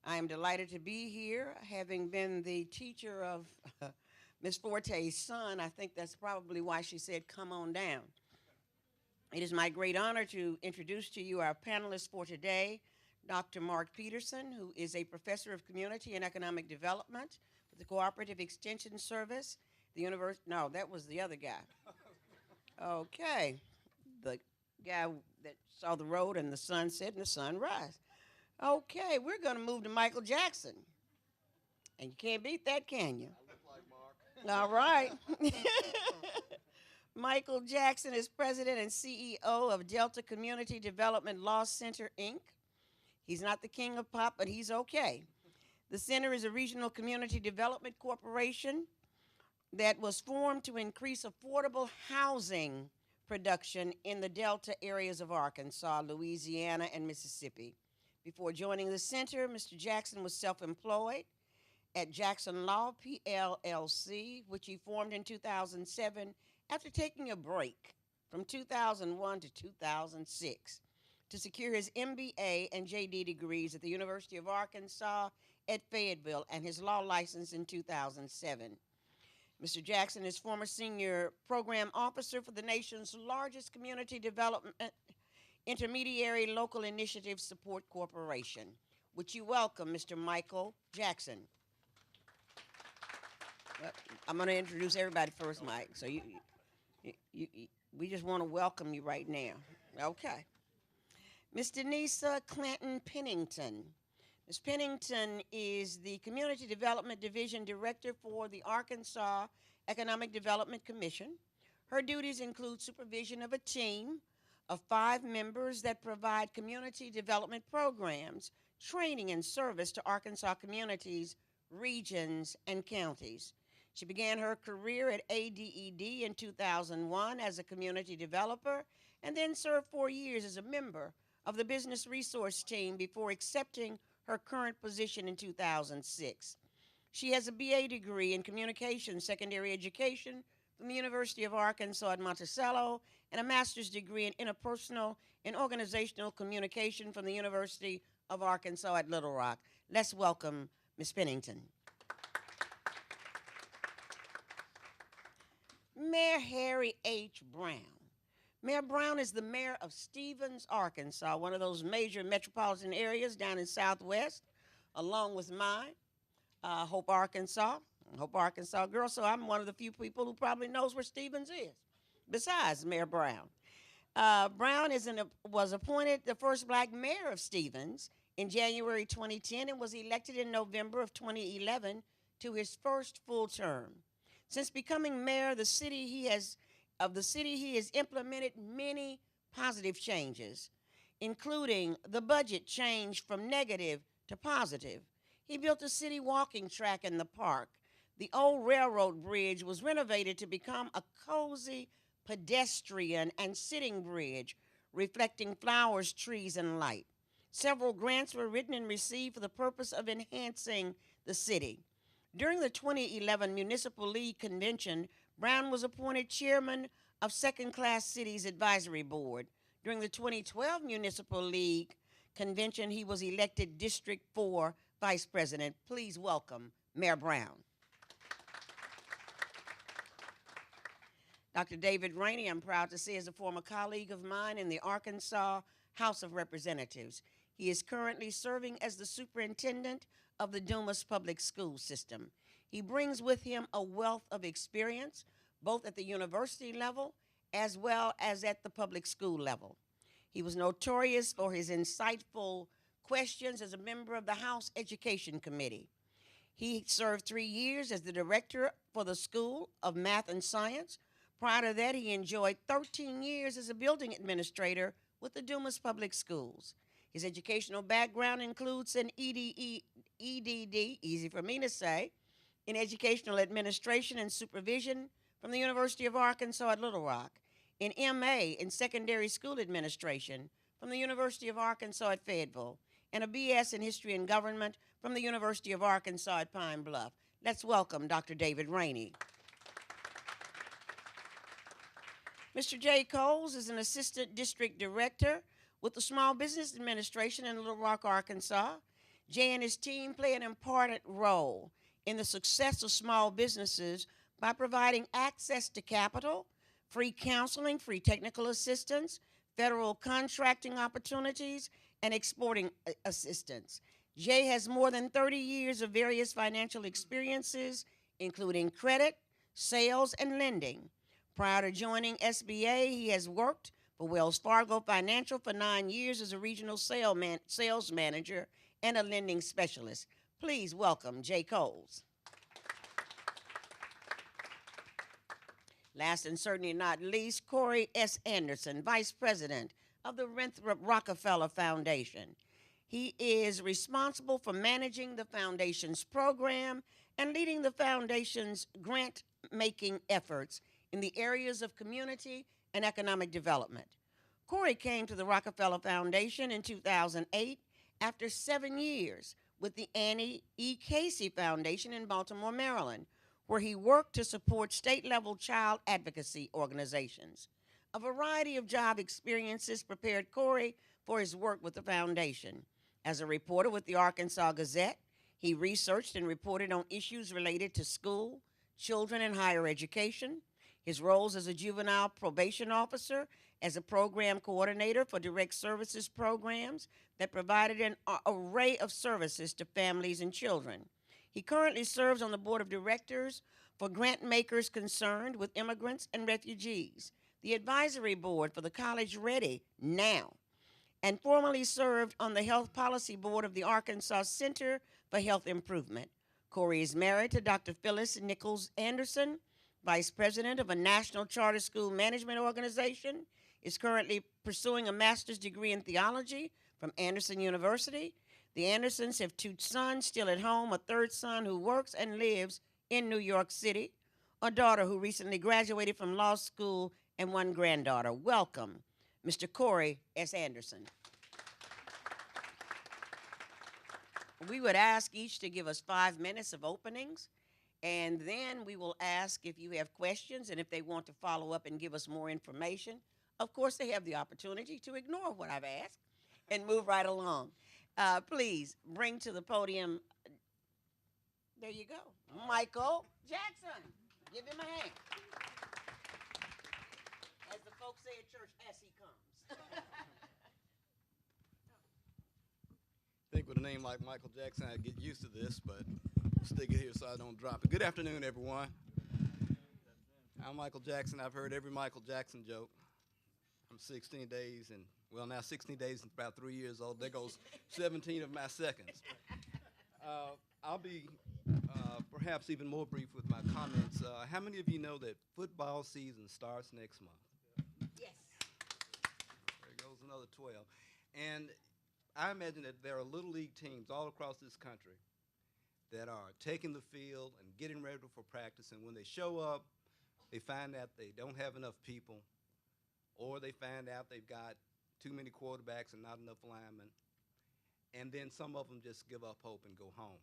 I am delighted to be here, having been the teacher of Ms. Forte's son. I think that's probably why she said, come on down. It is my great honor to introduce to you our panelists for today, Dr. Mark Peterson, who is a professor of community and economic development with the Cooperative Extension Service, the university. No, that was the other guy. Okay, the guy that saw the road and the sunset and the sunrise. Okay, we're going to move to Michael Jackson. And you can't beat that, can you? I look like Mark. All right. Michael Jackson is president and CEO of Delta Community Development Law Center, Inc. He's not the king of pop, but he's okay. The center is a regional community development corporation that was formed to increase affordable housing production in the Delta areas of Arkansas, Louisiana, and Mississippi. Before joining the center, Mr. Jackson was self-employed at Jackson Law PLLC, which he formed in 2007 after taking a break from 2001 to 2006 to secure his MBA and JD degrees at the University of Arkansas at Fayetteville and his law license in 2007. Mr. Jackson is former senior program officer for the nation's largest community development intermediary local initiative support corporation. Would you welcome Mr. Michael Jackson? Well, I'm going to introduce everybody first, Mike. So we just want to welcome you right now. Okay. Ms. Denisa Clinton Pennington. Ms. Pennington is the Community Development Division Director for the Arkansas Economic Development Commission. Her duties include supervision of a team of 5 members that provide community development programs, training, and service to Arkansas communities, regions, and counties. She began her career at ADED in 2001 as a community developer and then served 4 years as a member of the business resource team before accepting her current position in 2006. She has a BA degree in communication secondary education from the University of Arkansas at Monticello and a master's degree in interpersonal and organizational communication from the University of Arkansas at Little Rock. Let's welcome Ms. Pennington. Mayor Harry H. Brown. Mayor Brown is the mayor of Stevens, Arkansas, one of those major metropolitan areas down in Southwest, along with mine, Hope, Arkansas. Hope, Arkansas girl, so I'm one of the few people who probably knows where Stevens is, besides Mayor Brown. Brown was appointed the first black mayor of Stevens in January 2010 and was elected in November of 2011 to his first full term. Since becoming mayor of the city, he has implemented many positive changes, including the budget changed from negative to positive. He built a city walking track in the park. The old railroad bridge was renovated to become a cozy pedestrian and sitting bridge, reflecting flowers, trees, and light. Several grants were written and received for the purpose of enhancing the city. During the 2011 Municipal League Convention, Brown was appointed chairman of Second Class Cities Advisory Board. During the 2012 Municipal League Convention, he was elected District 4 Vice President. Please welcome Mayor Brown. Dr. David Rainey, I'm proud to say, is a former colleague of mine in the Arkansas House of Representatives. He is currently serving as the superintendent of the Dumas Public School System. He brings with him a wealth of experience, both at the university level as well as at the public school level. He was notorious for his insightful questions as a member of the House Education Committee. He served 3 years as the director for the School of Math and Science. Prior to that, he enjoyed 13 years as a building administrator with the Dumas Public Schools. His educational background includes an EDD, easy for me to say, in educational administration and supervision from the University of Arkansas at Little Rock, an MA in secondary school administration from the University of Arkansas at Fayetteville, and a BS in history and government from the University of Arkansas at Pine Bluff. Let's welcome Dr. David Rainey. Mr. Jay Coles is an assistant district director with the Small Business Administration in Little Rock, Arkansas. Jay and his team play an important role in the success of small businesses by providing access to capital, free counseling, free technical assistance, federal contracting opportunities, and exporting assistance. Jay has more than 30 years of various financial experiences, including credit, sales, and lending. Prior to joining SBA, he has worked for Wells Fargo Financial for 9 years as a regional sales manager and a lending specialist. Please welcome Jay Coles. Last and certainly not least, Corey S. Anderson, Vice President of the Winthrop Rockefeller Foundation. He is responsible for managing the foundation's program and leading the foundation's grant-making efforts in the areas of community and economic development. Corey came to the Rockefeller Foundation in 2008 after 7 years with the Annie E. Casey Foundation in Baltimore, Maryland, where he worked to support state-level child advocacy organizations. A variety of job experiences prepared Corey for his work with the foundation. As a reporter with the Arkansas Gazette, he researched and reported on issues related to school, children, and higher education. His roles as a juvenile probation officer, as a program coordinator for direct services programs that provided an array of services to families and children. He currently serves on the board of directors for grant makers concerned with immigrants and refugees, the advisory board for the College Ready Now, and formerly served on the health policy board of the Arkansas Center for Health Improvement. Corey is married to Dr. Phyllis Nichols Anderson, vice president of a national charter school management organization, is currently pursuing a master's degree in theology from Anderson University. The Andersons have 2 sons still at home, a 3rd son who works and lives in New York City, a daughter who recently graduated from law school, and 1 granddaughter. Welcome, Mr. Corey S. Anderson. We would ask each to give us 5 minutes of openings, and then we will ask if you have questions and if they want to follow up and give us more information. Of course, they have the opportunity to ignore what I've asked and move right along. Please bring to the podium, there you go, Michael Jackson. Give him a hand. As the folks say at church, as he comes. I think with a name like Michael Jackson, I'd get used to this, but I'll stick it here so I don't drop it. Good afternoon, everyone. I'm Michael Jackson. I've heard every Michael Jackson joke. I'm 16 days, and well, now 16 days and about 3 years old. There goes 17 of my seconds. I'll be perhaps even more brief with my comments. How many of you know that football season starts next month? Yes. There goes another 12. And I imagine that there are little league teams all across this country that are taking the field and getting ready for practice, and when they show up, they find out they don't have enough people, or they find out they've got too many quarterbacks and not enough linemen, and then some of them just give up hope and go home.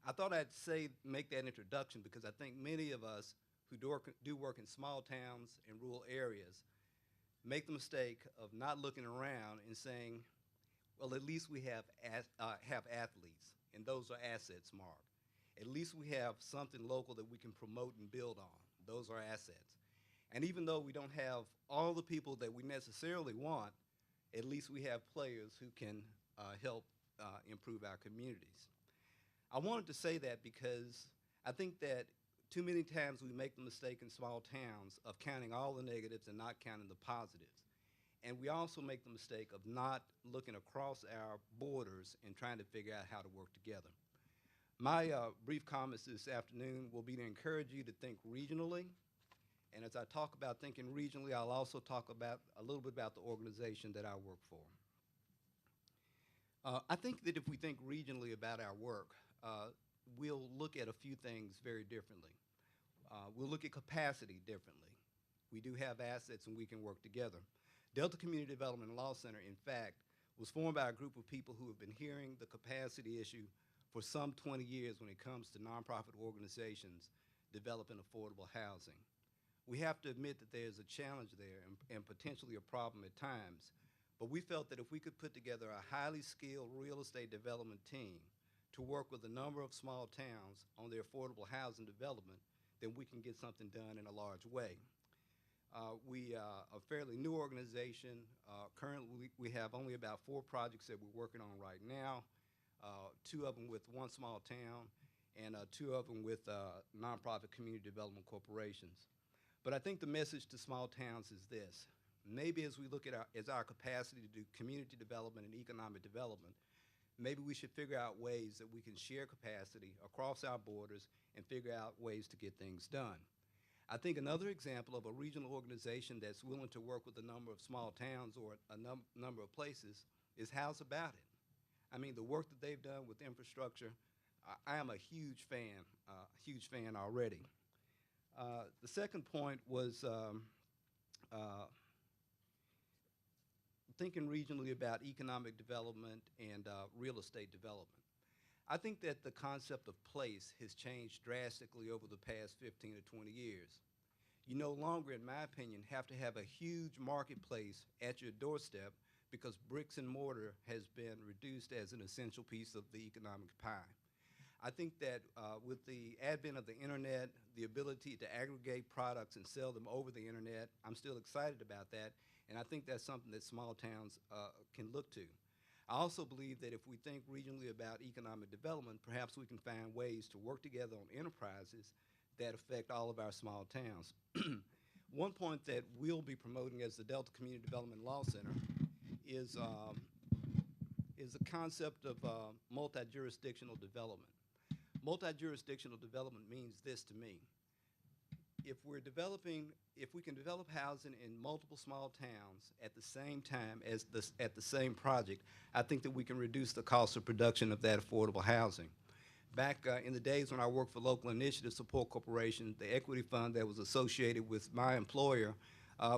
I thought I'd make that introduction because I think many of us who do work in small towns and rural areas make the mistake of not looking around and saying, well, at least we have athletes, and those are assets, Mark. At least we have something local that we can promote and build on. Those are assets. And even though we don't have all the people that we necessarily want, at least we have players who can help improve our communities. I wanted to say that because I think that too many times we make the mistake in small towns of counting all the negatives and not counting the positives. And we also make the mistake of not looking across our borders and trying to figure out how to work together. My brief comments this afternoon will be to encourage you to think regionally. And as I talk about thinking regionally, I'll also talk about a little bit about the organization that I work for. I think that if we think regionally about our work, we'll look at a few things very differently. We'll look at capacity differently. We do have assets and we can work together. Delta Community Development Law Center, in fact, was formed by a group of people who have been hearing the capacity issue for some 20 years when it comes to nonprofit organizations developing affordable housing. We have to admit that there's a challenge there and potentially a problem at times, but we felt that if we could put together a highly skilled real estate development team to work with a number of small towns on their affordable housing development, then we can get something done in a large way. We are a fairly new organization. Currently, we have only about 4 projects that we're working on right now, 2 of them with one small town and 2 of them with nonprofit community development corporations. But I think the message to small towns is this. Maybe as we look at our capacity to do community development and economic development, maybe we should figure out ways that we can share capacity across our borders and figure out ways to get things done. I think another example of a regional organization that's willing to work with a number of small towns or a number of places is How's About It. I mean, the work that they've done with infrastructure, I am a huge fan already. The second point was thinking regionally about economic development and real estate development. I think that the concept of place has changed drastically over the past 15 to 20 years. You no longer, in my opinion, have to have a huge marketplace at your doorstep because bricks and mortar has been reduced as an essential piece of the economic pie. I think that with the advent of the internet, the ability to aggregate products and sell them over the internet, I'm still excited about that, and I think that's something that small towns can look to. I also believe that if we think regionally about economic development, perhaps we can find ways to work together on enterprises that affect all of our small towns. One point that we'll be promoting as the Delta Community Development Law Center is the concept of multi-jurisdictional development. Multi-jurisdictional development means this to me. If we can develop housing in multiple small towns at the same time as at the same project, I think that we can reduce the cost of production of that affordable housing. Back in the days when I worked for Local Initiative Support Corporation, the equity fund that was associated with my employer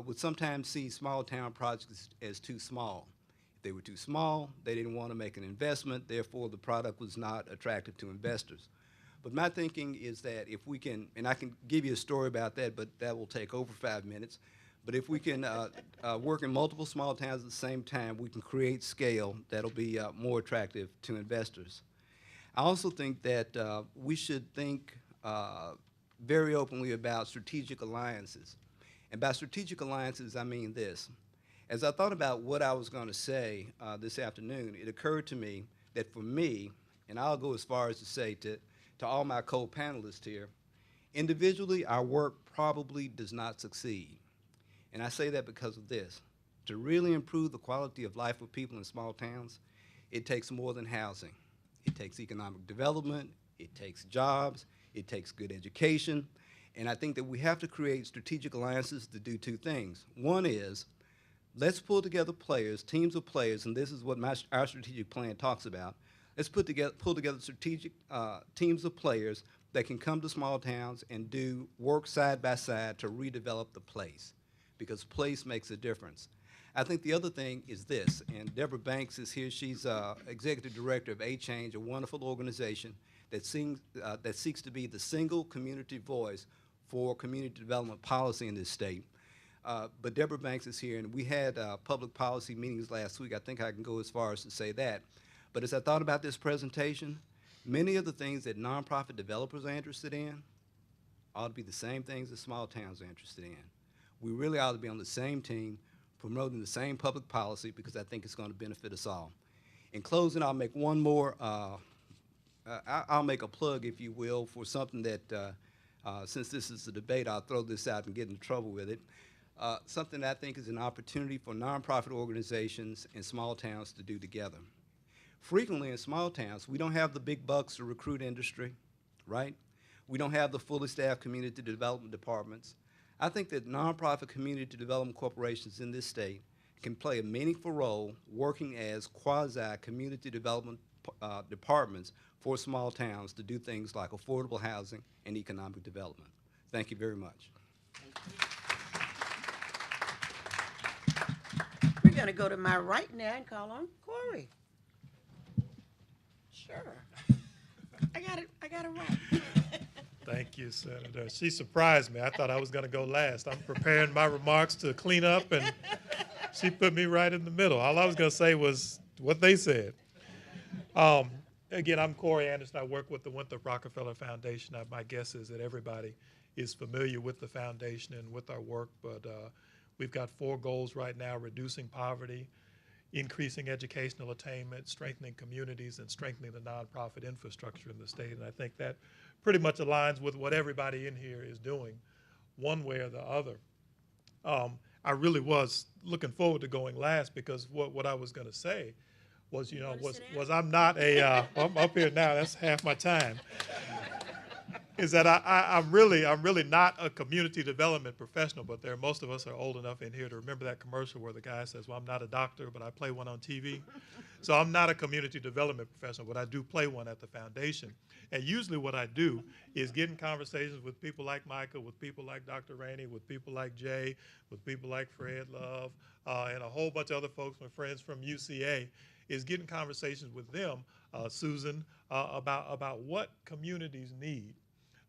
would sometimes see small town projects as too small. If they were too small, they didn't want to make an investment, therefore the product was not attractive to investors. But my thinking is that if we can, and I can give you a story about that, but that will take over 5 minutes, but if we can work in multiple small towns at the same time, we can create scale that'll be more attractive to investors. I also think that we should think very openly about strategic alliances. And by strategic alliances, I mean this. As I thought about what I was going to say this afternoon, it occurred to me that for me, and I'll go as far as to say to all my co-panelists here, individually, our work probably does not succeed. And I say that because of this. To really improve the quality of life of people in small towns, it takes more than housing. It takes economic development, it takes jobs, it takes good education, and I think that we have to create strategic alliances to do 2 things. One is, let's pull together players, teams of players, and this is what our strategic plan talks about. Let's pull together strategic teams of players that can come to small towns and do work side by side to redevelop the place, because place makes a difference. I think the other thing is this, and Deborah Banks is here. She's executive director of A-Change, a wonderful organization that seeks to be the single community voice for community development policy in this state. But Deborah Banks is here, and we had public policy meetings last week. I think I can go as far as to say that. But as I thought about this presentation, many of the things that nonprofit developers are interested in ought to be the same things that small towns are interested in. We really ought to be on the same team, promoting the same public policy, because I think it's going to benefit us all. In closing, I'll make one more, I'll make a plug, if you will, for something that, since this is a debate, I'll throw this out and get into trouble with it. Something that I think is an opportunity for nonprofit organizations and small towns to do together. frequently in small towns, we don't have the big bucks to recruit industry, right? We don't have the fully staffed community development departments. I think that nonprofit community development corporations in this state can play a meaningful role working as quasi-community development departments for small towns to do things like affordable housing and economic development. Thank you very much. We're going to go to my right now and call on Corey. Sure. I got it right. Thank you, Senator. She surprised me. I thought I was going to go last. I'm preparing my remarks to clean up, and she put me right in the middle. All I was going to say was what they said. Again, I'm Corey Anderson. I work with the Winthrop Rockefeller Foundation. My guess is that everybody is familiar with the foundation and with our work, but we've got 4 goals right now: reducing poverty, increasing educational attainment, strengthening communities, and strengthening the nonprofit infrastructure in the state. And I think that pretty much aligns with what everybody in here is doing, one way or the other. I really was looking forward to going last, because what I was going to say was, was I'm not a, I'm up here now, that's half my time, is that I'm really not a community development professional, but most of us are old enough in here to remember that commercial where the guy says, well, I'm not a doctor, but I play one on TV. So I'm not a community development professional, but I do play one at the foundation. And usually what I do is get in conversations with people like Micah, with people like Dr. Rainey, with people like Jay, with people like Fred Love, and a whole bunch of other folks, my friends from UCA, is getting conversations with them, Susan, about what communities need.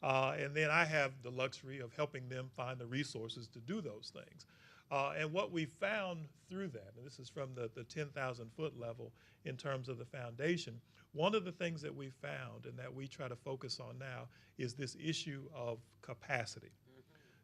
And then I have the luxury of helping them find the resources to do those things. And what we found through that, and this is from the 10,000-foot level in terms of the foundation, one of the things that we found and that we try to focus on now is this issue of capacity.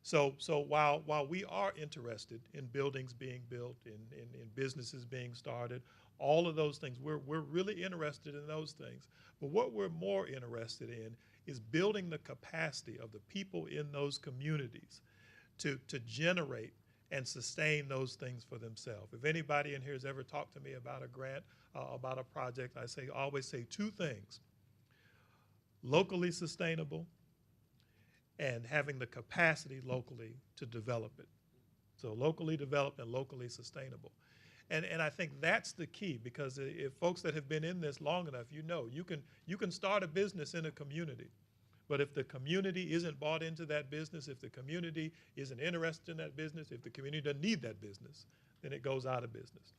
So while we are interested in buildings being built, in businesses being started, all of those things, we're really interested in those things. But what we're more interested in is building the capacity of the people in those communities to generate and sustain those things for themselves. If anybody in here has ever talked to me about a grant, about a project, I always say 2 things: locally sustainable and having the capacity locally to develop it. So locally developed and locally sustainable. And I think that's the key, because if folks that have been in this long enough, you can start a business in a community. But if the community isn't bought into that business, if the community isn't interested in that business, if the community doesn't need that business, then it goes out of business.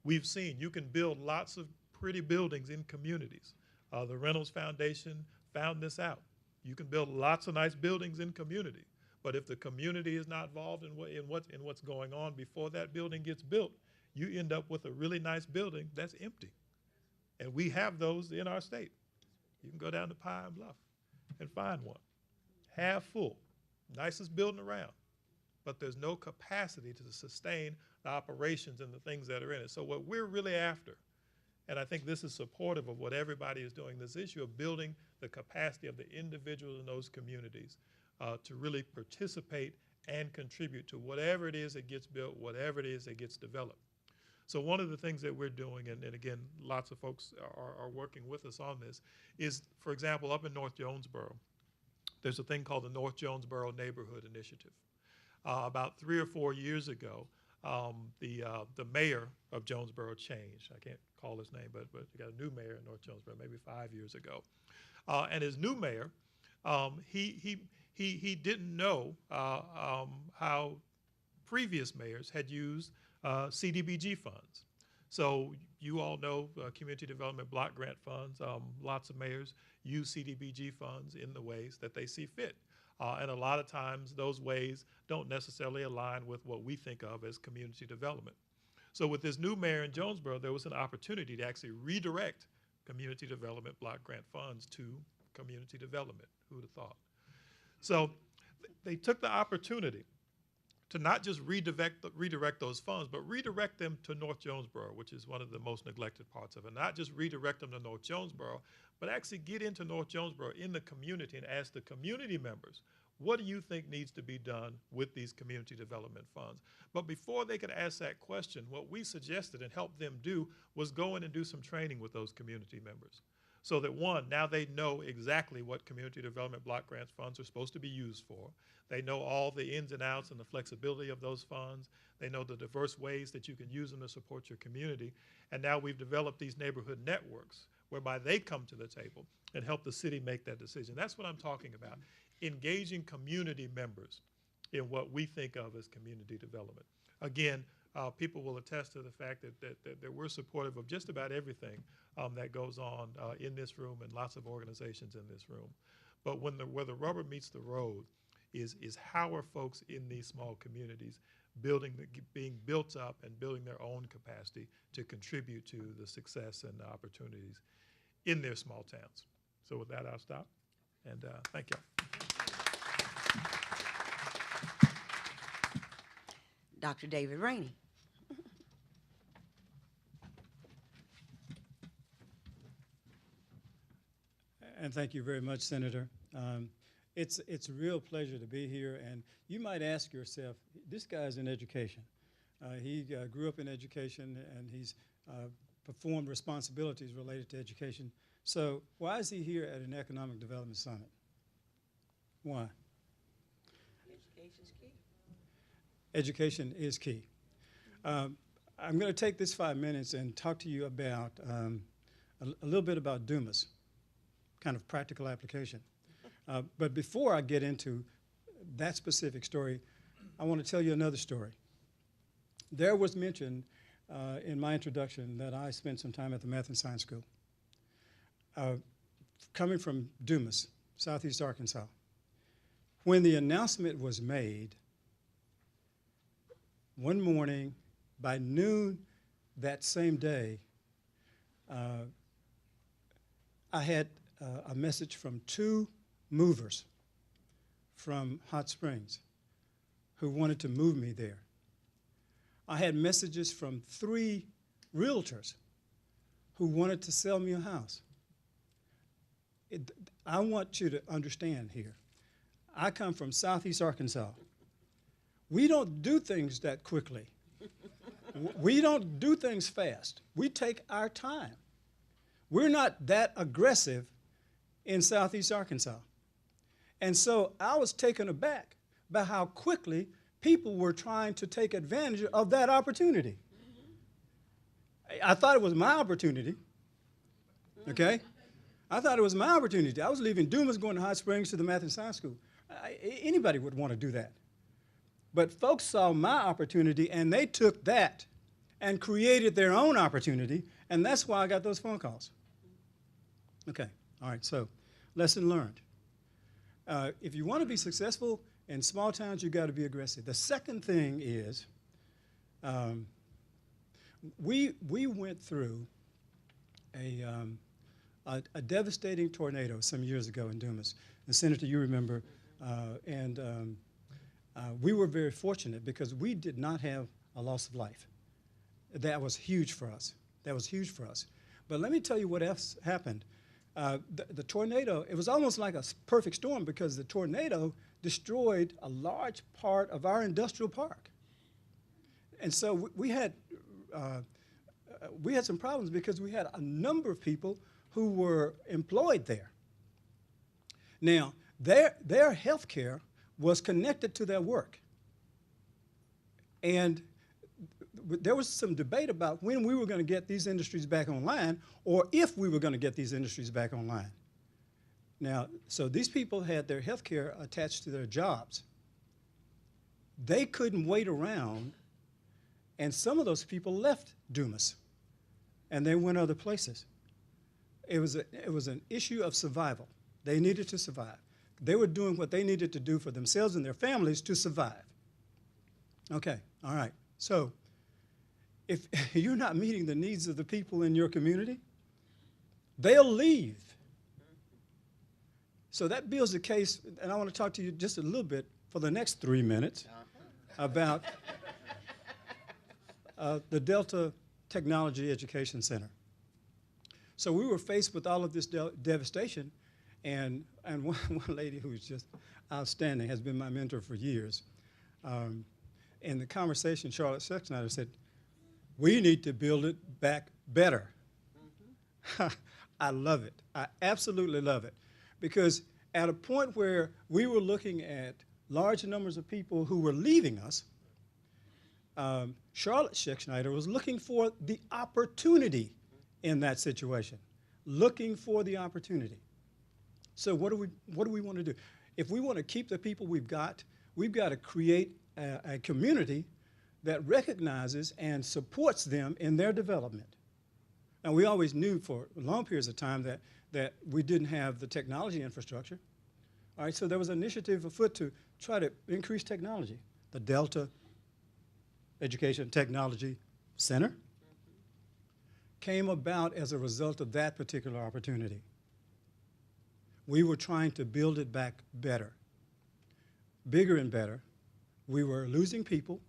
We've seen you can build lots of pretty buildings in communities. The Reynolds Foundation found this out. You can build lots of nice buildings in community, but if the community is not involved in what's going on before that building gets built, you end up with a really nice building that's empty. And we have those in our state. You can go down to Pine Bluff and find one, half full, nicest building around, but there's no capacity to sustain the operations and the things that are in it. So what we're really after, and I think this is supportive of what everybody is doing, this issue of building the capacity of the individuals in those communities to really participate and contribute to whatever it is that gets built, whatever it is that gets developed. So one of the things that we're doing, and again, lots of folks are working with us on this, is, for example, up in North Jonesboro, there's a thing called the North Jonesboro Neighborhood Initiative. About 3 or 4 years ago, the mayor of Jonesboro changed. I can't call his name, but we got a new mayor in North Jonesboro, maybe 5 years ago. And his new mayor, he didn't know how previous mayors had used CDBG funds. So you all know community development block grant funds. Lots of mayors use CDBG funds in the ways that they see fit. And a lot of times those ways don't necessarily align with what we think of as community development. So with this new mayor in Jonesboro, there was an opportunity to actually redirect community development block grant funds to community development. Who would have thought? So they took the opportunity to not just redirect those funds, but redirect them to North Jonesboro, which is one of the most neglected parts of it. Not just redirect them to North Jonesboro, but actually get into North Jonesboro in the community and ask the community members, what do you think needs to be done with these community development funds? But before they could ask that question, what we suggested and helped them do was go in and do some training with those community members. So that one, now they know exactly what community development block grants funds are supposed to be used for. They know all the ins and outs and the flexibility of those funds. They know the diverse ways that you can use them to support your community. And now we've developed these neighborhood networks whereby they come to the table and help the city make that decision. That's what I'm talking about, engaging community members in what we think of as community development. Again, people will attest to the fact that we're supportive of just about everything that goes on in this room and lots of organizations in this room. But where the rubber meets the road is how are folks in these small communities being built up and building their own capacity to contribute to the success and the opportunities in their small towns. So with that, I'll stop, and thank you. Dr. David Rainey. And thank you very much, Senator. It's a real pleasure to be here. And you might ask yourself, this guy's in education. He grew up in education, and he's performed responsibilities related to education. So why is he here at an Economic Development Summit? Why? Education's key. Education is key. I'm going to take this 5 minutes and talk to you about a little bit about Dumas, kind of practical application. But before I get into that specific story, I want to tell you another story. There was mentioned in my introduction that I spent some time at the Math and Science School. Coming from Dumas, Southeast Arkansas, when the announcement was made, one morning by noon that same day, I had a message from 2 movers from Hot Springs who wanted to move me there. I had messages from 3 realtors who wanted to sell me a house. I want you to understand here, I come from Southeast Arkansas. We don't do things that quickly. We don't do things fast. We take our time. We're not that aggressive in Southeast Arkansas. And so I was taken aback by how quickly people were trying to take advantage of that opportunity. I thought it was my opportunity, okay? I thought it was my opportunity. I was leaving Dumas, going to Hot Springs to the Math and Science School. Anybody would want to do that. But folks saw my opportunity, and they took that and created their own opportunity, and that's why I got those phone calls. Okay, all right, so lesson learned. If you want to be successful in small towns, you've got to be aggressive. The second thing is we went through a devastating tornado some years ago in Dumas. And Senator, you remember, we were very fortunate because we did not have a loss of life. That was huge for us. That was huge for us. But let me tell you what else happened. The tornado, it was almost like a perfect storm because the tornado destroyed a large part of our industrial park. And so we had some problems because we had a number of people who were employed there. Now, their health care was connected to their work. And there was some debate about when we were going to get these industries back online or if we were going to get these industries back online. Now, so these people had their health care attached to their jobs. They couldn't wait around, and some of those people left Dumas, and they went other places. It was an issue of survival. They needed to survive. They were doing what they needed to do for themselves and their families to survive. Okay, all right. So if you're not meeting the needs of the people in your community, they'll leave. So that builds the case, and I want to talk to you just a little bit for the next 3 minutes about the Delta Technology Education Center. So we were faced with all of this devastation, and one lady who's just outstanding, has been my mentor for years. In the conversation, Charlotte Schexnayder said, "We need to build it back better." I love it. I absolutely love it. Because at a point where we were looking at large numbers of people who were leaving us, Charlotte Schexnayder was looking for the opportunity in that situation, looking for the opportunity. So what do we want to do? If we want to keep the people we've got to create a community that recognizes and supports them in their development. Now, we always knew for long periods of time that we didn't have the technology infrastructure. All right, so there was an initiative afoot to try to increase technology. The Delta Education Technology Center came about as a result of that particular opportunity. We were trying to build it back better, bigger and better. We were losing people.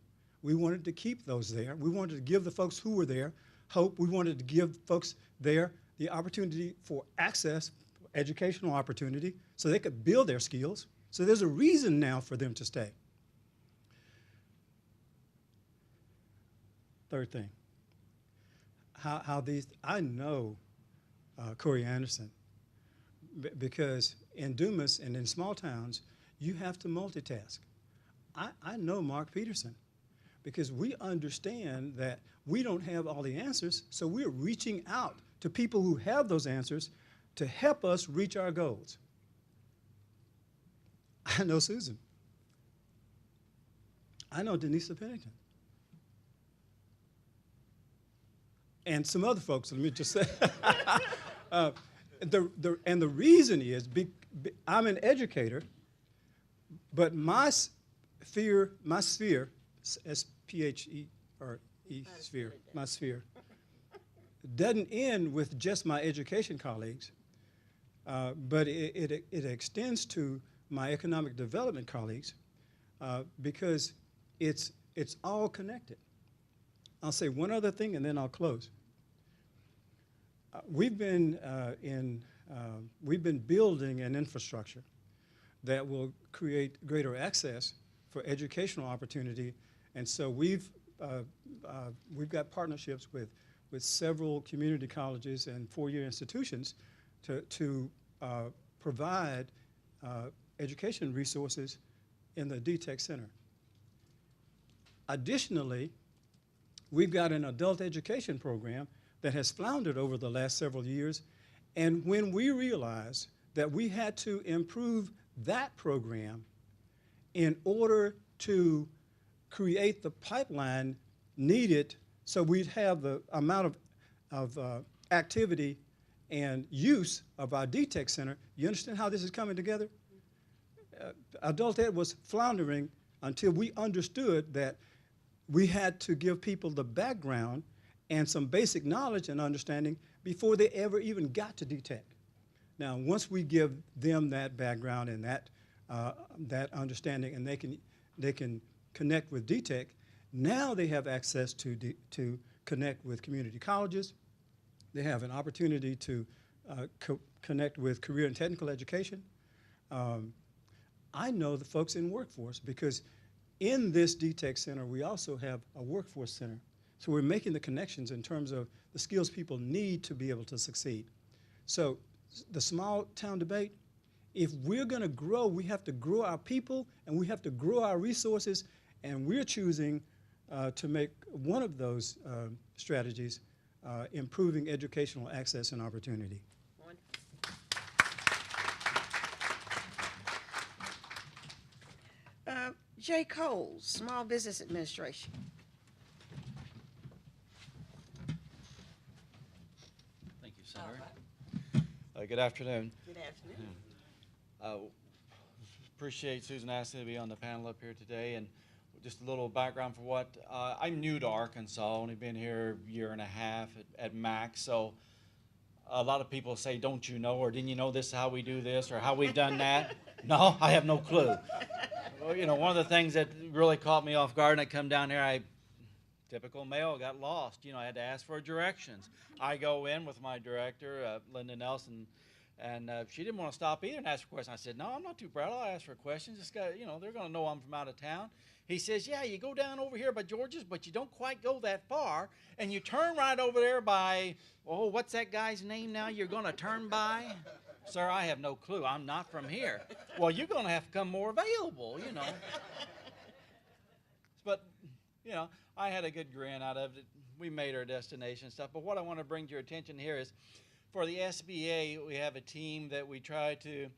We wanted to keep those there. We wanted to give the folks who were there hope. We wanted to give folks there the opportunity for access, educational opportunity, so they could build their skills. So there's a reason now for them to stay. Third thing, I know Corey Anderson, because in Dumas and in small towns, you have to multitask. I know Mark Peterson, because we understand that we don't have all the answers, so we're reaching out to people who have those answers to help us reach our goals. I know Susan. I know Denisa Pennington. And some other folks, let me just say. And the reason is, I'm an educator, but my sphere, S-P-H-E-R-E, sphere, my sphere, doesn't end with just my education colleagues, but it extends to my economic development colleagues, because it's all connected. I'll say one other thing and then I'll close. We've been building an infrastructure that will create greater access for educational opportunity, and so we've got partnerships with several community colleges and four-year institutions to provide education resources in the DTech Center. Additionally, we've got an adult education program that has floundered over the last several years, and when we realized that we had to improve that program in order to create the pipeline needed so we'd have the amount of activity and use of our DTech Center, you understand how this is coming together? Adult ed was floundering until we understood that we had to give people the background and some basic knowledge and understanding before they ever even got to DTech. Now, once we give them that background and that understanding, and they can connect with DTech, now they have access to connect with community colleges. They have an opportunity to connect with career and technical education. I know the folks in workforce, because in this DTech Center, we also have a workforce center. So we're making the connections in terms of the skills people need to be able to succeed. So the small town debate, if we're going to grow, we have to grow our people and we have to grow our resources, and we're choosing to make one of those strategies improving educational access and opportunity. Jay Coles, Small Business Administration. Thank you, Senator. Good afternoon. Good afternoon. Appreciate Susan asking me to be on the panel up here today, and just a little background for what I'm new to Arkansas. Only been here a year and a half at max, so a lot of people say, "Don't you know?" or "Didn't you know this is how we do this?" or "How we've done that?" No, I have no clue. Well, you know, one of the things that really caught me off guard, and I come down here, typical mail, got lost. You know, I had to ask for directions. I go in with my director, Linda Nelson, and she didn't want to stop either and ask for questions. I said, no, I'm not too proud. I'll ask for questions. This guy, you know, they're going to know I'm from out of town. He says, yeah, you go down over here by George's, but you don't quite go that far, and you turn right over there by, oh, what's that guy's name now you're going to turn by? Sir, I have no clue. I'm not from here. Well, you're going to have to come more available, you know. But, you know, I had a good grin out of it. We made our destination and stuff. But what I want to bring to your attention here is for the SBA, we have a team that we try to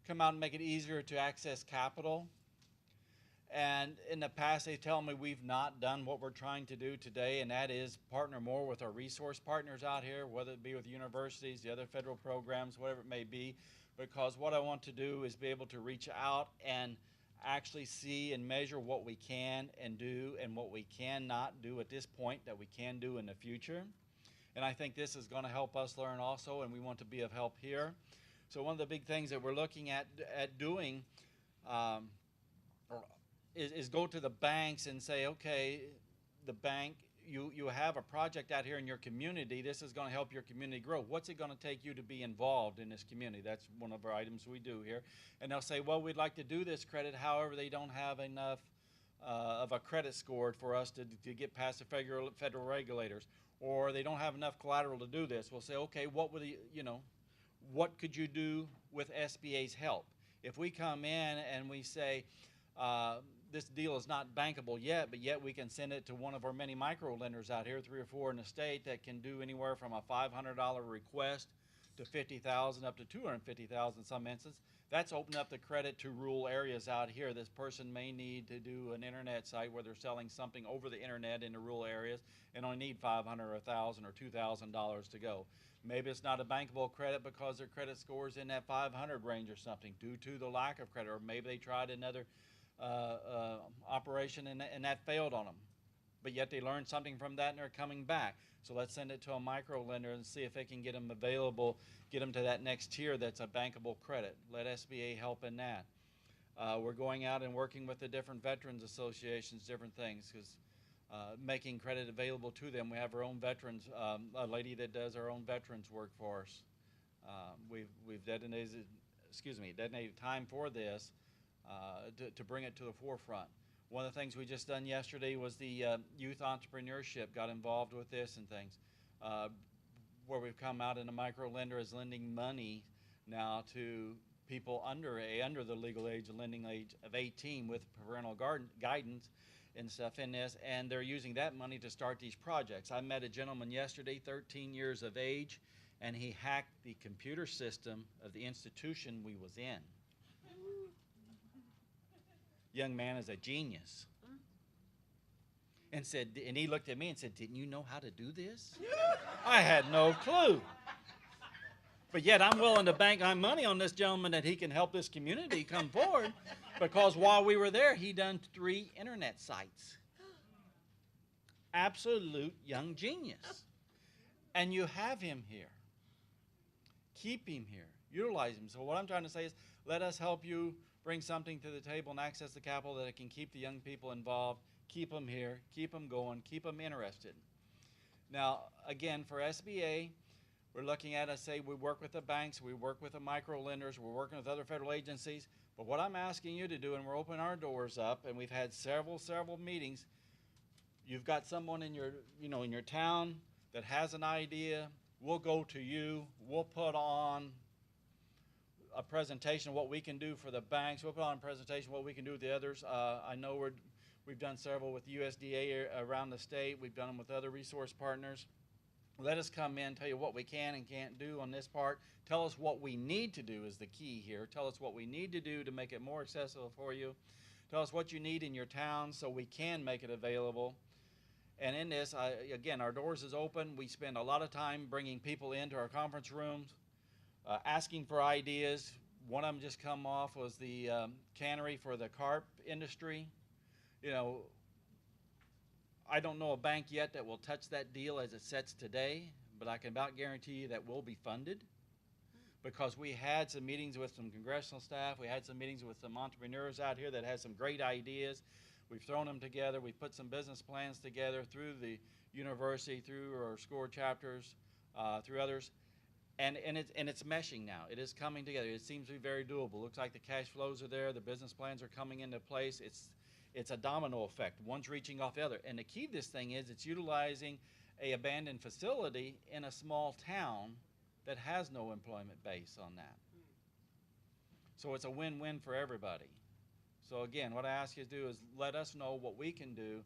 come out and make it easier to access capital. And in the past, they tell me we've not done what we're trying to do today, and that is partner more with our resource partners out here, whether it be with universities, the other federal programs, whatever it may be, because what I want to do is be able to reach out and actually see and measure what we can and do and what we cannot do at this point that we can do in the future. And I think this is going to help us learn also, and we want to be of help here. So one of the big things that we're looking at doing is go to the banks and say, okay, the bank, you have a project out here in your community. This is going to help your community grow. What's it going to take you to be involved in this community? That's one of our items we do here. And they'll say, well, we'd like to do this credit. However, they don't have enough of a credit score for us to get past the federal regulators, or they don't have enough collateral to do this. We'll say, okay, what could you do with SBA's help? If we come in and we say, this deal is not bankable yet, but yet we can send it to one of our many micro lenders out here, 3 or 4 in the state, that can do anywhere from a $500 request to $50,000 up to $250,000 in some instances. That's opened up the credit to rural areas out here. This person may need to do an internet site where they're selling something over the internet in the rural areas and only need $500 or $1,000 or $2,000 to go. Maybe it's not a bankable credit because their credit score is in that 500 range or something due to the lack of credit, or maybe they tried another operation and that failed on them. But yet they learned something from that and they're coming back. So let's send it to a micro lender and see if they can get them available, get them to that next tier that's a bankable credit. Let SBA help in that. We're going out and working with the different veterans associations, different things, because making credit available to them. We have our own veterans, a lady that does our own veterans work for us. We've designated time for this to bring it to the forefront. One of the things we just done yesterday was the youth entrepreneurship got involved with this and things, where we've come out and a micro lender is lending money now to people under the legal age, the lending age of 18 with parental guidance and stuff in this, and they're using that money to start these projects. I met a gentleman yesterday, 13 years of age, and he hacked the computer system of the institution we was in. Young man is a genius. And he looked at me and said, didn't you know how to do this? I had no clue. But yet I'm willing to bank my money on this gentleman that he can help this community come forward, because while we were there, he done 3 internet sites. Absolute young genius. And you have him here. Keep him here. Utilize him. So what I'm trying to say is, let us help you bring something to the table and access the capital that can keep the young people involved, keep them here, keep them going, keep them interested. Now, again, for SBA, we're looking at, we work with the banks, we work with the micro lenders, we're working with other federal agencies. But what I'm asking you to do, and we're opening our doors up, and we've had several meetings. You've got someone in your town that has an idea. We'll go to you. We'll put on a presentation of what we can do for the banks. We'll put on a presentation of what we can do with the others. I know we've done several with USDA around the state. We've done them with other resource partners. Let us come in, tell you what we can and can't do on this part. Tell us what we need to do is the key here. Tell us what we need to do to make it more accessible for you. Tell us what you need in your town so we can make it available. And in this, again, our doors is open. We spend a lot of time bringing people into our conference rooms, asking for ideas. One of them just come off was the cannery for the carp industry. You know, I don't know a bank yet that will touch that deal as it sets today, but I can about guarantee you that will be funded. because we had some meetings with some congressional staff. We had some meetings with some entrepreneurs out here that had some great ideas. We've thrown them together. We've put some business plans together through the university, through our SCORE chapters, through others. And it's meshing now. It is coming together. It seems to be very doable. Looks like the cash flows are there. The business plans are coming into place. It's a domino effect. One's reaching off the other. And the key to this thing is it's utilizing a abandoned facility in a small town that has no employment base on that. So it's a win-win for everybody. So again, what I ask you to do is let us know what we can do,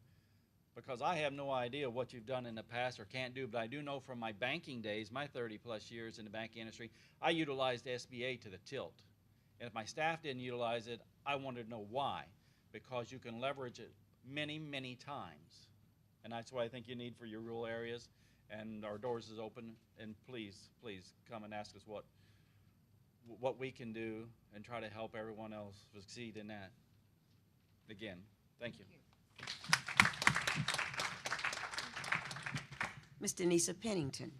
because I have no idea what you've done in the past or can't do, but I do know from my banking days, my 30-plus years in the banking industry, I utilized SBA to the tilt. And if my staff didn't utilize it, I wanted to know why, because you can leverage it many, many times. And that's what I think you need for your rural areas, and our doors is open, and please, please come and ask us what we can do and try to help everyone else succeed in that. Again, thank you. Ms. Denisa Pennington.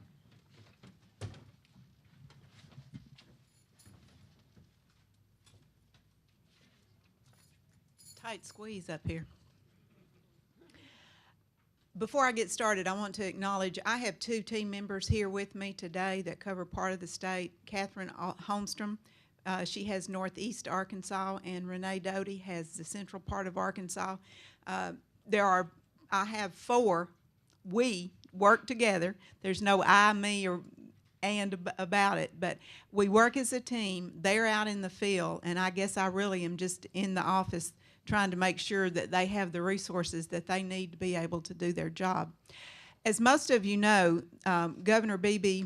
Tight squeeze up here. Before I get started, I want to acknowledge I have two team members here with me today that cover part of the state. Catherine Holmstrom, she has Northeast Arkansas, and Renee Doty has the central part of Arkansas. I have four. We work together. There's no I, me, or and about it, but we work as a team. They're out in the field, and I guess I really am just in the office trying to make sure that they have the resources that they need to be able to do their job. As most of you know, Governor Beebe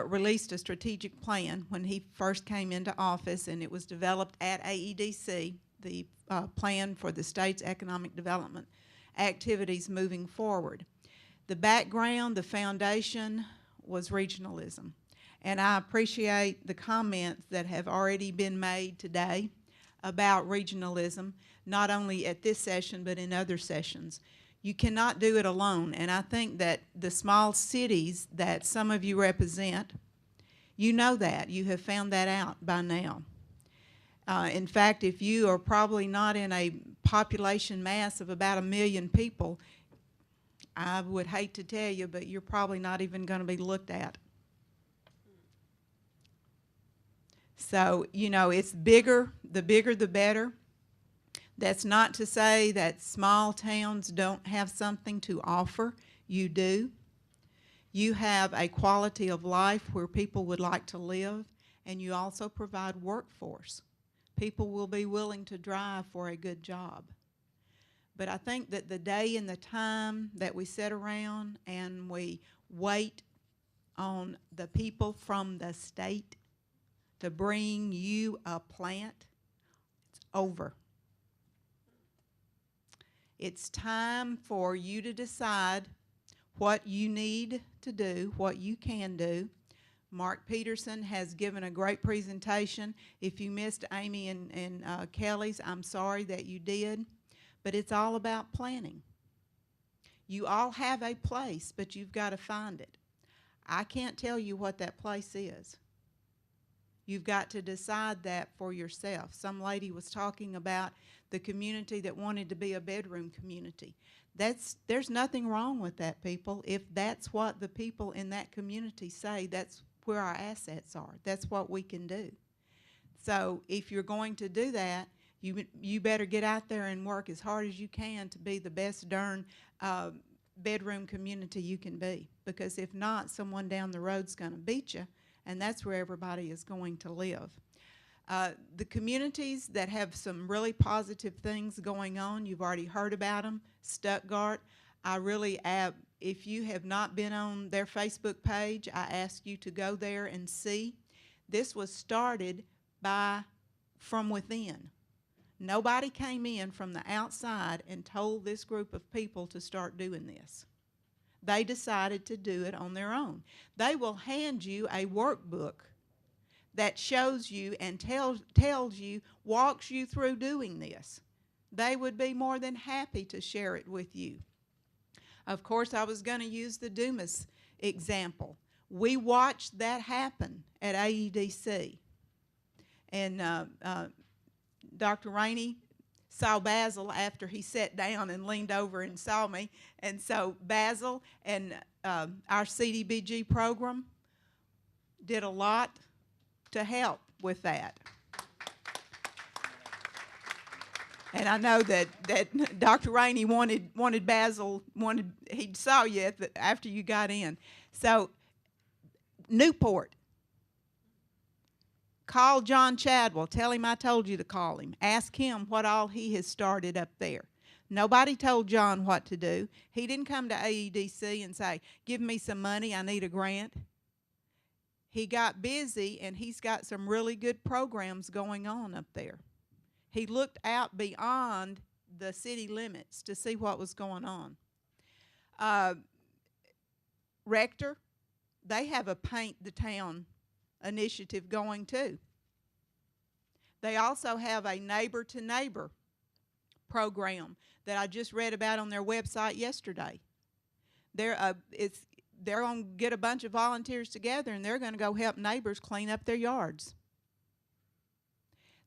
released a strategic plan when he first came into office, and it was developed at AEDC, the plan for the state's economic development activities moving forward. The background, the foundation was regionalism. And I appreciate the comments that have already been made today about regionalism, not only at this session, but in other sessions. You cannot do it alone, and I think that the small cities that some of you represent, you know that. You have found that out by now. In fact, if you are probably not in a population mass of about 1 million people, I would hate to tell you, but you're probably not even going to be looked at. So, you know, it's bigger the better. That's not to say that small towns don't have something to offer. You do. You have a quality of life where people would like to live, and you also provide workforce. People will be willing to drive for a good job. But I think that the day and the time that we sit around and we wait on the people from the state to bring you a plant, it's over. It's time for you to decide what you need to do, what you can do. Mark Peterson has given a great presentation. If you missed Amy and Kelly's, I'm sorry that you did. But it's all about planning. You all have a place, but you've got to find it. I can't tell you what that place is. You've got to decide that for yourself. Some lady was talking about the community that wanted to be a bedroom community. There's nothing wrong with that, people. If that's what the people in that community say, that's where our assets are. That's what we can do. So if you're going to do that, you better get out there and work as hard as you can to be the best darn bedroom community you can be. Because if not, someone down the road's going to beat you, and that's where everybody is going to live. The communities that have some really positive things going on, you've already heard about them. Stuttgart, I really, if you have not been on their Facebook page, I ask you to go there and see. This was started from within. Nobody came in from the outside and told this group of people to start doing this. They decided to do it on their own. They will hand you a workbook that shows you and tells you, walks you through doing this. They would be more than happy to share it with you. Of course, I was going to use the Dumas example. We watched that happen at AEDC. And Dr. Rainey saw Basil after he sat down and leaned over and saw me. And so Basil and our CDBG program did a lot to help with that. And I know that Dr. Rainey wanted Basil, he saw you after you got in. So Newport, call John Chadwell. Tell him I told you to call him. Ask him what all he has started up there. Nobody told John what to do. He didn't come to AEDC and say, give me some money, I need a grant. He got busy, and he's got some really good programs going on up there. He looked out beyond the city limits to see what was going on. Rector, they have a Paint the Town initiative going too. They also have a neighbor to neighbor program that I just read about on their website yesterday. They're going to get a bunch of volunteers together, and they're going to go help neighbors clean up their yards.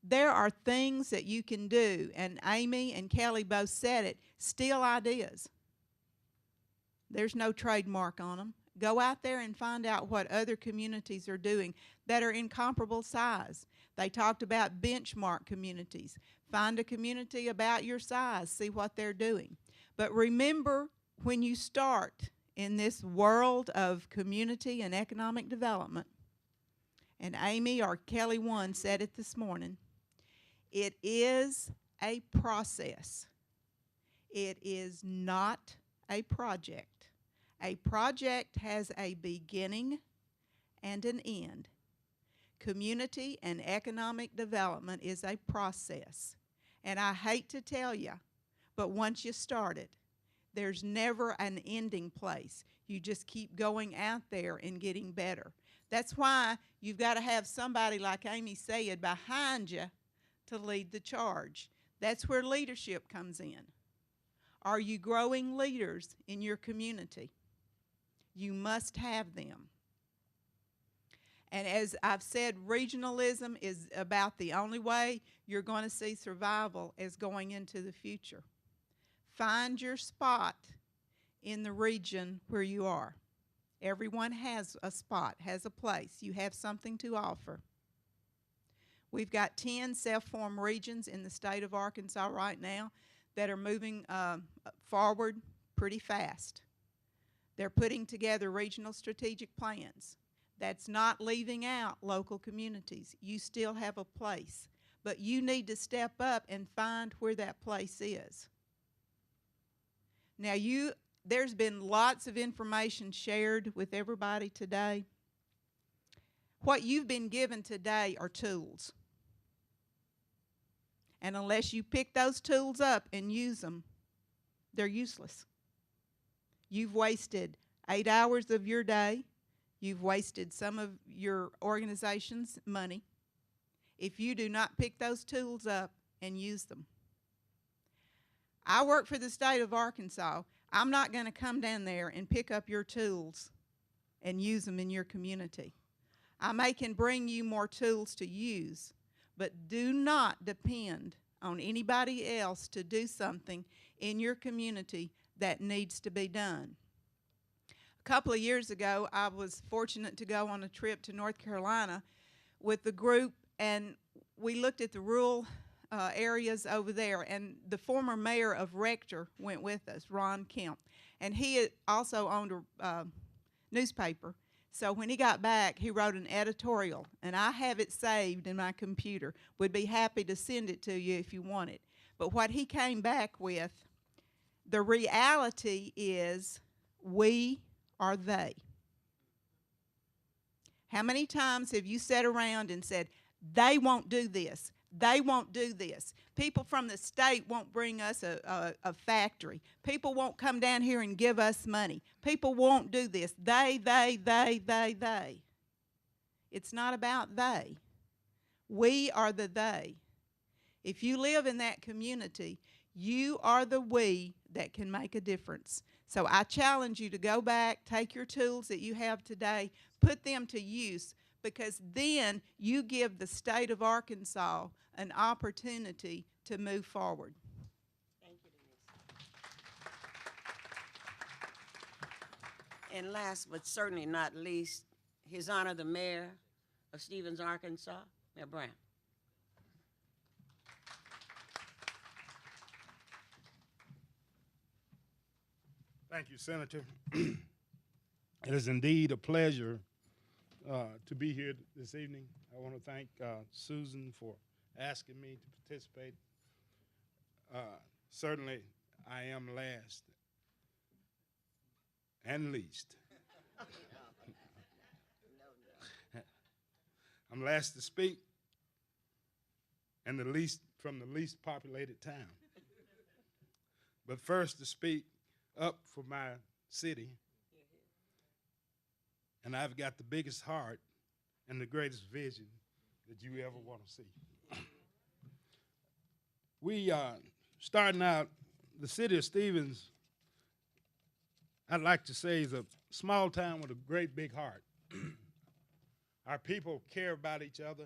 There are things that you can do, and Amy and Kelly both said it, steal ideas. There's no trademark on them. Go out there and find out what other communities are doing that are in comparable size. They talked about benchmark communities. Find a community about your size, see what they're doing. But remember, when you start in this world of community and economic development, and Amy or Kelly One said it this morning, it is a process. It is not a project. A project has a beginning and an end. Community and economic development is a process. And I hate to tell you, but once you start it, there's never an ending place. You just keep going out there and getting better. That's why you've got to have somebody, like Amy said, behind you to lead the charge. That's where leadership comes in. Are you growing leaders in your community? You must have them. And as I've said, regionalism is about the only way you're going to see survival is going into the future. Find your spot in the region where you are. Everyone has a spot, has a place. You have something to offer. We've got 10 self-formed regions in the state of Arkansas right now that are moving forward pretty fast. They're putting together regional strategic plans. That's not leaving out local communities. You still have a place, but you need to step up and find where that place is. Now, there's been lots of information shared with everybody today. What you've been given today are tools. And unless you pick those tools up and use them, they're useless. You've wasted 8 hours of your day. You've wasted some of your organization's money if you do not pick those tools up and use them. I work for the state of Arkansas. I'm not going to come down there and pick up your tools and use them in your community. I may can bring you more tools to use, but do not depend on anybody else to do something in your community that needs to be done. A couple of years ago, I was fortunate to go on a trip to North Carolina with the group, and we looked at the rural areas over there, and the former mayor of Rector went with us, Ron Kemp, and he had also owned a newspaper. So when he got back, he wrote an editorial, and I have it saved in my computer. Would be happy to send it to you if you want it. But what he came back with, the reality is we are they. How many times have you sat around and said, they won't do this, they won't do this. People from the state won't bring us a factory. People won't come down here and give us money. People won't do this. They. It's not about they. We are the they. If you live in that community, You are the we that can make a difference. So I challenge you to go back, take your tools that you have today, put them to use, because then you give the state of Arkansas an opportunity to move forward. Thank you, Denise. And last but certainly not least, His Honor the Mayor of Stevens, Arkansas, Mayor Brown. Thank you, Senator. It is indeed a pleasure to be here this evening. I want to thank Susan for asking me to participate. Certainly, I am last and least. I'm last to speak and the least from the least populated town. But first to speak up for my city. And I've got the biggest heart and the greatest vision that you ever want to see. We starting out, the city of Stevens, I'd like to say, is a small town with a great big heart. Our people care about each other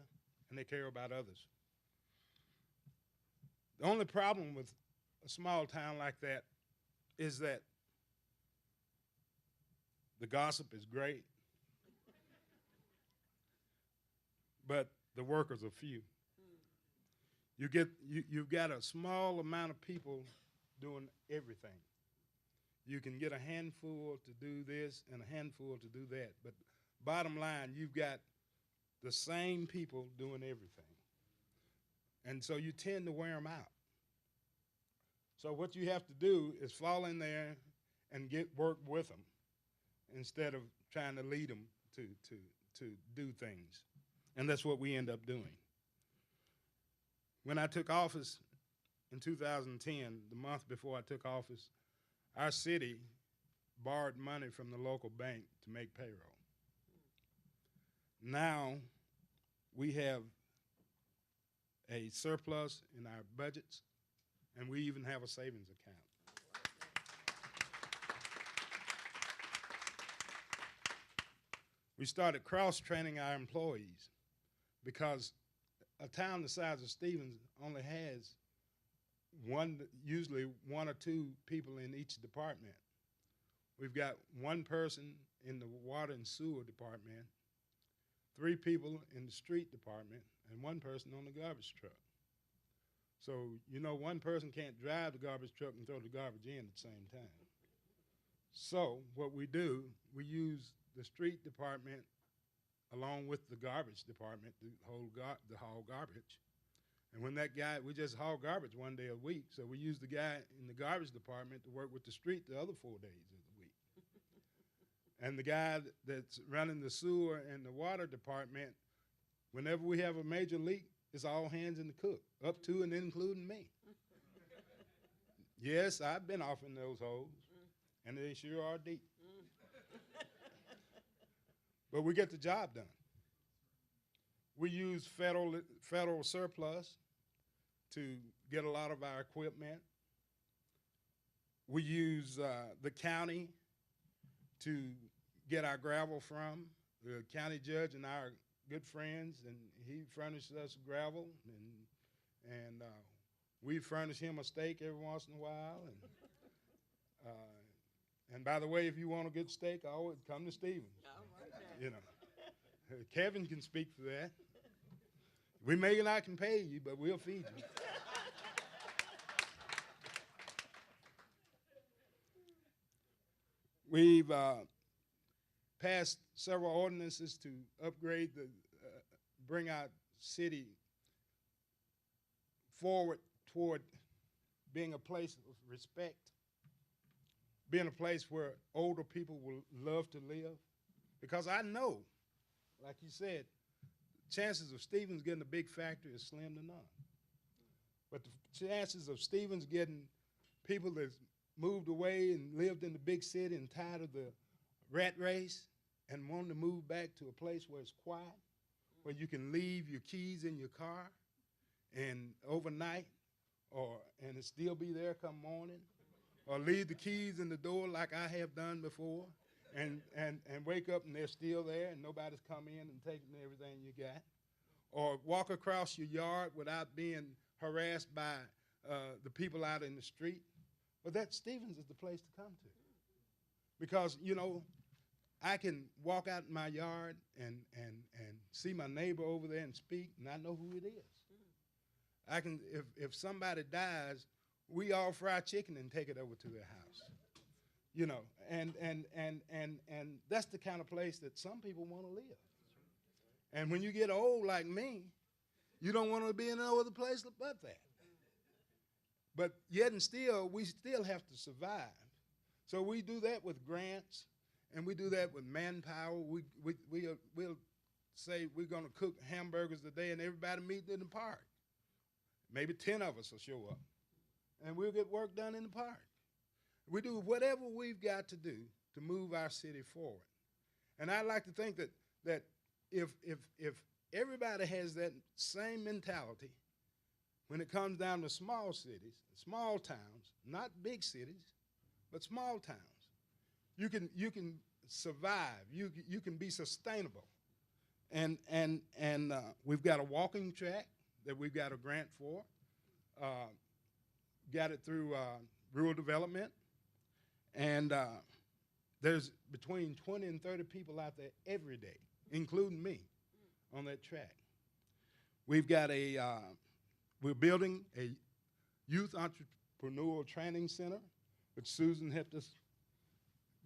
and they care about others. The only problem with a small town like that is that the gossip is great, but the workers are few. You've got a small amount of people doing everything. You can get a handful to do this and a handful to do that, but bottom line, you've got the same people doing everything. And so you tend to wear them out. So what you have to do is fall in there and work with them instead of trying to lead them to do things. And that's what we end up doing. When I took office in 2010, the month before I took office, our city borrowed money from the local bank to make payroll. Now we have a surplus in our budgets, and we even have a savings account. We started cross-training our employees because a town the size of Stevens only has usually one or two people in each department. We've got one person in the water and sewer department, 3 people in the street department, and 1 person on the garbage truck. So, you know, one person can't drive the garbage truck and throw the garbage in at the same time. So what we do, we use the street department along with the garbage department to haul garbage. And when that guy, we just haul garbage 1 day a week, so we use the guy in the garbage department to work with the street the other 4 days of the week. And the guy that's running the sewer and the water department, whenever we have a major leak, it's all hands in the cook, up to and including me. Yes, I've been off in those holes, and they sure are deep. But we get the job done. We use federal surplus to get a lot of our equipment. We use the county to get our gravel from. The county judge and I are good friends, and he furnishes us gravel, and we furnish him a steak every once in a while. And by the way, if you want a good steak, always come to Stevens. You know, Kevin can speak for that. We may not can pay you, but we'll feed you. We've passed several ordinances to upgrade bring our city forward toward being a place of respect, being a place where older people will love to live. Because I know, like you said, chances of Stevens getting a big factory is slim to none. But the chances of Stevens getting people that's moved away and lived in the big city and tired of the rat race and wanting to move back to a place where it's quiet, where you can leave your keys in your car and overnight, and it still be there come morning, or leave the keys in the door like I have done before, and wake up and they're still there and nobody's come in and taken everything you got, or walk across your yard without being harassed by the people out in the street. But that Stevens is the place to come to, because I can walk out in my yard and see my neighbor over there and speak, and I know who it is. I can, if somebody dies, we all fry chicken and take it over to their house. And that's the kind of place that some people want to live. And when you get old like me, you don't want to be in no other place but that. But yet and still, we still have to survive. So we do that with grants, and we do that with manpower. We'll say we're going to cook hamburgers today, and everybody meet in the park. Maybe 10 of us will show up, and we'll get work done in the park. We do whatever we've got to do to move our city forward. And I'd like to think that if everybody has that same mentality when it comes down to small cities, small towns, not big cities, but small towns, you can survive. You can be sustainable. And we've got a walking track that we've got a grant for. Got it through rural development. And there's between 20 and 30 people out there every day, including me, on that track. We've got we're building a youth entrepreneurial training center, which Susan helped us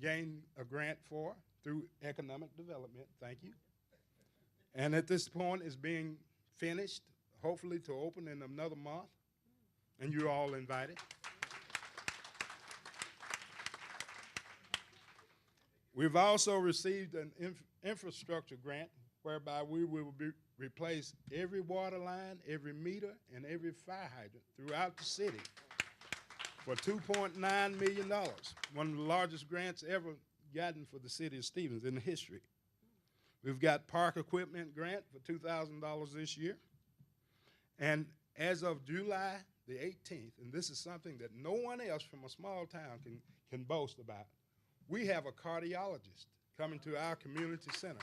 gain a grant for through economic development. Thank you. And at this point, it's being finished, hopefully to open in another month, and you're all invited. We've also received an infrastructure grant whereby we will replace every water line, every meter, and every fire hydrant throughout the city for $2.9 million, one of the largest grants ever gotten for the city of Stevens in history. We've got park equipment grant for $2,000 this year. And as of July the 18th, and this is something that no one else from a small town can boast about, we have a cardiologist coming to our community center.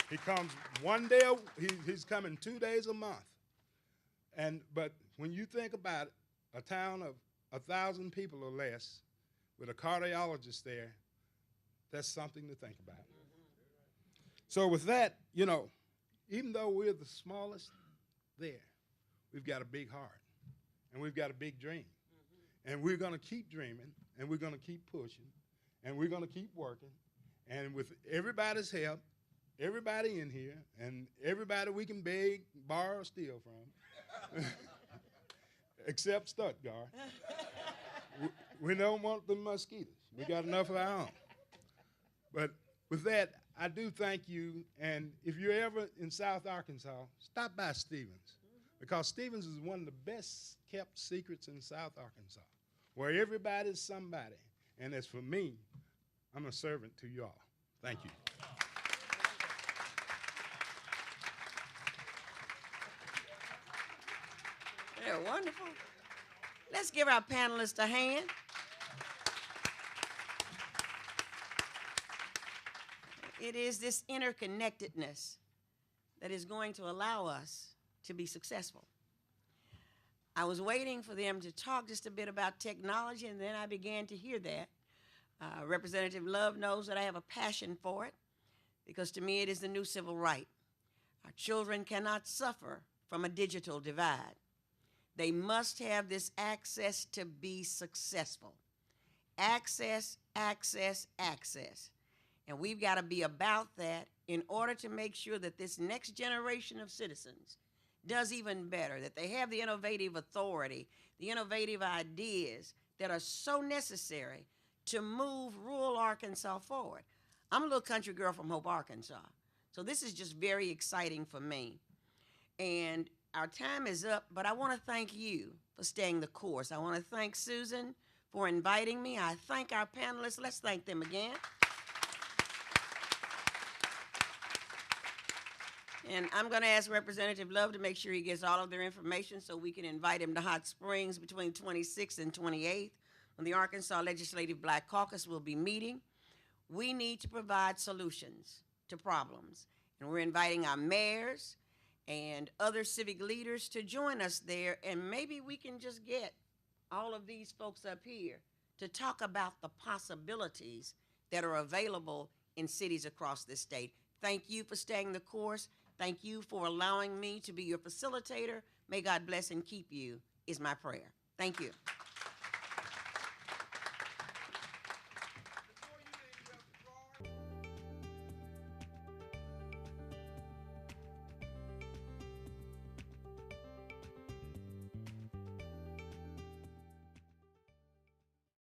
He comes one day, he's coming 2 days a month. But when you think about it, a town of 1,000 people or less with a cardiologist there, that's something to think about. So with that, even though we're the smallest there, we've got a big heart, and we've got a big dream. And we're going to keep dreaming, and we're going to keep pushing, and we're going to keep working. And with everybody's help, everybody in here, and everybody we can beg, borrow, or steal from, except Stuttgart, we don't want the mosquitoes. We got enough of our own. But with that, I do thank you. And if you're ever in South Arkansas, stop by Stevens, because Stevens is one of the best kept secrets in South Arkansas, where everybody's somebody. And as for me, I'm a servant to you all. Thank you. They're wonderful. Let's give our panelists a hand. It is this interconnectedness that is going to allow us to be successful. I was waiting for them to talk just a bit about technology, and then I began to hear that. Representative Love knows that I have a passion for it, because to me it is the new civil right. Our children cannot suffer from a digital divide. They must have this access to be successful. Access, access, access. And we've got to be about that in order to make sure that this next generation of citizens does even better, that they have the innovative authority, the innovative ideas that are so necessary to move rural Arkansas forward. I'm a little country girl from Hope, Arkansas, so this is just very exciting for me. And our time is up, but I want to thank you for staying the course. I want to thank Susan for inviting me. I thank our panelists. Let's thank them again. And I'm going to ask Representative Love to make sure he gets all of their information so we can invite him to Hot Springs between 26th and 28th when the Arkansas Legislative Black Caucus will be meeting. We need to provide solutions to problems. And we're inviting our mayors and other civic leaders to join us there. And maybe we can just get all of these folks up here to talk about the possibilities that are available in cities across this state. Thank you for staying the course. Thank you for allowing me to be your facilitator. May God bless and keep you is my prayer. Thank you.